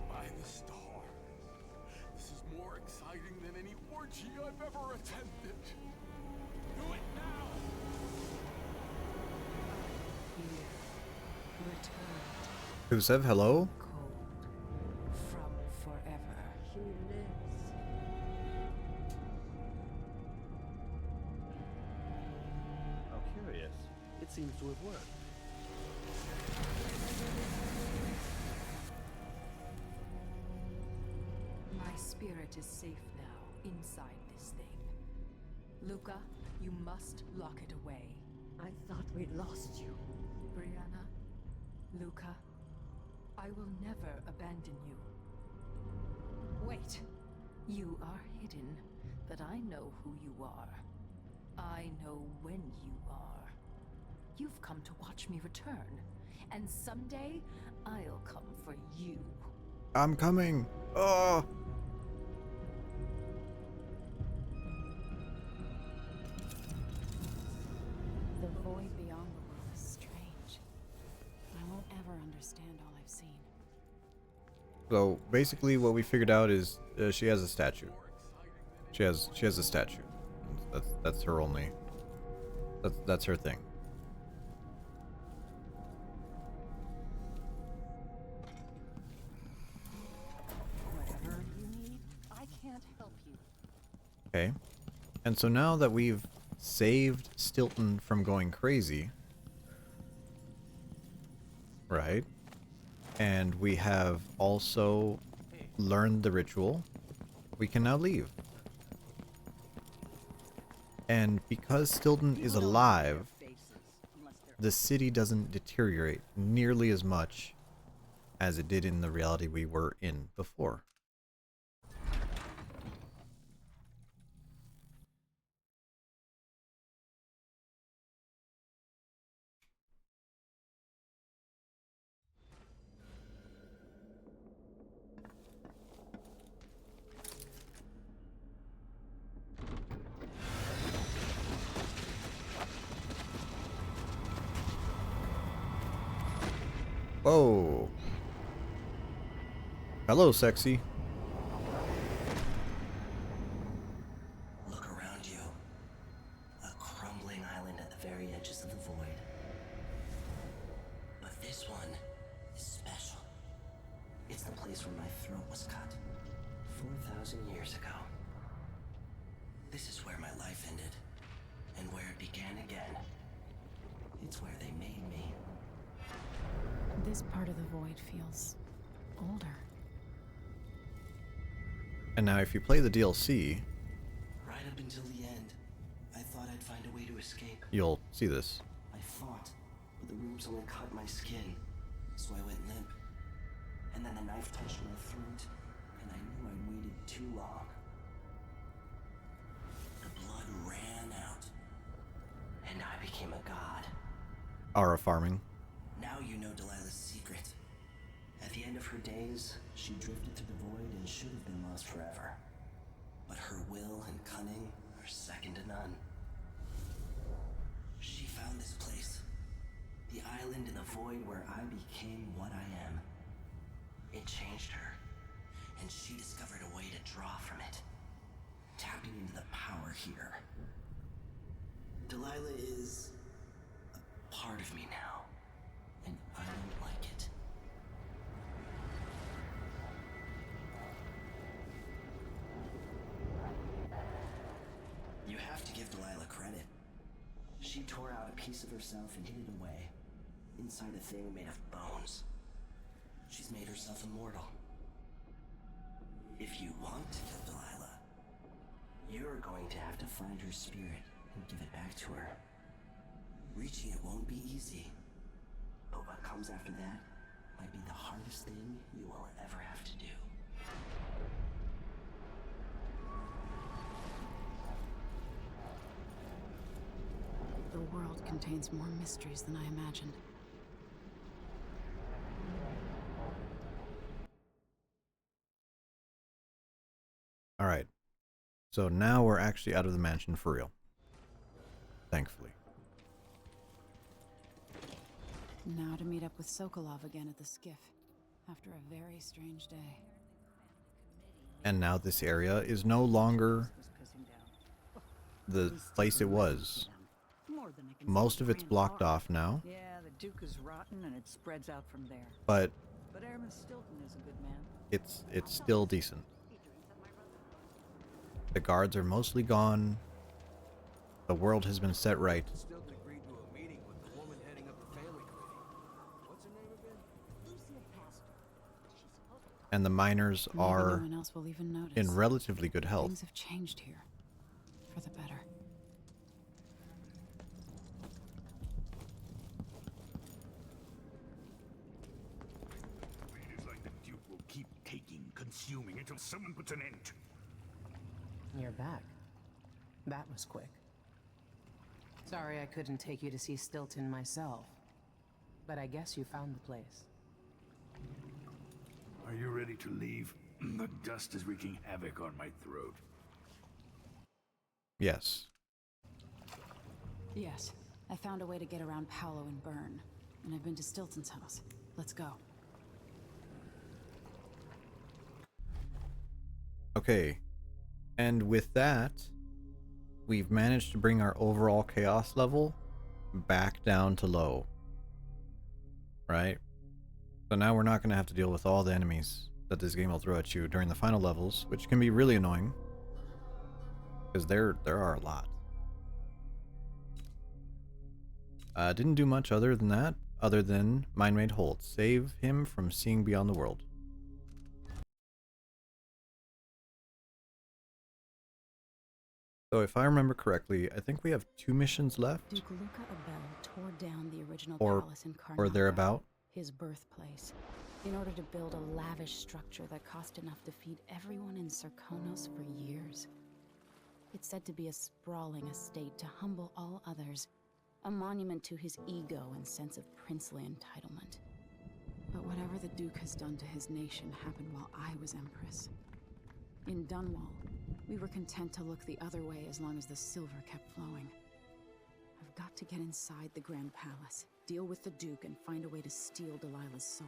By the stars. This is more exciting than any orgy I've ever attended. Do it now! Here, returned, Kusev, hello? cold, from forever. She lives. How curious. It seems to have worked. My spirit is safe now, inside this thing. Luca, you must lock it away. I thought we'd lost you. Brianna, Luca, I will never abandon you. Wait, you are hidden, but I know who you are. I know when you are. You've come to watch me return, and someday I'll come for you. I'm coming. Oh. The void beyond the world is strange. I won't ever understand all I've seen. So basically, what we figured out is she has a statue. She has a statue. That's her only. That's her thing. Whatever you need, I can't help you. Okay. And so now that we've saved Stilton from going crazy, right? And we have also learned the ritual, we can now leave. And because Stilton is alive, the city doesn't deteriorate nearly as much as it did in the reality we were in before. Whoa. Hello, sexy. Look around you. A crumbling island at the very edges of the void. But this one is special. It's the place where my throat was cut 4,000 years ago. This is where my life ended, and where it began again. It's where they made me. This part of the void feels older. And now if you play the DLC, Right up until the end, I thought I'd find a way to escape. you'll see this. I fought, but the wounds only cut my skin, so I went limp. And then the knife touched my throat, and I knew I'd waited too long. The blood ran out, and I became a god. Ara farming. Now you know Delilah's secret. At the end of her days, she drifted through the void and should have been lost forever. But her will and cunning are second to none. She found this place, The island in the void where I became what I am. It changed her, and she discovered a way to draw from it, tapping into the power here. Delilah is a part of me now, and I don't like it. You have to give Delilah credit. She tore out a piece of herself and hid it away, inside a thing made of bones. She's made herself immortal. If you want to kill Delilah, you're going to have to find her spirit and give it back to her. Reaching it won't be easy, but what comes after that might be the hardest thing you will ever have to do. The world contains more mysteries than I imagined. Alright. So now we're actually out of the mansion for real. Thankfully. Now to meet up with Sokolov again at the skiff, after a very strange day. And now this area is no longer the place it was. Most of it's blocked off now. Yeah, the Duke is rotten and it spreads out from there. But Airman Stilton is a good man. it's still decent. The guards are mostly gone. The world has been set right. Stilton agreed to a meeting with the woman heading up the family committee. What's her name again? And the miners Maybe are no one else will even notice. in relatively good health. Things have changed here, for the better. It is like the Duke will keep taking, consuming until someone puts an end. You're back. That was quick. Sorry I couldn't take you to see Stilton myself, but I guess you found the place. Are you ready to leave? The dust is wreaking havoc on my throat. Yes. Yes, I found a way to get around Paolo and Byrne, and I've been to Stilton's house. Let's go. Okay. And with that, we've managed to bring our overall chaos level back down to low. Right? So now we're not going to have to deal with all the enemies that this game will throw at you during the final levels, which can be really annoying. Because there are a lot. Didn't do much other than that, other than Mind Made Hold. Save him from seeing beyond the world. So if I remember correctly, I think we have 2 missions left. Duke Luca Abel tore down the original Or- palace in or Karnaca, thereabout. his birthplace, in order to build a lavish structure that cost enough to feed everyone in Sarkonos for years. It's said to be a sprawling estate to humble all others, a monument to his ego and sense of princely entitlement. But whatever the Duke has done to his nation happened while I was Empress. In Dunwall, we were content to look the other way as long as the silver kept flowing. I've got to get inside the Grand Palace, deal with the Duke, and find a way to steal Delilah's soul.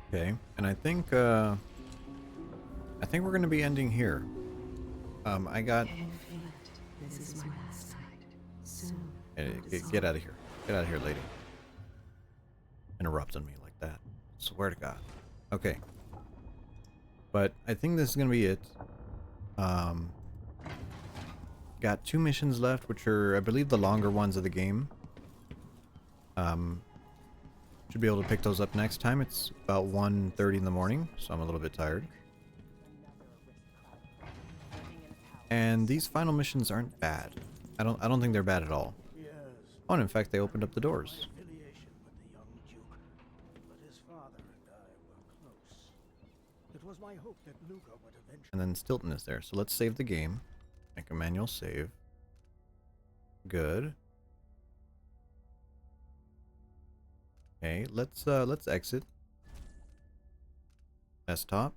Okay, and I think we're gonna be ending here. I got. This is my last night. Soon. Get out of here! Get out of here, lady! Interrupting me like that. Swear to God. Okay. But I think this is gonna be it. Got 2 missions left, which are, I believe, the longer ones of the game. Should be able to pick those up next time. It's about 1:30 in the morning, so I'm a little bit tired. And these final missions aren't bad. I don't think they're bad at all. Oh, and in fact, they opened up the doors. Affiliation with the young Duke, but his father and I were close. It was my hope that Luca would eventually. And then Stilton is there. So let's save the game. Make a manual save. Good. Okay, let's exit. Desktop.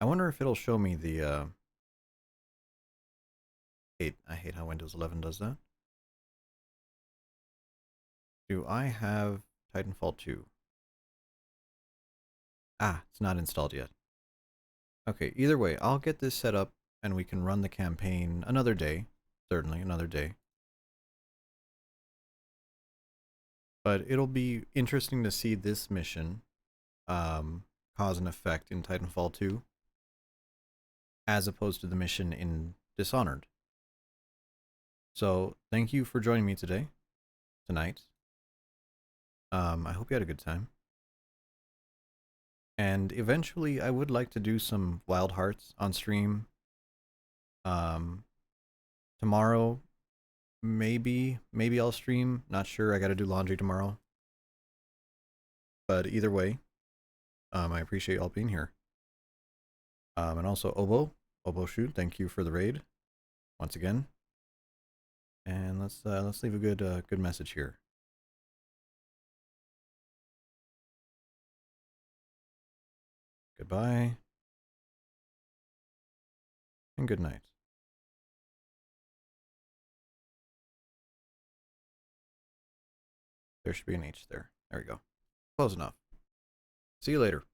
I wonder if it'll show me the I hate how Windows 11 does that. Do I have Titanfall 2? Ah, it's not installed yet. Okay, either way, I'll get this set up and we can run the campaign another day. Certainly, another day. But it'll be interesting to see this mission cause an effect in Titanfall 2 as opposed to the mission in Dishonored. So, thank you for joining me tonight. I hope you had a good time. And eventually, I would like to do some Wild Hearts on stream. Tomorrow, maybe I'll stream. Not sure. I got to do laundry tomorrow. But either way, I appreciate y'all being here. And also Obo Shoot, thank you for the raid once again. And let's leave a good message here. Goodbye. And good night. There should be an H there. There we go. Close enough. See you later.